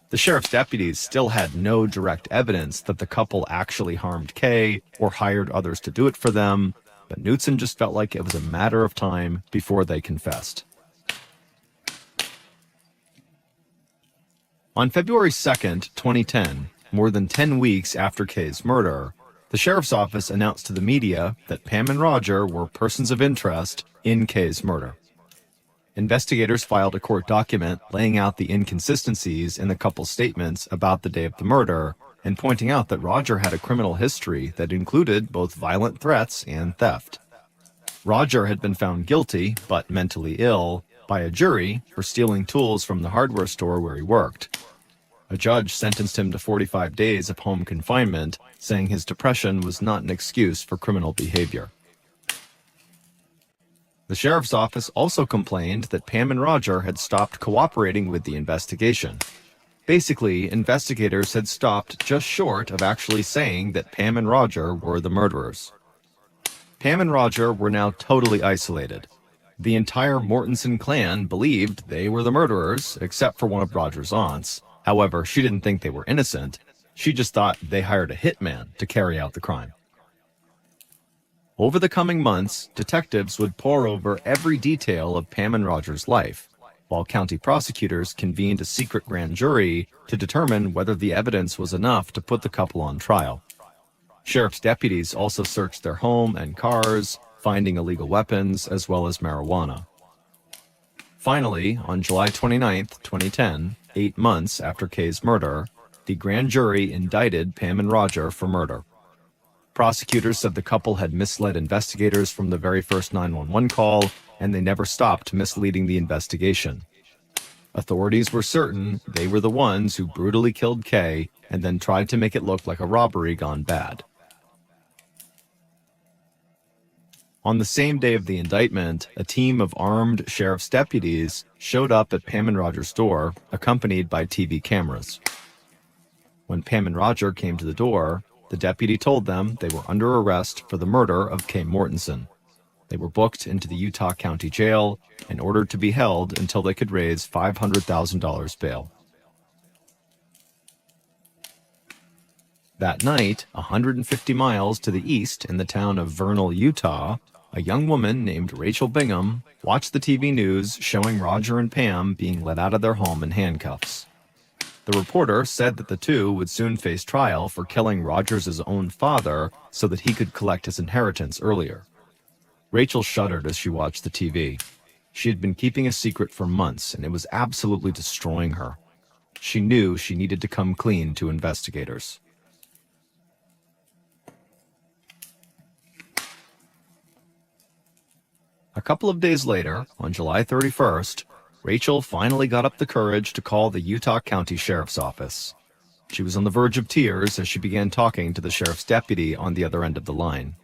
The sheriff's deputies still had no direct evidence that the couple actually harmed Kay or hired others to do it for them, but Knudsen just felt like it was a matter of time before they confessed. On February 2nd, 2010, more than 10 weeks after Kay's murder, the sheriff's office announced to the media that Pam and Roger were persons of interest in Kay's murder. Investigators filed a court document laying out the inconsistencies in the couple's statements about the day of the murder and pointing out that Roger had a criminal history that included both violent threats and theft. Roger had been found guilty, but mentally ill, by a jury for stealing tools from the hardware store where he worked. A judge sentenced him to 45 days of home confinement, saying his depression was not an excuse for criminal behavior. The sheriff's office also complained that Pam and Roger had stopped cooperating with the investigation. Basically, investigators had stopped just short of actually saying that Pam and Roger were the murderers. Pam and Roger were now totally isolated. The entire Mortensen clan believed they were the murderers, except for one of Roger's aunts. However, she didn't think they were innocent. She just thought they hired a hitman to carry out the crime. Over the coming months, detectives would pore over every detail of Pam and Roger's life, while county prosecutors convened a secret grand jury to determine whether the evidence was enough to put the couple on trial. Sheriff's deputies also searched their home and cars, finding illegal weapons as well as marijuana. Finally, on July 29, 2010, 8 months after Kay's murder, the grand jury indicted Pam and Roger for murder. Prosecutors said the couple had misled investigators from the very first 911 call, and they never stopped misleading the investigation. Authorities were certain they were the ones who brutally killed Kay and then tried to make it look like a robbery gone bad. On the same day of the indictment, a team of armed sheriff's deputies showed up at Pam and Roger's door, accompanied by TV cameras. When Pam and Roger came to the door, the deputy told them they were under arrest for the murder of Kay Mortensen. They were booked into the Utah County Jail and ordered to be held until they could raise $500,000 bail. That night, 150 miles to the east in the town of Vernal, Utah, a young woman named Rachel Bingham watched the TV news showing Roger and Pam being let out of their home in handcuffs. The reporter said that the two would soon face trial for killing Roger's own father so that he could collect his inheritance earlier. Rachel shuddered as she watched the TV. She had been keeping a secret for months, and it was absolutely destroying her. She knew she needed to come clean to investigators. A couple of days later, on July 31st, Rachel finally got up the courage to call the Utah County Sheriff's Office. She was on the verge of tears as she began talking to the sheriff's deputy on the other end of the line.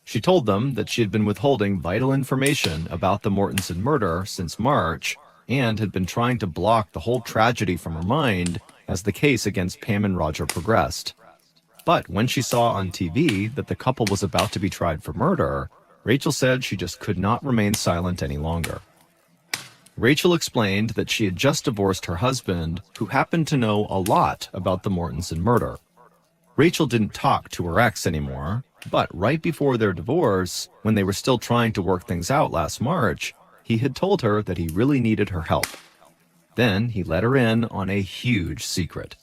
She told them that she had been withholding vital information about the Mortensen murder since March and had been trying to block the whole tragedy from her mind as the case against Pam and Roger progressed. But when she saw on TV that the couple was about to be tried for murder, Rachel said she just could not remain silent any longer. Rachel explained that she had just divorced her husband, who happened to know a lot about the Mortensen murder. Rachel didn't talk to her ex anymore, but right before their divorce, when they were still trying to work things out last March, he had told her that he really needed her help. Then he let her in on a huge secret.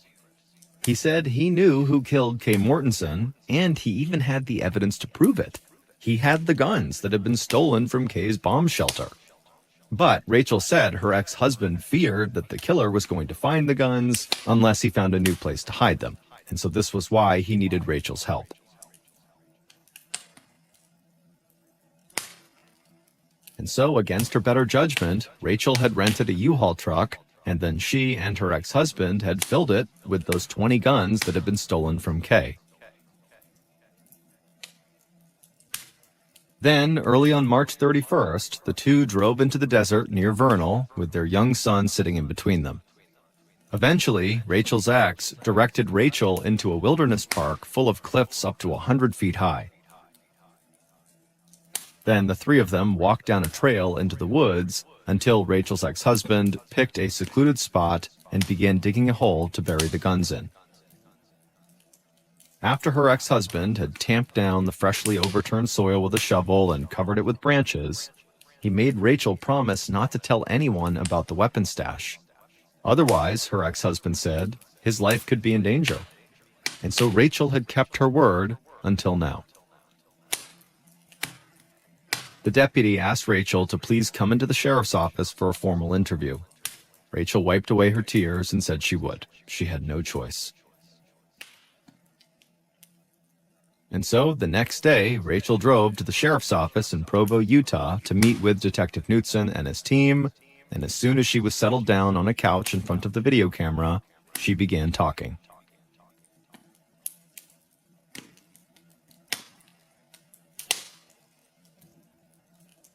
He said he knew who killed Kay Mortensen, and he even had the evidence to prove it. He had the guns that had been stolen from Kay's bomb shelter. But Rachel said her ex-husband feared that the killer was going to find the guns unless he found a new place to hide them, and so this was why he needed Rachel's help. And so, against her better judgment, Rachel had rented a U-Haul truck, and then she and her ex-husband had filled it with those 20 guns that had been stolen from Kay. Then, early on March 31st, the two drove into the desert near Vernal with their young son sitting in between them. Eventually, Rachel's ex directed Rachel into a wilderness park full of cliffs up to 100 feet high. Then the three of them walked down a trail into the woods until Rachel's ex-husband picked a secluded spot and began digging a hole to bury the guns in. After her ex-husband had tamped down the freshly overturned soil with a shovel and covered it with branches, he made Rachel promise not to tell anyone about the weapon stash. Otherwise, her ex-husband said, his life could be in danger. And so Rachel had kept her word until now. The deputy asked Rachel to please come into the sheriff's office for a formal interview. Rachel wiped away her tears and said she would. She had no choice. And so, the next day, Rachel drove to the sheriff's office in Provo, Utah to meet with Detective Knutson and his team, and as soon as she was settled down on a couch in front of the video camera, she began talking.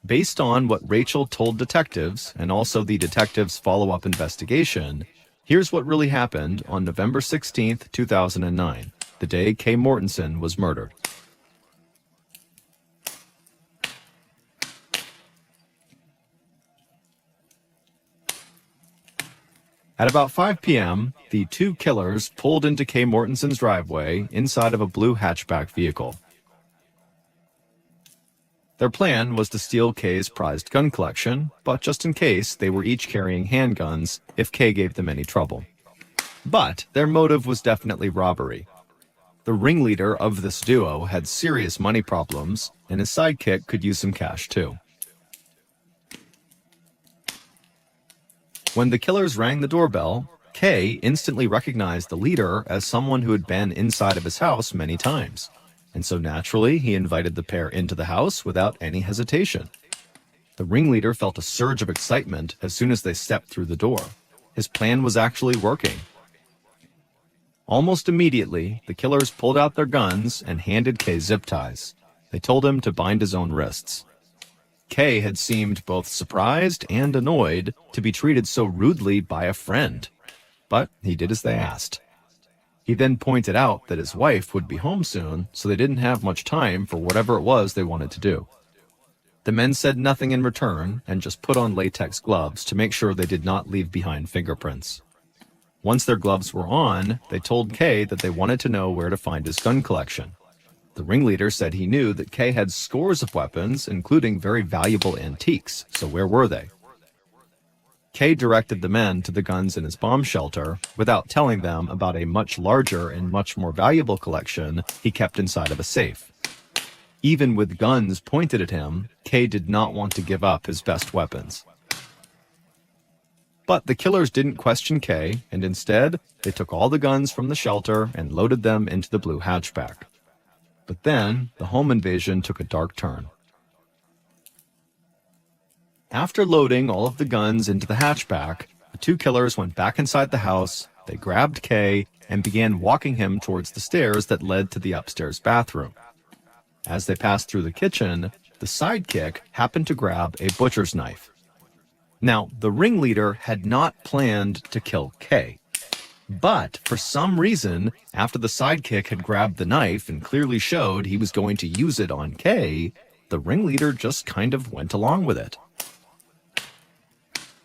Based on what Rachel told detectives, and also the detectives' follow-up investigation, here's what really happened on November 16th, 2009. The day Kay Mortensen was murdered. At about 5 p.m., the two killers pulled into Kay Mortensen's driveway inside of a blue hatchback vehicle. Their plan was to steal Kay's prized gun collection, but just in case, they were each carrying handguns if Kay gave them any trouble. But their motive was definitely robbery. The ringleader of this duo had serious money problems, and his sidekick could use some cash too. When the killers rang the doorbell, Kay instantly recognized the leader as someone who had been inside of his house many times. and so naturally he invited the pair into the house without any hesitation. The ringleader felt a surge of excitement as soon as they stepped through the door. His plan was actually working. Almost immediately, the killers pulled out their guns and handed Kay zip ties. They told him to bind his own wrists. Kay had seemed both surprised and annoyed to be treated so rudely by a friend, but he did as they asked. He then pointed out that his wife would be home soon, so they didn't have much time for whatever it was they wanted to do. The men said nothing in return and just put on latex gloves to make sure they did not leave behind fingerprints. Once their gloves were on, they told Kay that they wanted to know where to find his gun collection. The ringleader said he knew that Kay had scores of weapons, including very valuable antiques, so where were they? Kay directed the men to the guns in his bomb shelter without telling them about a much larger and much more valuable collection he kept inside of a safe. Even with guns pointed at him, Kay did not want to give up his best weapons. But the killers didn't question Kay, and instead, they took all the guns from the shelter and loaded them into the blue hatchback. But then, the home invasion took a dark turn. After loading all of the guns into the hatchback, the two killers went back inside the house, they grabbed Kay, and began walking him towards the stairs that led to the upstairs bathroom. As they passed through the kitchen, the sidekick happened to grab a butcher's knife. Now, the ringleader had not planned to kill Kay. But for some reason, after the sidekick had grabbed the knife and clearly showed he was going to use it on Kay, the ringleader just kind of went along with it.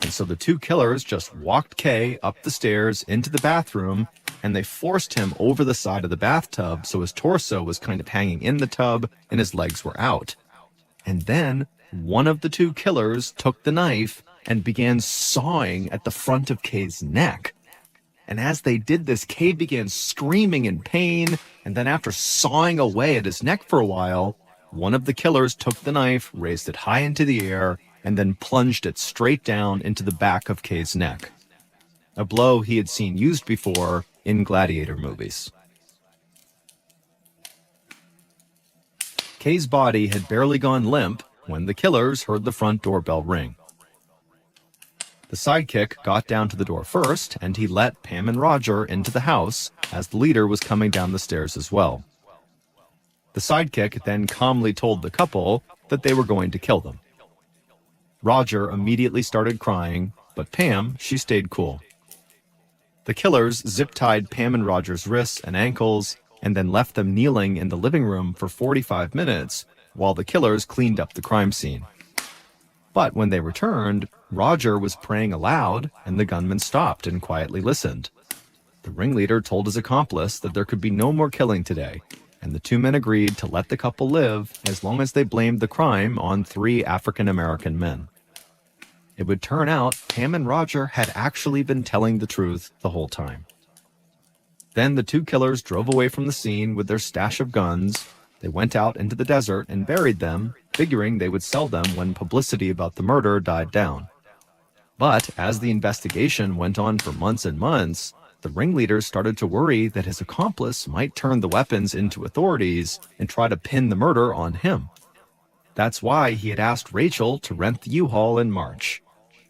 And so the two killers just walked Kay up the stairs into the bathroom, and they forced him over the side of the bathtub so his torso was kind of hanging in the tub and his legs were out. And then one of the two killers took the knife and began sawing at the front of Kay's neck. And as they did this, Kay began screaming in pain, and then after sawing away at his neck for a while, one of the killers took the knife, raised it high into the air, and then plunged it straight down into the back of Kay's neck. A blow he had seen used before in gladiator movies. Kay's body had barely gone limp when the killers heard the front doorbell ring. The sidekick got down to the door first, and he let Pam and Roger into the house as the leader was coming down the stairs as well. The sidekick then calmly told the couple that they were going to kill them. Roger immediately started crying, but Pam, she stayed cool. The killers zip-tied Pam and Roger's wrists and ankles, and then left them kneeling in the living room for 45 minutes while the killers cleaned up the crime scene. But when they returned, Roger was praying aloud, and the gunman stopped and quietly listened. The ringleader told his accomplice that there could be no more killing today, and the two men agreed to let the couple live as long as they blamed the crime on 3 African-American men. It would turn out Pam and Roger had actually been telling the truth the whole time. Then the two killers drove away from the scene with their stash of guns. They went out into the desert and buried them, figuring they would sell them when publicity about the murder died down. But as the investigation went on for months and months, the ringleader started to worry that his accomplice might turn the weapons into authorities and try to pin the murder on him. That's why he had asked Rachel to rent the U-Haul in March.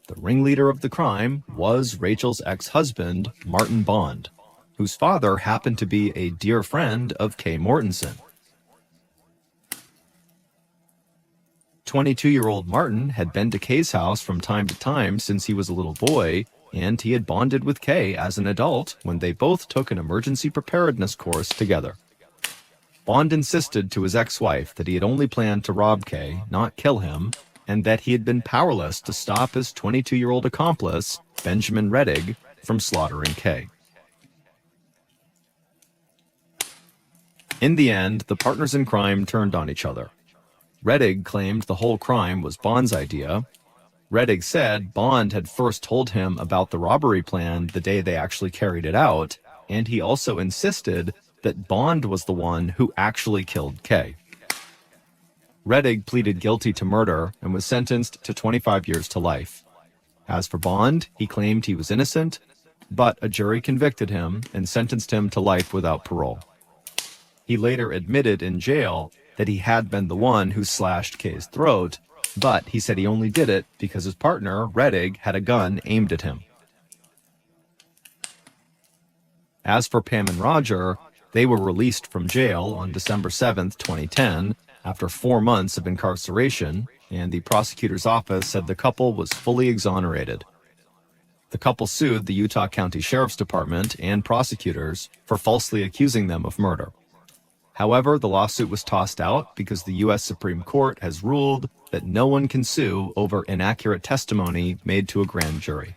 The ringleader of the crime was Rachel's ex-husband, Martin Bond, whose father happened to be a dear friend of Kay Mortensen. 22-year-old Martin had been to Kay's house from time to time since he was a little boy, and he had bonded with Kay as an adult when they both took an emergency preparedness course together. Bond insisted to his ex-wife that he had only planned to rob Kay, not kill him, and that he had been powerless to stop his 22-year-old accomplice, Benjamin Rettig, from slaughtering Kay. In the end, the partners in crime turned on each other. Rettig claimed the whole crime was Bond's idea. Rettig said Bond had first told him about the robbery plan the day they actually carried it out, and he also insisted that Bond was the one who actually killed Kay. Rettig pleaded guilty to murder and was sentenced to 25 years to life. As for Bond, he claimed he was innocent, but a jury convicted him and sentenced him to life without parole. He later admitted in jail that he had been the one who slashed Kay's throat, but he said he only did it because his partner, Rettig, had a gun aimed at him. As for Pam and Roger, they were released from jail on December 7th, 2010, after 4 months of incarceration, and the prosecutor's office said the couple was fully exonerated. The couple sued the Utah County Sheriff's Department and prosecutors for falsely accusing them of murder. However, the lawsuit was tossed out because the U.S. Supreme Court has ruled that no one can sue over inaccurate testimony made to a grand jury.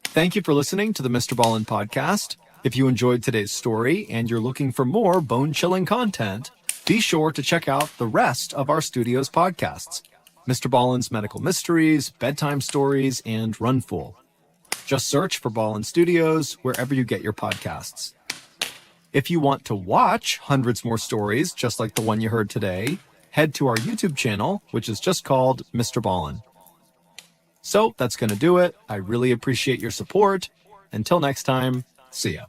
Thank you for listening to the MrBallen podcast. If you enjoyed today's story and you're looking for more bone-chilling content, be sure to check out the rest of our studio's podcasts: MrBallen's Medical Mysteries, Bedtime Stories, and Run Fool. Just search for Ballen Studios wherever you get your podcasts. If you want to watch hundreds more stories just like the one you heard today, head to our YouTube channel, which is just called MrBallen. So that's going to do it. I really appreciate your support. Until next time, see ya.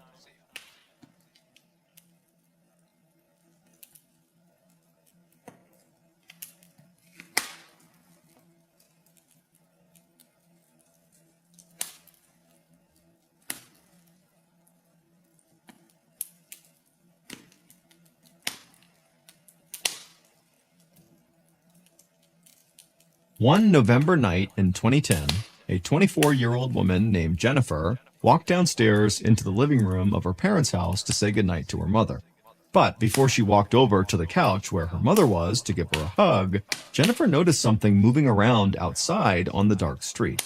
One November night in 2010, a 24-year-old woman named Jennifer walked downstairs into the living room of her parents' house to say goodnight to her mother. But before she walked over to the couch where her mother was to give her a hug, Jennifer noticed something moving around outside on the dark street.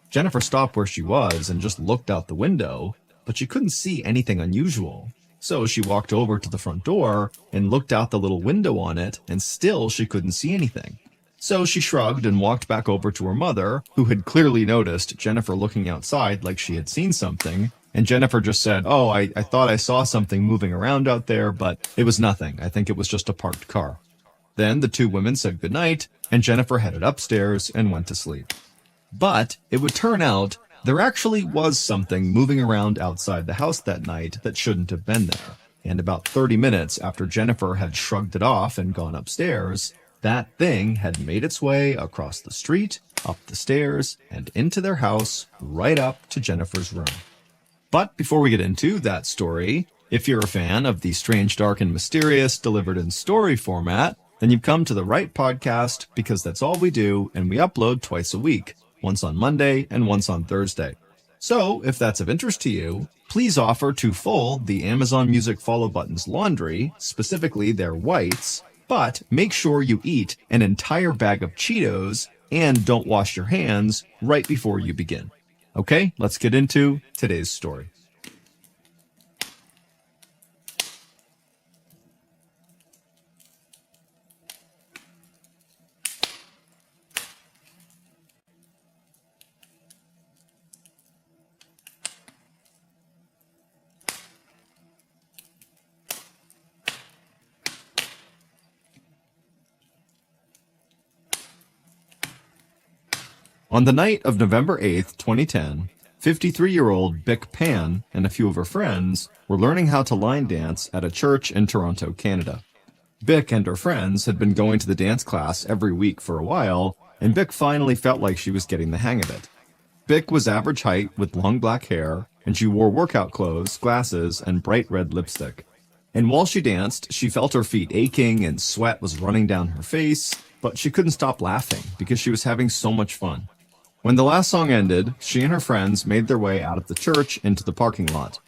Jennifer stopped where she was and just looked out the window, but she couldn't see anything unusual. So she walked over to the front door and looked out the little window on it, and still she couldn't see anything. So she shrugged and walked back over to her mother, who had clearly noticed Jennifer looking outside like she had seen something, and Jennifer just said, "Oh, I thought I saw something moving around out there, but it was nothing. I think it was just a parked car." Then the two women said goodnight, and Jennifer headed upstairs and went to sleep. But it would turn out there actually was something moving around outside the house that night that shouldn't have been there. And about 30 minutes after Jennifer had shrugged it off and gone upstairs, that thing had made its way across the street, up the stairs, and into their house, right up to Jennifer's room. But before we get into that story, if you're a fan of the strange, dark, and mysterious delivered in story format, then you've come to the right podcast, because that's all we do, and we upload twice a week, once on Monday and once on Thursday. So if that's of interest to you, please offer to fold the Amazon Music follow buttons laundry, specifically their whites, but make sure you eat an entire bag of Cheetos and don't wash your hands right before you begin. Okay, let's get into today's story. On the night of November 8th, 2010, 53-year-old Bic Pan and a few of her friends were learning how to line dance at a church in Toronto, Canada. Bic and her friends had been going to the dance class every week for a while, and Bic finally felt like she was getting the hang of it. Bic was average height with long black hair, and she wore workout clothes, glasses, and bright red lipstick. And while she danced, she felt her feet aching and sweat was running down her face, but she couldn't stop laughing because she was having so much fun. When the last song ended, she and her friends made their way out of the church into the parking lot.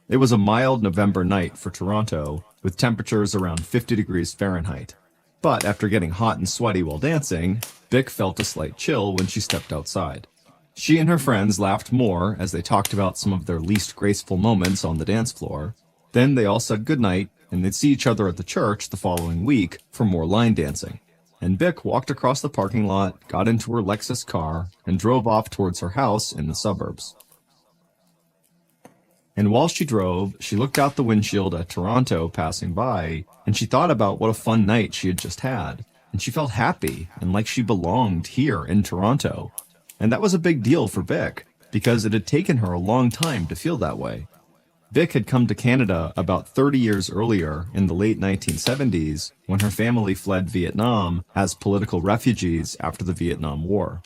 It was a mild November night for Toronto, with temperatures around 50 degrees Fahrenheit. But after getting hot and sweaty while dancing, Bic felt a slight chill when she stepped outside. She and her friends laughed more as they talked about some of their least graceful moments on the dance floor. Then they all said goodnight, and they'd see each other at the church the following week for more line dancing. And Bic walked across the parking lot, got into her Lexus car, and drove off towards her house in the suburbs. And while she drove, she looked out the windshield at Toronto passing by, and she thought about what a fun night she had just had. And and she felt happy and like she belonged here in Toronto. And that was a big deal for Vic, because it had taken her a long time to feel that way. Vic had come to Canada about 30 years earlier in the late 1970s when her family fled Vietnam as political refugees after the Vietnam War.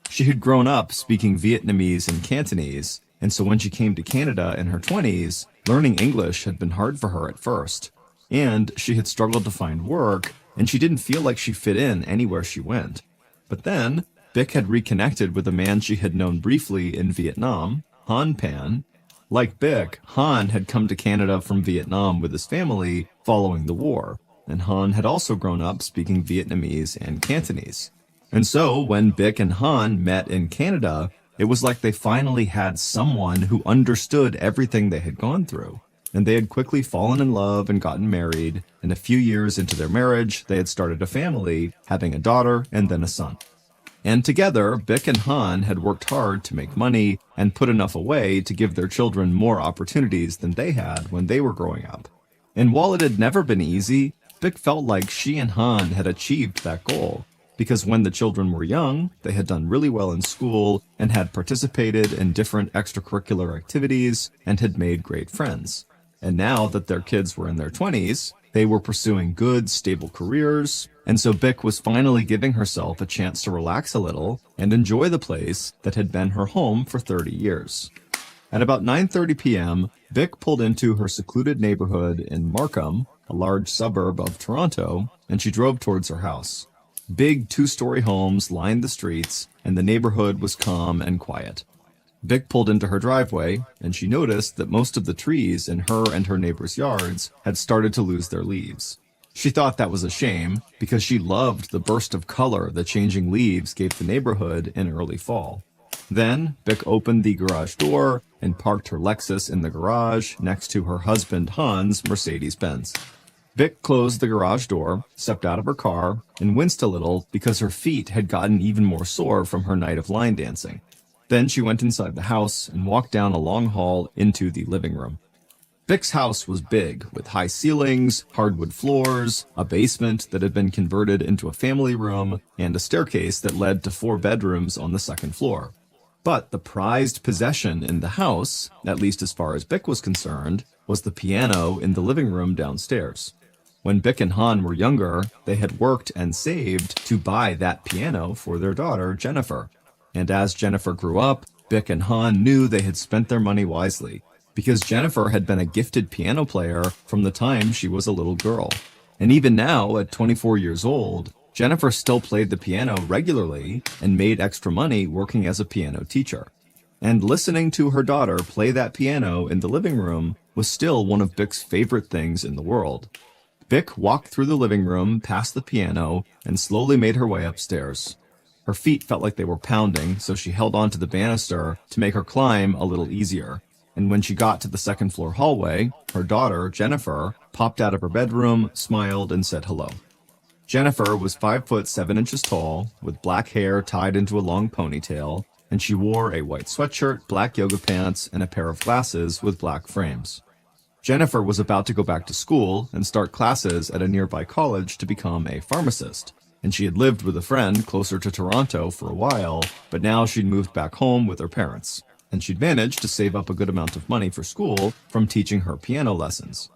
She had grown up speaking Vietnamese and Cantonese, and so when she came to Canada in her 20s, learning English had been hard for her at first. And she had struggled to find work, and she didn't feel like she fit in anywhere she went. But then, Vic had reconnected with a man she had known briefly in Vietnam, Han Pan. Like Vic, Han had come to Canada from Vietnam with his family following the war, and Han had also grown up speaking Vietnamese and Cantonese. And so, when Vic and Han met in Canada, it was like they finally had someone who understood everything they had gone through. And they had quickly fallen in love and gotten married, and a few years into their marriage, they had started a family, having a daughter and then a son. And together, Vic and Han had worked hard to make money and put enough away to give their children more opportunities than they had when they were growing up. And while it had never been easy, Vic felt like she and Han had achieved that goal, because when the children were young, they had done really well in school and had participated in different extracurricular activities and had made great friends. And now that their kids were in their 20s, they were pursuing good, stable careers, and so Vic was finally giving herself a chance to relax a little and enjoy the place that had been her home for 30 years. At about 9:30 p.m., Vic pulled into her secluded neighborhood in Markham, a large suburb of Toronto, and she drove towards her house. Big two-story homes lined the streets, and the neighborhood was calm and quiet. Vic pulled into her driveway, and she noticed that most of the trees in her and her neighbors' yards had started to lose their leaves. She thought that was a shame, because she loved the burst of color the changing leaves gave the neighborhood in early fall. Then, Vic opened the garage door and parked her Lexus in the garage next to her husband Han's Mercedes-Benz. Vic closed the garage door, stepped out of her car, and winced a little because her feet had gotten even more sore from her night of line dancing. Then she went inside the house and walked down a long hall into the living room. Vic's house was big, with high ceilings, hardwood floors, a basement that had been converted into a family room, and a staircase that led to 4 bedrooms on the second floor. But the prized possession in the house, at least as far as Vic was concerned, was the piano in the living room downstairs. When Vic and Han were younger, they had worked and saved to buy that piano for their daughter, Jennifer. And as Jennifer grew up, Vic and Han knew they had spent their money wisely, because Jennifer had been a gifted piano player from the time she was a little girl. And even now, at 24 years old, Jennifer still played the piano regularly and made extra money working as a piano teacher. And listening to her daughter play that piano in the living room was still one of Vic's favorite things in the world. Vic walked through the living room past the piano and slowly made her way upstairs. Her feet felt like they were pounding, so she held onto the banister to make her climb a little easier. And when she got to the second floor hallway, her daughter, Jennifer, popped out of her bedroom, smiled, and said hello. Jennifer was 5'7" tall, with black hair tied into a long ponytail, and she wore a white sweatshirt, black yoga pants, and a pair of glasses with black frames. Jennifer was about to go back to school and start classes at a nearby college to become a pharmacist. And she had lived with a friend closer to Toronto for a while, but now she'd moved back home with her parents. And she'd managed to save up a good amount of money for school from teaching her piano lessons.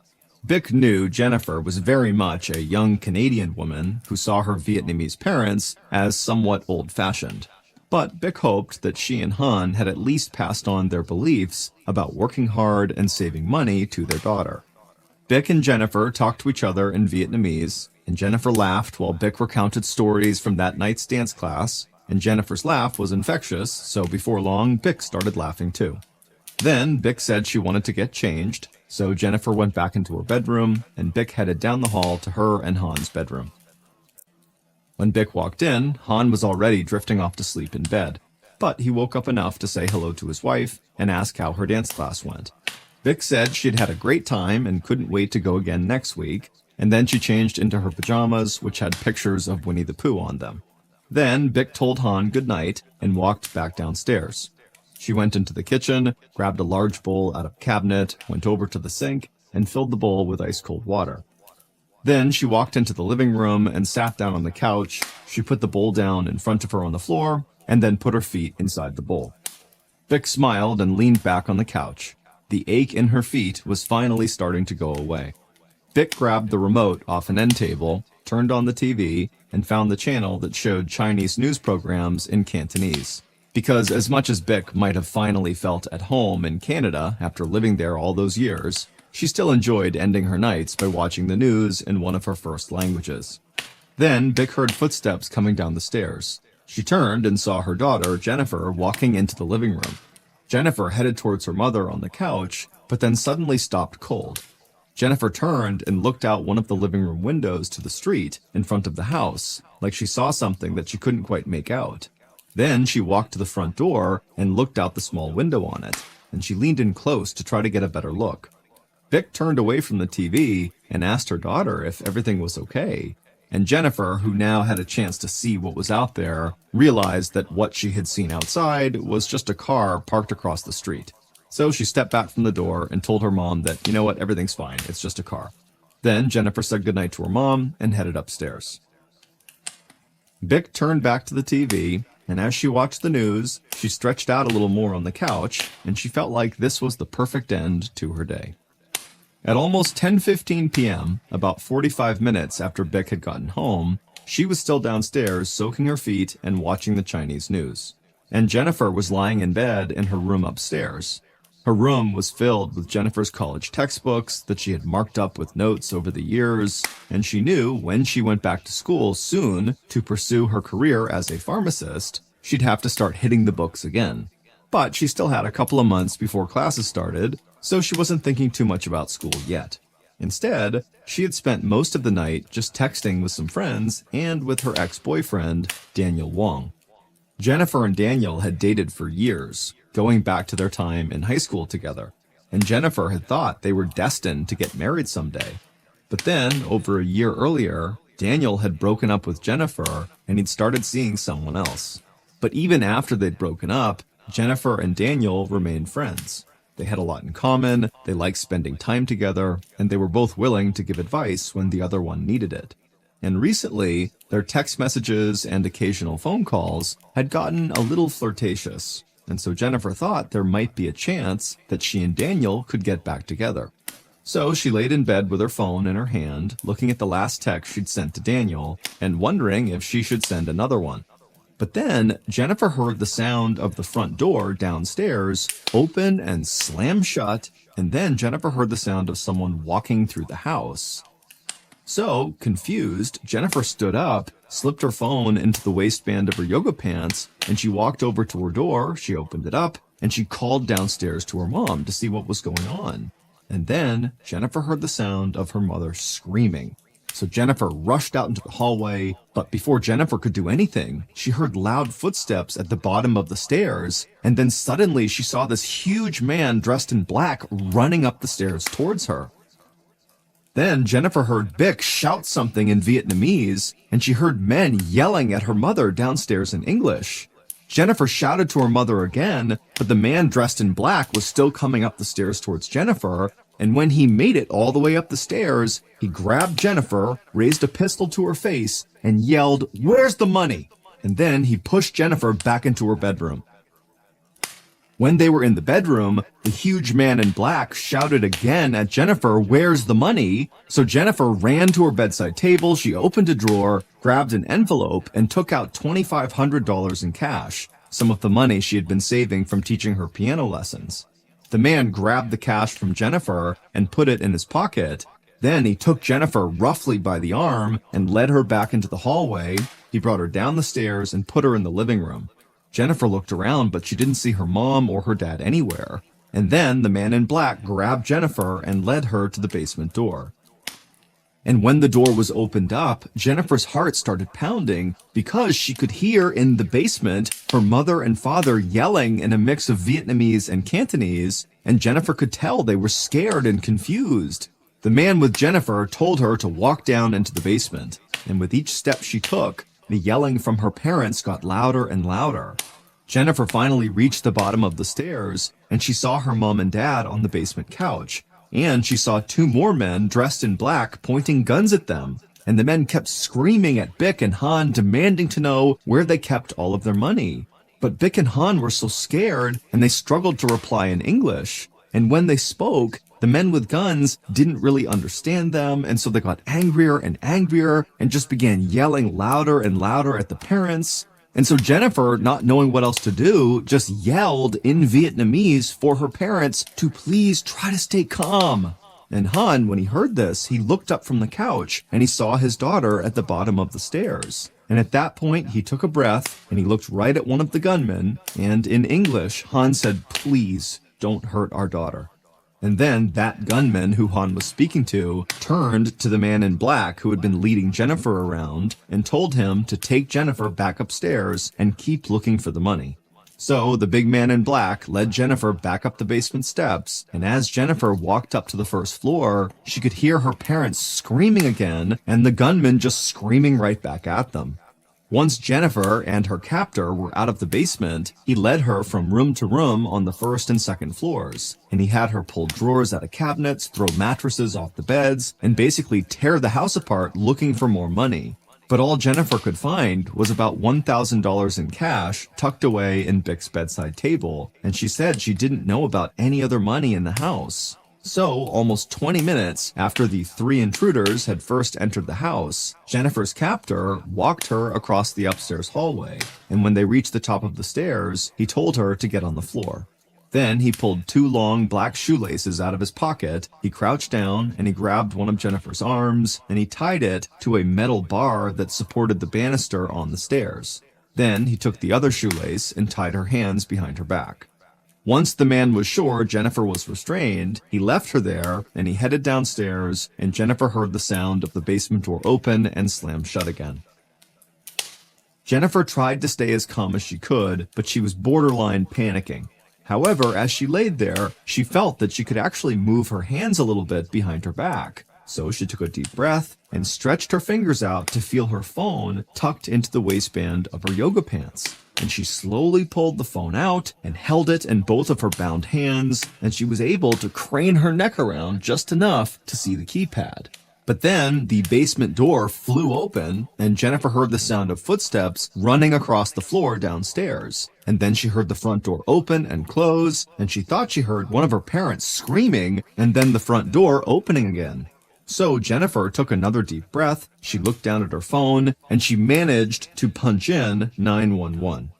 Vic knew Jennifer was very much a young Canadian woman who saw her Vietnamese parents as somewhat old-fashioned. But Vic hoped that she and Han had at least passed on their beliefs about working hard and saving money to their daughter. Vic and Jennifer talked to each other in Vietnamese, and Jennifer laughed while Vic recounted stories from that night's dance class, and Jennifer's laugh was infectious, so before long, Vic started laughing too. Then Vic said she wanted to get changed, so Jennifer went back into her bedroom, and Vic headed down the hall to her and Han's bedroom. When Vic walked in, Han was already drifting off to sleep in bed, but he woke up enough to say hello to his wife and ask how her dance class went. Vic said she'd had a great time and couldn't wait to go again next week, and then she changed into her pajamas, which had pictures of Winnie the Pooh on them. Then Vic told Han good night and walked back downstairs. She went into the kitchen, grabbed a large bowl out of a cabinet, went over to the sink, and filled the bowl with ice-cold water. Then she walked into the living room and sat down on the couch. She put the bowl down in front of her on the floor and then put her feet inside the bowl. Vic smiled and leaned back on the couch. The ache in her feet was finally starting to go away. Vic grabbed the remote off an end table, turned on the TV, and found the channel that showed Chinese news programs in Cantonese. Because as much as Vic might have finally felt at home in Canada after living there all those years, she still enjoyed ending her nights by watching the news in one of her first languages. Then Vic heard footsteps coming down the stairs. She turned and saw her daughter, Jennifer, walking into the living room. Jennifer headed towards her mother on the couch, but then suddenly stopped cold. Jennifer turned and looked out one of the living room windows to the street in front of the house, like she saw something that she couldn't quite make out. Then she walked to the front door and looked out the small window on it, and she leaned in close to try to get a better look. Vic turned away from the TV and asked her daughter if everything was okay. And Jennifer, who now had a chance to see what was out there, realized that what she had seen outside was just a car parked across the street. So she stepped back from the door and told her mom that, you know what, everything's fine, it's just a car. Then Jennifer said goodnight to her mom and headed upstairs. Vic turned back to the TV, and as she watched the news, she stretched out a little more on the couch, and she felt like this was the perfect end to her day. At almost 10:15 p.m., about 45 minutes after Vic had gotten home, she was still downstairs soaking her feet and watching the Chinese news. And Jennifer was lying in bed in her room upstairs. Her room was filled with Jennifer's college textbooks that she had marked up with notes over the years, and she knew when she went back to school soon to pursue her career as a pharmacist, she'd have to start hitting the books again. But she still had a couple of months before classes started, so she wasn't thinking too much about school yet. Instead, she had spent most of the night just texting with some friends and with her ex-boyfriend, Daniel Wong. Jennifer and Daniel had dated for years, going back to their time in high school together, and Jennifer had thought they were destined to get married someday. But then, over a year earlier, Daniel had broken up with Jennifer and he'd started seeing someone else. But even after they'd broken up, Jennifer and Daniel remained friends. They had a lot in common, they liked spending time together, and they were both willing to give advice when the other one needed it. And recently, their text messages and occasional phone calls had gotten a little flirtatious, and so Jennifer thought there might be a chance that she and Daniel could get back together. So she laid in bed with her phone in her hand, looking at the last text she'd sent to Daniel, and wondering if she should send another one. But then Jennifer heard the sound of the front door downstairs open and slam shut, and then Jennifer heard the sound of someone walking through the house. So, confused, Jennifer stood up, slipped her phone into the waistband of her yoga pants, and she walked over to her door, she opened it up, and she called downstairs to her mom to see what was going on. And then Jennifer heard the sound of her mother screaming. So Jennifer rushed out into the hallway, but before Jennifer could do anything, she heard loud footsteps at the bottom of the stairs, and then suddenly she saw this huge man dressed in black running up the stairs towards her. Then Jennifer heard Vic shout something in Vietnamese, and she heard men yelling at her mother downstairs in English. Jennifer shouted to her mother again, but the man dressed in black was still coming up the stairs towards Jennifer, and when he made it all the way up the stairs, he grabbed Jennifer, raised a pistol to her face, and yelled, "Where's the money?" And then he pushed Jennifer back into her bedroom. When they were in the bedroom, the huge man in black shouted again at Jennifer, "Where's the money?" So Jennifer ran to her bedside table, she opened a drawer, grabbed an envelope, and took out $2,500 in cash, some of the money she had been saving from teaching her piano lessons. The man grabbed the cash from Jennifer and put it in his pocket. Then he took Jennifer roughly by the arm and led her back into the hallway. He brought her down the stairs and put her in the living room. Jennifer looked around, but she didn't see her mom or her dad anywhere. And then the man in black grabbed Jennifer and led her to the basement door. And when the door was opened up, Jennifer's heart started pounding because she could hear in the basement her mother and father yelling in a mix of Vietnamese and Cantonese, and Jennifer could tell they were scared and confused. The man with Jennifer told her to walk down into the basement, and with each step she took, the yelling from her parents got louder and louder. Jennifer finally reached the bottom of the stairs, and she saw her mom and dad on the basement couch, And she saw two more men dressed in black pointing guns at them. And the men kept screaming at Bick and Han, demanding to know where they kept all of their money. But Bick and Han were so scared, and they struggled to reply in English. And when they spoke, the men with guns didn't really understand them, and so they got angrier and angrier and just began yelling louder and louder at the parents. And so Jennifer, not knowing what else to do, just yelled in Vietnamese for her parents to please try to stay calm. And Han, when he heard this, he looked up from the couch and he saw his daughter at the bottom of the stairs. And at that point, he took a breath and he looked right at one of the gunmen. And in English, Han said, "Please don't hurt our daughter." And then that gunman who Han was speaking to turned to the man in black who had been leading Jennifer around and told him to take Jennifer back upstairs and keep looking for the money. So the big man in black led Jennifer back up the basement steps, and as Jennifer walked up to the first floor, she could hear her parents screaming again and the gunman just screaming right back at them. Once Jennifer and her captor were out of the basement, he led her from room to room on the first and second floors, and he had her pull drawers out of cabinets, throw mattresses off the beds, and basically tear the house apart looking for more money. But all Jennifer could find was about $1,000 in cash tucked away in Bick's bedside table, and she said she didn't know about any other money in the house. So, almost 20 minutes after the three intruders had first entered the house, Jennifer's captor walked her across the upstairs hallway, and when they reached the top of the stairs, he told her to get on the floor. Then he pulled two long black shoelaces out of his pocket, he crouched down, and he grabbed one of Jennifer's arms, and he tied it to a metal bar that supported the banister on the stairs. Then he took the other shoelace and tied her hands behind her back. Once the man was sure Jennifer was restrained, he left her there, and he headed downstairs, and Jennifer heard the sound of the basement door open and slam shut again. Jennifer tried to stay as calm as she could, but she was borderline panicking. However, as she laid there, she felt that she could actually move her hands a little bit behind her back. So she took a deep breath and stretched her fingers out to feel her phone tucked into the waistband of her yoga pants. And she slowly pulled the phone out and held it in both of her bound hands, and she was able to crane her neck around just enough to see the keypad. But then the basement door flew open, and Jennifer heard the sound of footsteps running across the floor downstairs. And then she heard the front door open and close, and she thought she heard one of her parents screaming, and then the front door opening again. So Jennifer took another deep breath, she looked down at her phone, and she managed to punch in 911.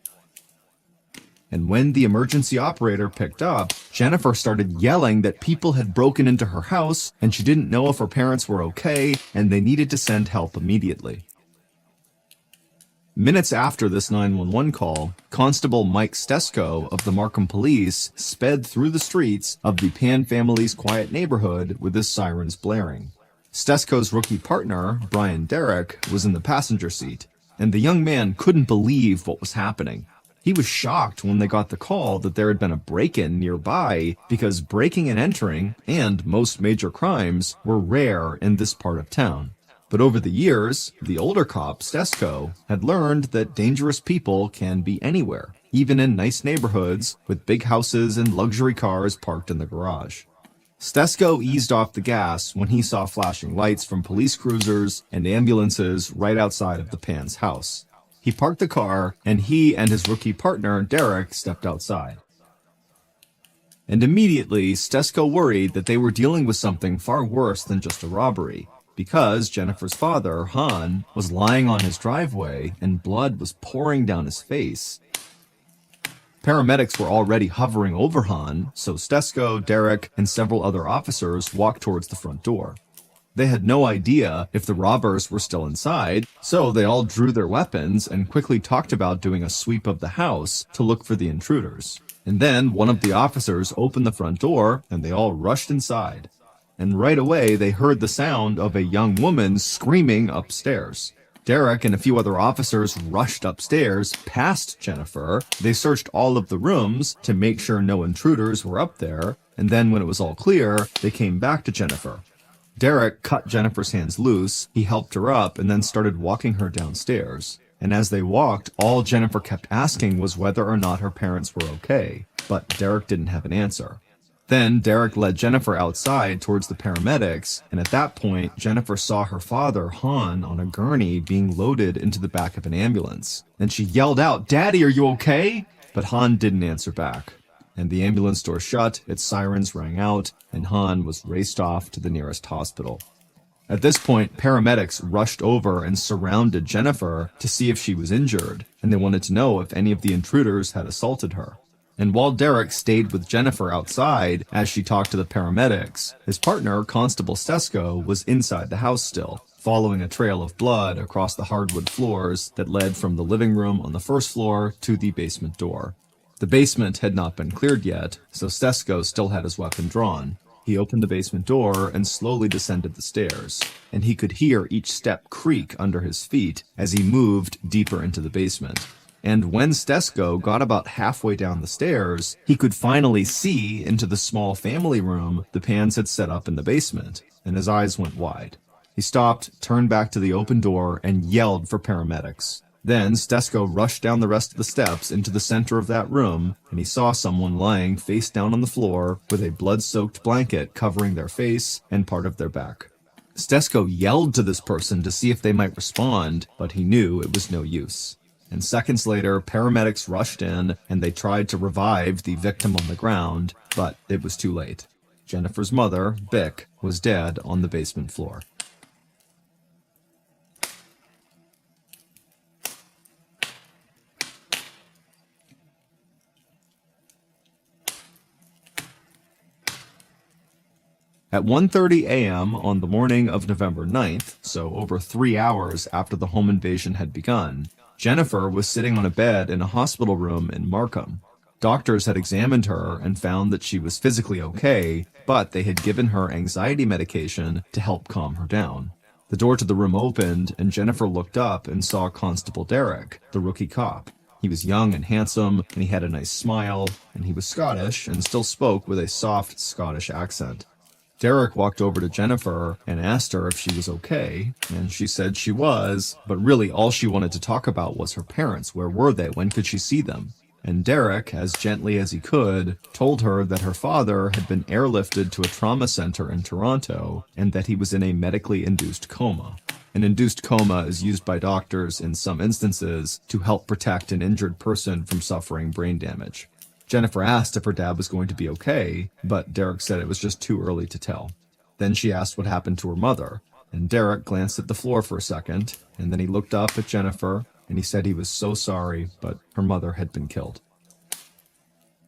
And when the emergency operator picked up, Jennifer started yelling that people had broken into her house, and she didn't know if her parents were okay, and they needed to send help immediately. Minutes after this 911 call, Constable Mike Stesko of the Markham Police sped through the streets of the Pan family's quiet neighborhood with his sirens blaring. Stesko's rookie partner, Brian Derrick, was in the passenger seat, and the young man couldn't believe what was happening. He was shocked when they got the call that there had been a break-in nearby because breaking and entering, and most major crimes, were rare in this part of town. But over the years, the older cop, Stesko, had learned that dangerous people can be anywhere, even in nice neighborhoods with big houses and luxury cars parked in the garage. Stesko eased off the gas when he saw flashing lights from police cruisers and ambulances right outside of the Pan's house. He parked the car, and he and his rookie partner, Derek, stepped outside. And immediately, Stesko worried that they were dealing with something far worse than just a robbery, because Jennifer's father, Han, was lying on his driveway and blood was pouring down his face. Paramedics were already hovering over Han, so Stesko, Derek, and several other officers walked towards the front door. They had no idea if the robbers were still inside, so they all drew their weapons and quickly talked about doing a sweep of the house to look for the intruders. And then one of the officers opened the front door, and they all rushed inside. And right away, they heard the sound of a young woman screaming upstairs. Derek and a few other officers rushed upstairs past Jennifer. They searched all of the rooms to make sure no intruders were up there, and then when it was all clear, they came back to Jennifer. Derek cut Jennifer's hands loose, he helped her up, and then started walking her downstairs. And as they walked, all Jennifer kept asking was whether or not her parents were okay, but Derek didn't have an answer. Then Derek led Jennifer outside towards the paramedics, and at that point, Jennifer saw her father, Han, on a gurney being loaded into the back of an ambulance. And she yelled out, "Daddy, are you okay?" But Han didn't answer back. And the ambulance door shut, its sirens rang out, and Han was raced off to the nearest hospital. At this point, paramedics rushed over and surrounded Jennifer to see if she was injured, and they wanted to know if any of the intruders had assaulted her. And while Derek stayed with Jennifer outside as she talked to the paramedics, his partner, Constable Stesko, was inside the house still, following a trail of blood across the hardwood floors that led from the living room on the first floor to the basement door. The basement had not been cleared yet, so Stesko still had his weapon drawn. He opened the basement door and slowly descended the stairs, and he could hear each step creak under his feet as he moved deeper into the basement. And when Stesko got about halfway down the stairs, he could finally see into the small family room the Pans had set up in the basement, and his eyes went wide. He stopped, turned back to the open door, and yelled for paramedics. Then Stesko rushed down the rest of the steps into the center of that room, and he saw someone lying face down on the floor with a blood-soaked blanket covering their face and part of their back. Stesko yelled to this person to see if they might respond, but he knew it was no use. And seconds later, paramedics rushed in, and they tried to revive the victim on the ground, but it was too late. Jennifer's mother, Vic, was dead on the basement floor. At 1:30 a.m. on the morning of November 9th, so over 3 hours after the home invasion had begun, Jennifer was sitting on a bed in a hospital room in Markham. Doctors had examined her and found that she was physically okay, but they had given her anxiety medication to help calm her down. The door to the room opened, and Jennifer looked up and saw Constable Derek, the rookie cop. He was young and handsome, and he had a nice smile, and he was Scottish and still spoke with a soft Scottish accent. Derek walked over to Jennifer and asked her if she was okay, and she said she was, but really all she wanted to talk about was her parents. Where were they? When could she see them? And Derek, as gently as he could, told her that her father had been airlifted to a trauma center in Toronto and that he was in a medically induced coma. An induced coma is used by doctors in some instances to help protect an injured person from suffering brain damage. Jennifer asked if her dad was going to be okay, but Derek said it was just too early to tell. Then she asked what happened to her mother, and Derek glanced at the floor for a second, and then he looked up at Jennifer, and he said he was so sorry, but her mother had been killed.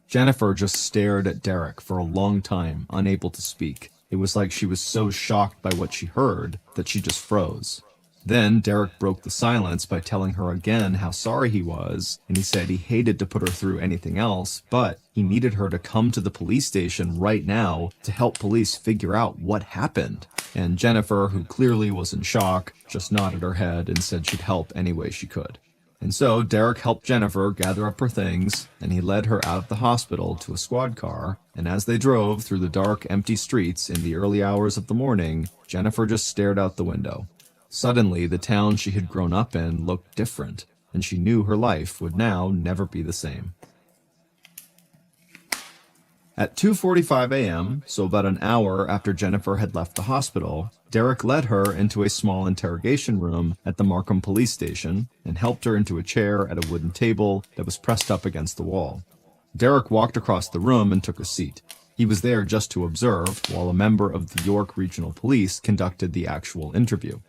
Jennifer just stared at Derek for a long time, unable to speak. It was like she was so shocked by what she heard that she just froze. Then Derek broke the silence by telling her again how sorry he was, and he said he hated to put her through anything else, but he needed her to come to the police station right now to help police figure out what happened. And Jennifer, who clearly was in shock, just nodded her head and said she'd help any way she could. And so Derek helped Jennifer gather up her things, and he led her out of the hospital to a squad car, and as they drove through the dark, empty streets in the early hours of the morning, Jennifer just stared out the window. Suddenly, the town she had grown up in looked different, and she knew her life would now never be the same. At 2:45 a.m., so about an hour after Jennifer had left the hospital, Derek led her into a small interrogation room at the Markham police station and helped her into a chair at a wooden table that was pressed up against the wall. Derek walked across the room and took a seat. He was there just to observe, while a member of the York Regional Police conducted the actual interview.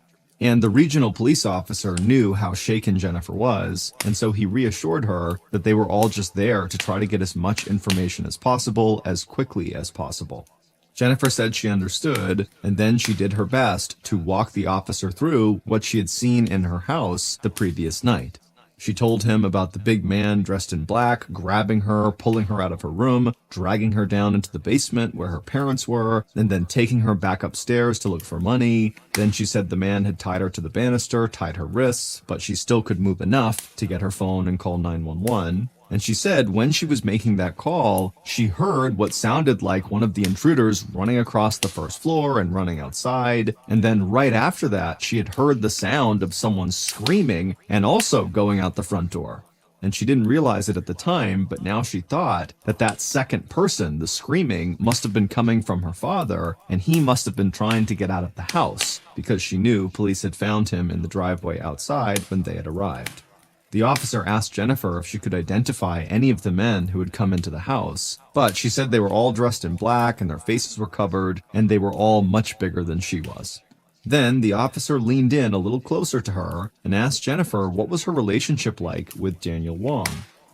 And the regional police officer knew how shaken Jennifer was, and so he reassured her that they were all just there to try to get as much information as possible, as quickly as possible. Jennifer said she understood, and then she did her best to walk the officer through what she had seen in her house the previous night. She told him about the big man dressed in black, grabbing her, pulling her out of her room, dragging her down into the basement where her parents were, and then taking her back upstairs to look for money. Then she said the man had tied her to the banister, tied her wrists, but she still could move enough to get her phone and call 911. And she said when she was making that call, she heard what sounded like one of the intruders running across the first floor and running outside. And then right after that, she had heard the sound of someone screaming and also going out the front door. and she didn't realize it at the time, but now she thought that that second person, the screaming, must have been coming from her father, and he must have been trying to get out of the house, because she knew police had found him in the driveway outside when they had arrived. The officer asked Jennifer if she could identify any of the men who had come into the house, but she said they were all dressed in black and their faces were covered, and they were all much bigger than she was. Then the officer leaned in a little closer to her and asked Jennifer what was her relationship like with Daniel Wong.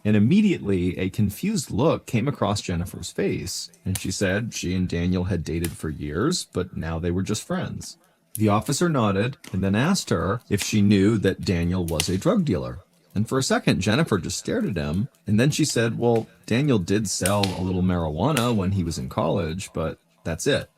And immediately a confused look came across Jennifer's face, and she said she and Daniel had dated for years, but now they were just friends. The officer nodded and then asked her if she knew that Daniel was a drug dealer. And for a second, Jennifer just stared at him, and then she said, well, Daniel did sell a little marijuana when he was in college, but that's it.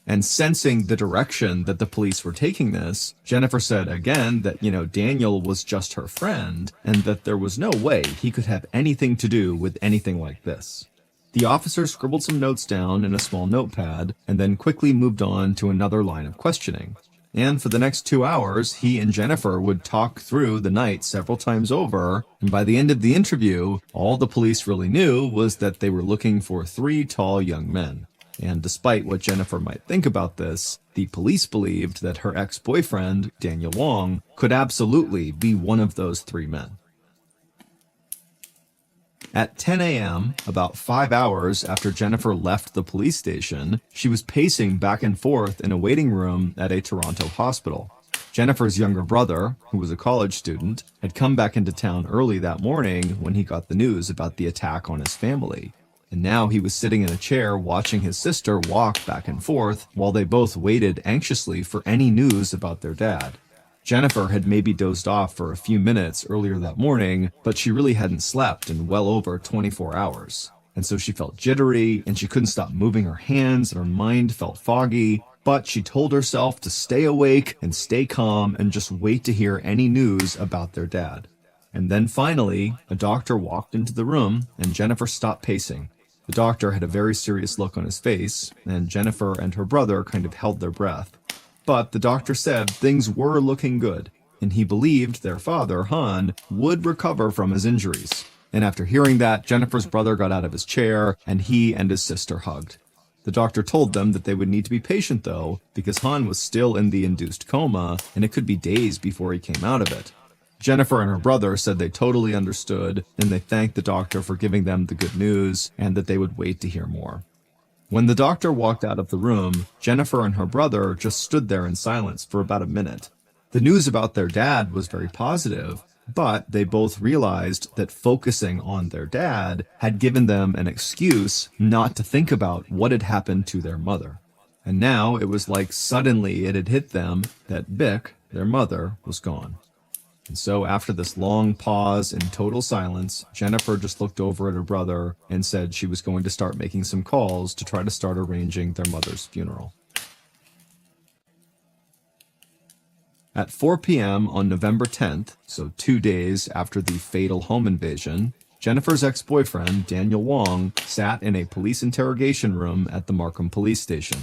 And sensing the direction that the police were taking this, Jennifer said again that, Daniel was just her friend, and that there was no way he could have anything to do with anything like this. The officer scribbled some notes down in a small notepad, and then quickly moved on to another line of questioning. And for the next 2 hours, he and Jennifer would talk through the night several times over, and by the end of the interview, all the police really knew was that they were looking for 3 tall young men. And despite what Jennifer might think about this, the police believed that her ex-boyfriend, Daniel Wong, could absolutely be one of those 3 men. At 10 a.m., about 5 hours after Jennifer left the police station, she was pacing back and forth in a waiting room at a Toronto hospital. Jennifer's younger brother, who was a college student, had come back into town early that morning when he got the news about the attack on his family. And now he was sitting in a chair watching his sister walk back and forth while they both waited anxiously for any news about their dad. Jennifer had maybe dozed off for a few minutes earlier that morning, but she really hadn't slept in well over 24 hours. And so she felt jittery, and she couldn't stop moving her hands, and her mind felt foggy. But she told herself to stay awake and stay calm and just wait to hear any news about their dad. And then finally, a doctor walked into the room, and Jennifer stopped pacing. The doctor had a very serious look on his face, and Jennifer and her brother kind of held their breath. But the doctor said things were looking good, and he believed their father, Han, would recover from his injuries. And after hearing that, Jennifer's brother got out of his chair, and he and his sister hugged. The doctor told them that they would need to be patient, though, because Han was still in the induced coma, and it could be days before he came out of it. Jennifer and her brother said they totally understood, and they thanked the doctor for giving them the good news, and that they would wait to hear more. When the doctor walked out of the room, Jennifer and her brother just stood there in silence for about a minute. The news about their dad was very positive, but they both realized that focusing on their dad had given them an excuse not to think about what had happened to their mother. And now it was like suddenly it had hit them that Vic, their mother, was gone. And so after this long pause in total silence, Jennifer just looked over at her brother and said she was going to start making some calls to try to start arranging their mother's funeral. At 4 p.m. on November 10th, so 2 days after the fatal home invasion, Jennifer's ex-boyfriend, Daniel Wong, sat in a police interrogation room at the Markham police station.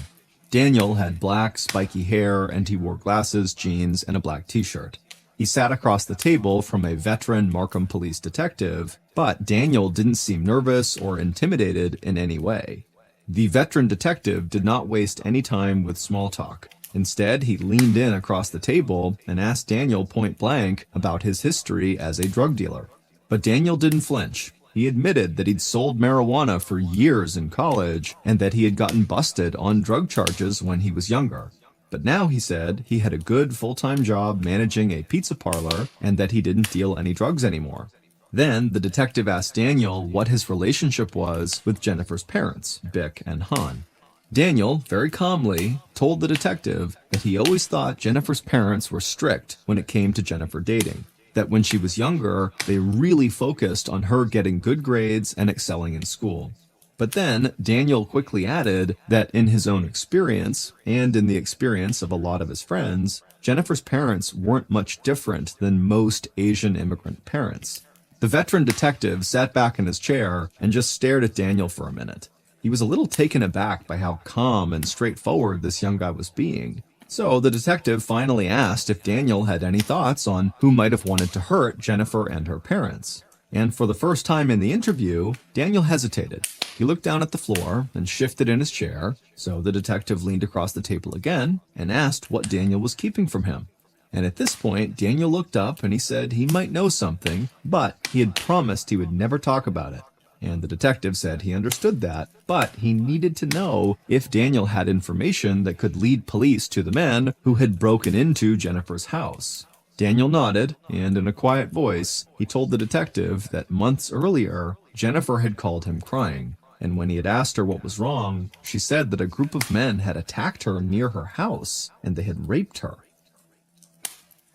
Daniel had black, spiky hair, and he wore glasses, jeans, and a black t-shirt. He sat across the table from a veteran Markham police detective, but Daniel didn't seem nervous or intimidated in any way. The veteran detective did not waste any time with small talk. Instead, he leaned in across the table and asked Daniel point blank about his history as a drug dealer. But Daniel didn't flinch. He admitted that he'd sold marijuana for years in college and that he had gotten busted on drug charges when he was younger. But now, he said, he had a good full-time job managing a pizza parlor and that he didn't deal any drugs anymore. Then the detective asked Daniel what his relationship was with Jennifer's parents, Vic and Han. Daniel, very calmly, told the detective that he always thought Jennifer's parents were strict when it came to Jennifer dating. That when she was younger, they really focused on her getting good grades and excelling in school. But then Daniel quickly added that in his own experience, and in the experience of a lot of his friends, Jennifer's parents weren't much different than most Asian immigrant parents. The veteran detective sat back in his chair and just stared at Daniel for a minute. He was a little taken aback by how calm and straightforward this young guy was being. So the detective finally asked if Daniel had any thoughts on who might have wanted to hurt Jennifer and her parents. And for the first time in the interview, Daniel hesitated. He looked down at the floor and shifted in his chair, so the detective leaned across the table again and asked what Daniel was keeping from him. And at this point, Daniel looked up and he said he might know something, but he had promised he would never talk about it. And the detective said he understood that, but he needed to know if Daniel had information that could lead police to the men who had broken into Jennifer's house. Daniel nodded, and in a quiet voice, he told the detective that months earlier, Jennifer had called him crying, and when he had asked her what was wrong, she said that a group of men had attacked her near her house, and they had raped her.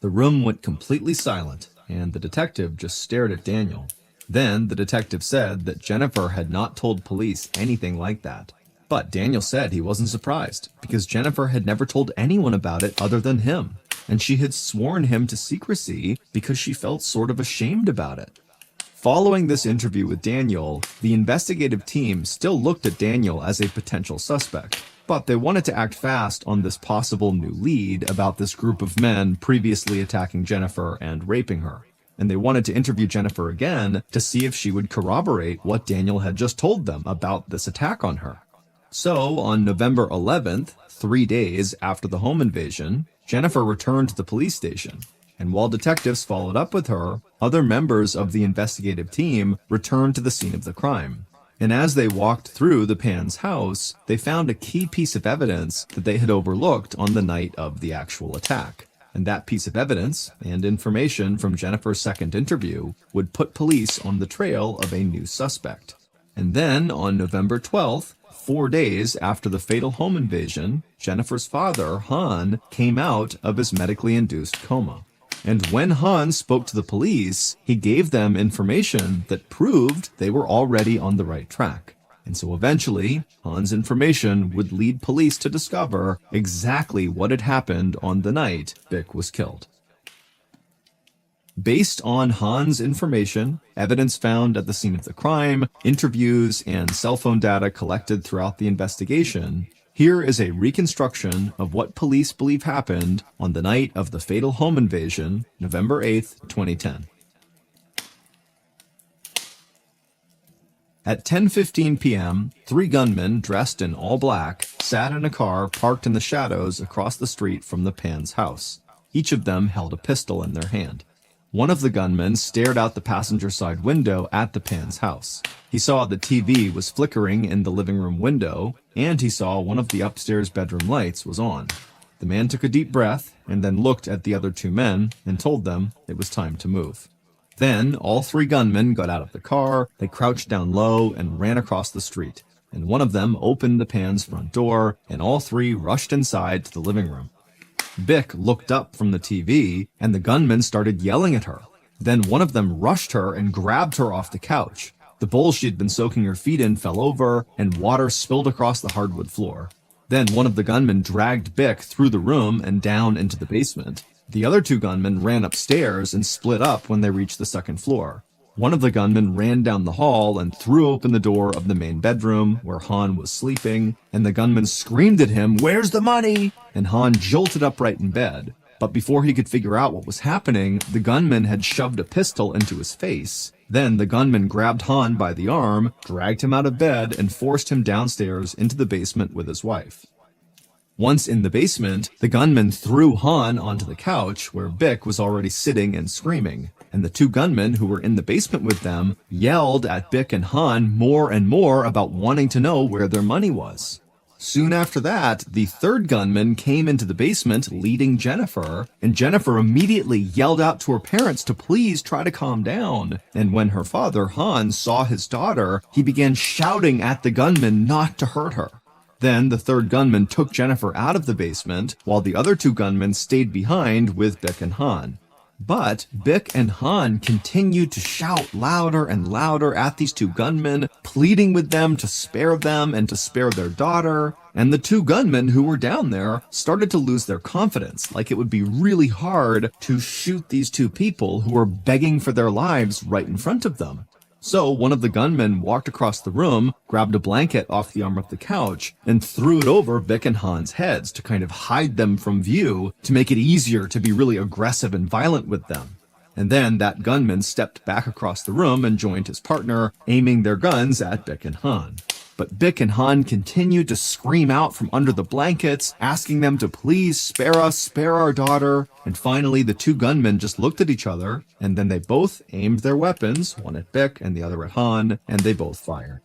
The room went completely silent, and the detective just stared at Daniel. Then the detective said that Jennifer had not told police anything like that. But Daniel said he wasn't surprised, because Jennifer had never told anyone about it other than him, and she had sworn him to secrecy because she felt sort of ashamed about it. Following this interview with Daniel, the investigative team still looked at Daniel as a potential suspect, but they wanted to act fast on this possible new lead about this group of men previously attacking Jennifer and raping her. And they wanted to interview Jennifer again to see if she would corroborate what Daniel had just told them about this attack on her. So, on November 11th, 3 days after the home invasion, Jennifer returned to the police station, and while detectives followed up with her, other members of the investigative team returned to the scene of the crime. And as they walked through the Pan's house, they found a key piece of evidence that they had overlooked on the night of the actual attack. And that piece of evidence and information from Jennifer's second interview would put police on the trail of a new suspect. And then, on November 12th, 4 days after the fatal home invasion, Jennifer's father, Han, came out of his medically induced coma. And when Han spoke to the police, he gave them information that proved they were already on the right track. And so eventually, Han's information would lead police to discover exactly what had happened on the night Bick was killed. Based on Han's information, evidence found at the scene of the crime, interviews, and cell phone data collected throughout the investigation, here is a reconstruction of what police believe happened on the night of the fatal home invasion, November 8th, 2010. At 10:15 p.m., 3 gunmen dressed in all black sat in a car parked in the shadows across the street from the Pan's house. Each of them held a pistol in their hand. One of the gunmen stared out the passenger side window at the Pan's house. He saw the TV was flickering in the living room window, and he saw one of the upstairs bedroom lights was on. The man took a deep breath and then looked at the other 2 men and told them it was time to move. Then all 3 gunmen got out of the car, they crouched down low and ran across the street. And one of them opened the Pan's front door, and all 3 rushed inside to the living room. Bick looked up from the TV, and the gunmen started yelling at her. Then one of them rushed her and grabbed her off the couch. The bowl she had been soaking her feet in fell over, and water spilled across the hardwood floor. Then one of the gunmen dragged Bick through the room and down into the basement. The other 2 gunmen ran upstairs and split up when they reached the second floor. One of the gunmen ran down the hall and threw open the door of the main bedroom where Han was sleeping, and the gunman screamed at him, "Where's the money?" And Han jolted upright in bed. But before he could figure out what was happening, the gunman had shoved a pistol into his face. Then the gunman grabbed Han by the arm, dragged him out of bed, and forced him downstairs into the basement with his wife. Once in the basement, the gunman threw Han onto the couch where Bick was already sitting and screaming, and the 2 gunmen who were in the basement with them yelled at Bick and Han more and more about wanting to know where their money was. Soon after that, the 3rd gunman came into the basement leading Jennifer, and Jennifer immediately yelled out to her parents to please try to calm down. And when her father, Han, saw his daughter, he began shouting at the gunman not to hurt her. Then the 3rd gunman took Jennifer out of the basement, while the other 2 gunmen stayed behind with Bick and Han. But Bick and Han continued to shout louder and louder at these 2 gunmen, pleading with them to spare them and to spare their daughter. And the 2 gunmen who were down there started to lose their confidence, like it would be really hard to shoot these 2 people who were begging for their lives right in front of them. So one of the gunmen walked across the room, grabbed a blanket off the arm of the couch, and threw it over Bick and Han's heads to kind of hide them from view, to make it easier to be really aggressive and violent with them. And then that gunman stepped back across the room and joined his partner, aiming their guns at Bick and Han. But Bick and Han continued to scream out from under the blankets, asking them to please spare us, spare our daughter. And finally, the two gunmen just looked at each other, and then they both aimed their weapons, one at Bick and the other at Han, and they both fired.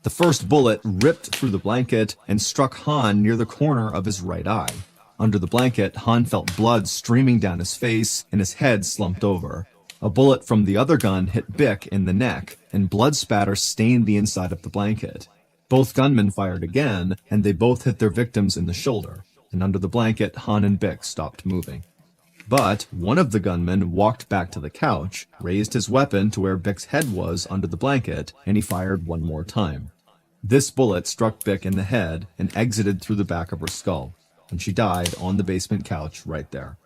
The first bullet ripped through the blanket and struck Han near the corner of his right eye. Under the blanket, Han felt blood streaming down his face, and his head slumped over. A bullet from the other gun hit Bick in the neck, and blood spatter stained the inside of the blanket. Both gunmen fired again, and they both hit their victims in the shoulder, and under the blanket, Han and Bick stopped moving. But one of the gunmen walked back to the couch, raised his weapon to where Bick's head was under the blanket, and he fired one more time. This bullet struck Bick in the head and exited through the back of her skull, and she died on the basement couch right there.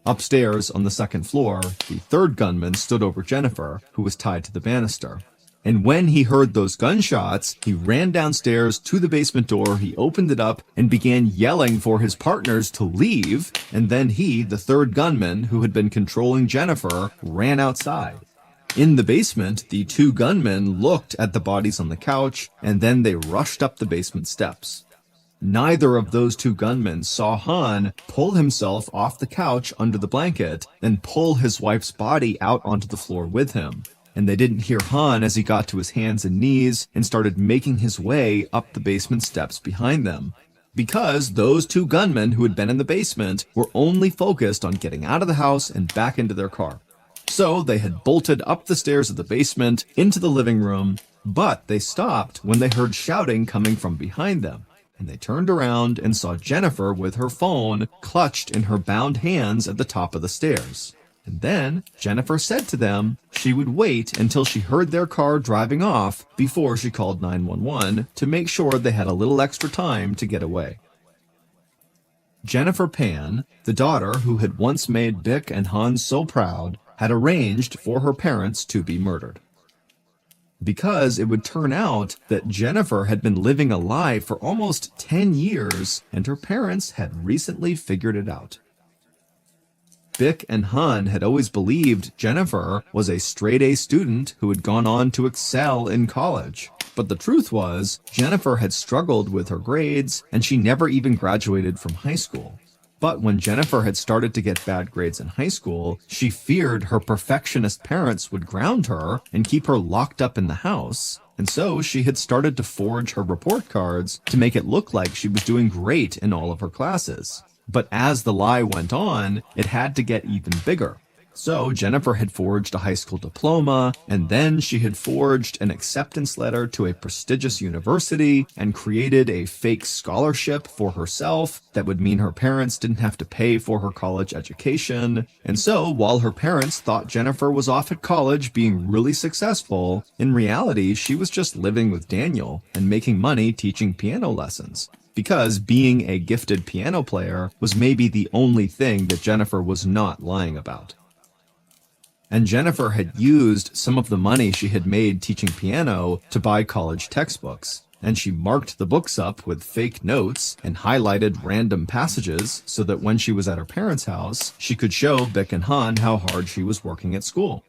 Upstairs on the second floor, the third gunman stood over Jennifer, who was tied to the banister. And when he heard those gunshots, he ran downstairs to the basement door, he opened it up, and began yelling for his partners to leave, and then he, the third gunman, who had been controlling Jennifer, ran outside. In the basement, the two gunmen looked at the bodies on the couch, and then they rushed up the basement steps. Neither of those two gunmen saw Han pull himself off the couch under the blanket and pull his wife's body out onto the floor with him. And they didn't hear Han as he got to his hands and knees and started making his way up the basement steps behind them. Because those two gunmen who had been in the basement were only focused on getting out of the house and back into their car. So they had bolted up the stairs of the basement into the living room, but they stopped when they heard shouting coming from behind them. And they turned around and saw Jennifer with her phone clutched in her bound hands at the top of the stairs. And then Jennifer said to them she would wait until she heard their car driving off before she called 911 to make sure they had a little extra time to get away. Jennifer Pan, the daughter who had once made Bick and Han so proud, had arranged for her parents to be murdered. Because it would turn out that Jennifer had been living a lie for almost 10 years, and her parents had recently figured it out. Bick and Han had always believed Jennifer was a straight-A student who had gone on to excel in college. But the truth was, Jennifer had struggled with her grades, and she never even graduated from high school. But when Jennifer had started to get bad grades in high school, she feared her perfectionist parents would ground her and keep her locked up in the house. And so she had started to forge her report cards to make it look like she was doing great in all of her classes. But as the lie went on, it had to get even bigger. So Jennifer had forged a high school diploma, and then she had forged an acceptance letter to a prestigious university and created a fake scholarship for herself that would mean her parents didn't have to pay for her college education. And so while her parents thought Jennifer was off at college being really successful, in reality she was just living with Daniel and making money teaching piano lessons. Because being a gifted piano player was maybe the only thing that Jennifer was not lying about. And Jennifer had used some of the money she had made teaching piano to buy college textbooks. And she marked the books up with fake notes and highlighted random passages so that when she was at her parents' house, she could show Bick and Han how hard she was working at school.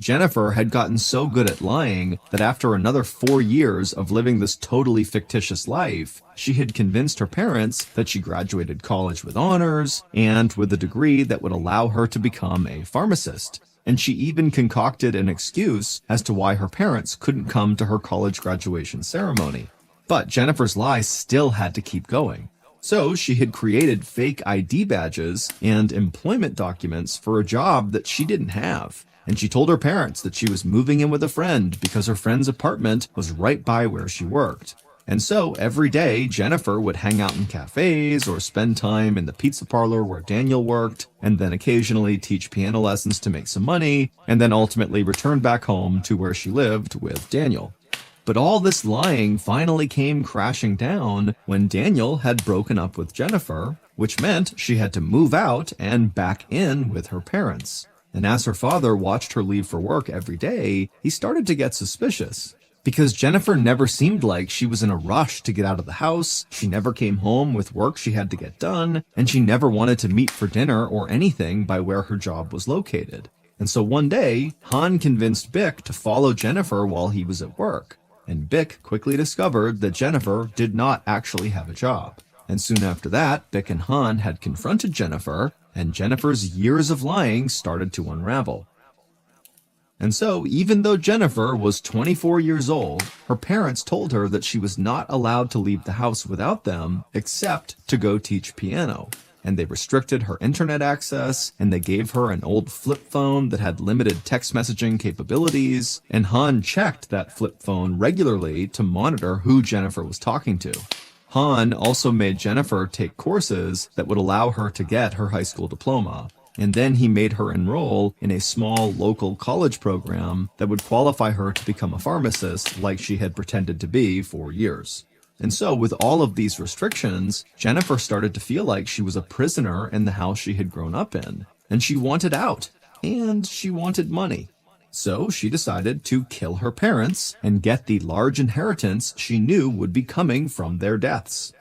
Jennifer had gotten so good at lying that after another 4 years of living this totally fictitious life, she had convinced her parents that she graduated college with honors and with a degree that would allow her to become a pharmacist. And she even concocted an excuse as to why her parents couldn't come to her college graduation ceremony. But Jennifer's lie still had to keep going. So she had created fake ID badges and employment documents for a job that she didn't have. And she told her parents that she was moving in with a friend because her friend's apartment was right by where she worked. And so every day, Jennifer would hang out in cafes or spend time in the pizza parlor where Daniel worked, and then occasionally teach piano lessons to make some money, and then ultimately return back home to where she lived with Daniel. But all this lying finally came crashing down when Daniel had broken up with Jennifer, which meant she had to move out and back in with her parents. And as her father watched her leave for work every day, he started to get suspicious. because Jennifer never seemed like she was in a rush to get out of the house, she never came home with work she had to get done, and she never wanted to meet for dinner or anything by where her job was located. And so one day, Han convinced Bick to follow Jennifer while he was at work, and Bick quickly discovered that Jennifer did not actually have a job. And soon after that, Bick and Han had confronted Jennifer, and Jennifer's years of lying started to unravel. And so, even though Jennifer was 24 years old, her parents told her that she was not allowed to leave the house without them except to go teach piano. And they restricted her internet access, and they gave her an old flip phone that had limited text messaging capabilities, and Han checked that flip phone regularly to monitor who Jennifer was talking to. Han also made Jennifer take courses that would allow her to get her high school diploma. And then he made her enroll in a small local college program that would qualify her to become a pharmacist like she had pretended to be for years. And so with all of these restrictions, Jennifer started to feel like she was a prisoner in the house she had grown up in. And she wanted out. And she wanted money. So she decided to kill her parents and get the large inheritance she knew would be coming from their deaths.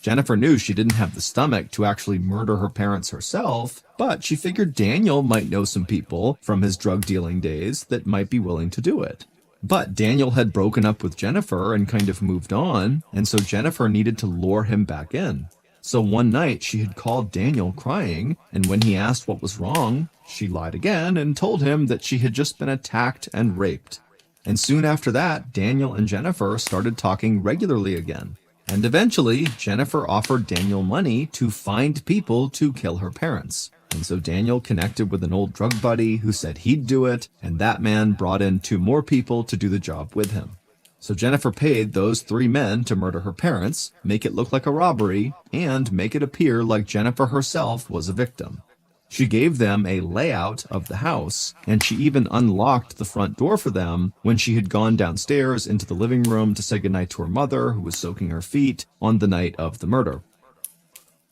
Jennifer knew she didn't have the stomach to actually murder her parents herself, but she figured Daniel might know some people from his drug dealing days that might be willing to do it. But Daniel had broken up with Jennifer and kind of moved on, and so Jennifer needed to lure him back in. So one night she had called Daniel crying, and when he asked what was wrong, she lied again and told him that she had just been attacked and raped. And soon after that, Daniel and Jennifer started talking regularly again. And eventually, Jennifer offered Daniel money to find people to kill her parents. And so Daniel connected with an old drug buddy who said he'd do it, and that man brought in 2 more people to do the job with him. So Jennifer paid those 3 men to murder her parents, make it look like a robbery, and make it appear like Jennifer herself was a victim. She gave them a layout of the house, and she even unlocked the front door for them when she had gone downstairs into the living room to say goodnight to her mother, who was soaking her feet, on the night of the murder.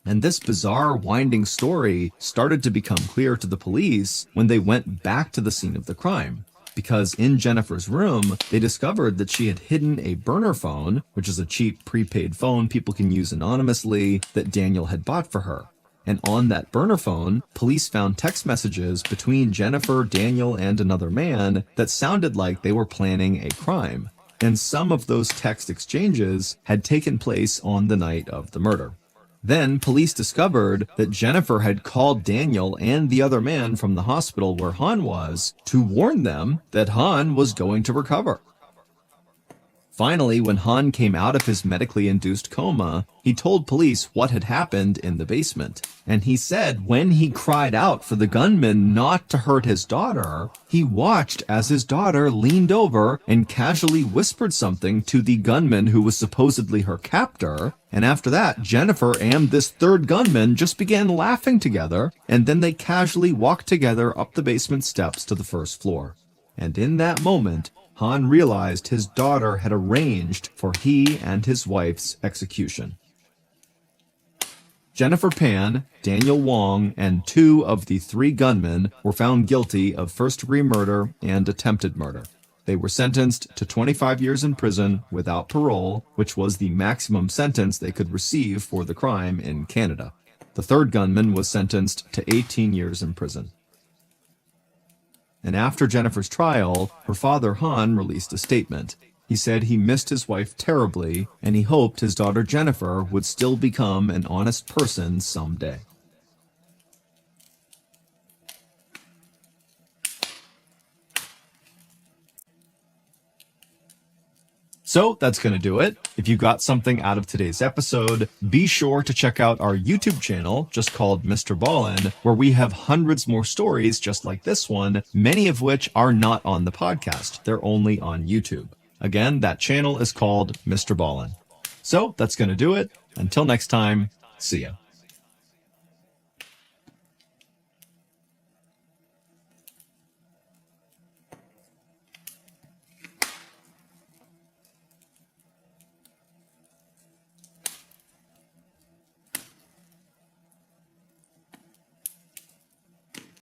And this bizarre, winding story started to become clear to the police when they went back to the scene of the crime. Because in Jennifer's room, they discovered that she had hidden a burner phone, which is a cheap prepaid phone people can use anonymously, that Daniel had bought for her. And on that burner phone, police found text messages between Jennifer, Daniel, and another man that sounded like they were planning a crime. And some of those text exchanges had taken place on the night of the murder. Then police discovered that Jennifer had called Daniel and the other man from the hospital where Han was to warn them that Han was going to recover. Finally, when Han came out of his medically induced coma, he told police what had happened in the basement. And he said when he cried out for the gunman not to hurt his daughter, he watched as his daughter leaned over and casually whispered something to the gunman who was supposedly her captor. And after that, Jennifer and this third gunman just began laughing together, and then they casually walked together up the basement steps to the first floor. And in that moment, Han realized his daughter had arranged for he and his wife's execution. Jennifer Pan, Daniel Wong, and 2 of the 3 gunmen were found guilty of first-degree murder and attempted murder. They were sentenced to 25 years in prison without parole, which was the maximum sentence they could receive for the crime in Canada. The third gunman was sentenced to 18 years in prison. And after Jennifer's trial, her father Han released a statement. He said he missed his wife terribly, and he hoped his daughter Jennifer would still become an honest person someday. So that's going to do it. If you got something out of today's episode, be sure to check out our YouTube channel, just called MrBallen, where we have hundreds more stories just like this one, many of which are not on the podcast. They're only on YouTube. Again, that channel is called MrBallen. So that's going to do it. Until next time, see ya.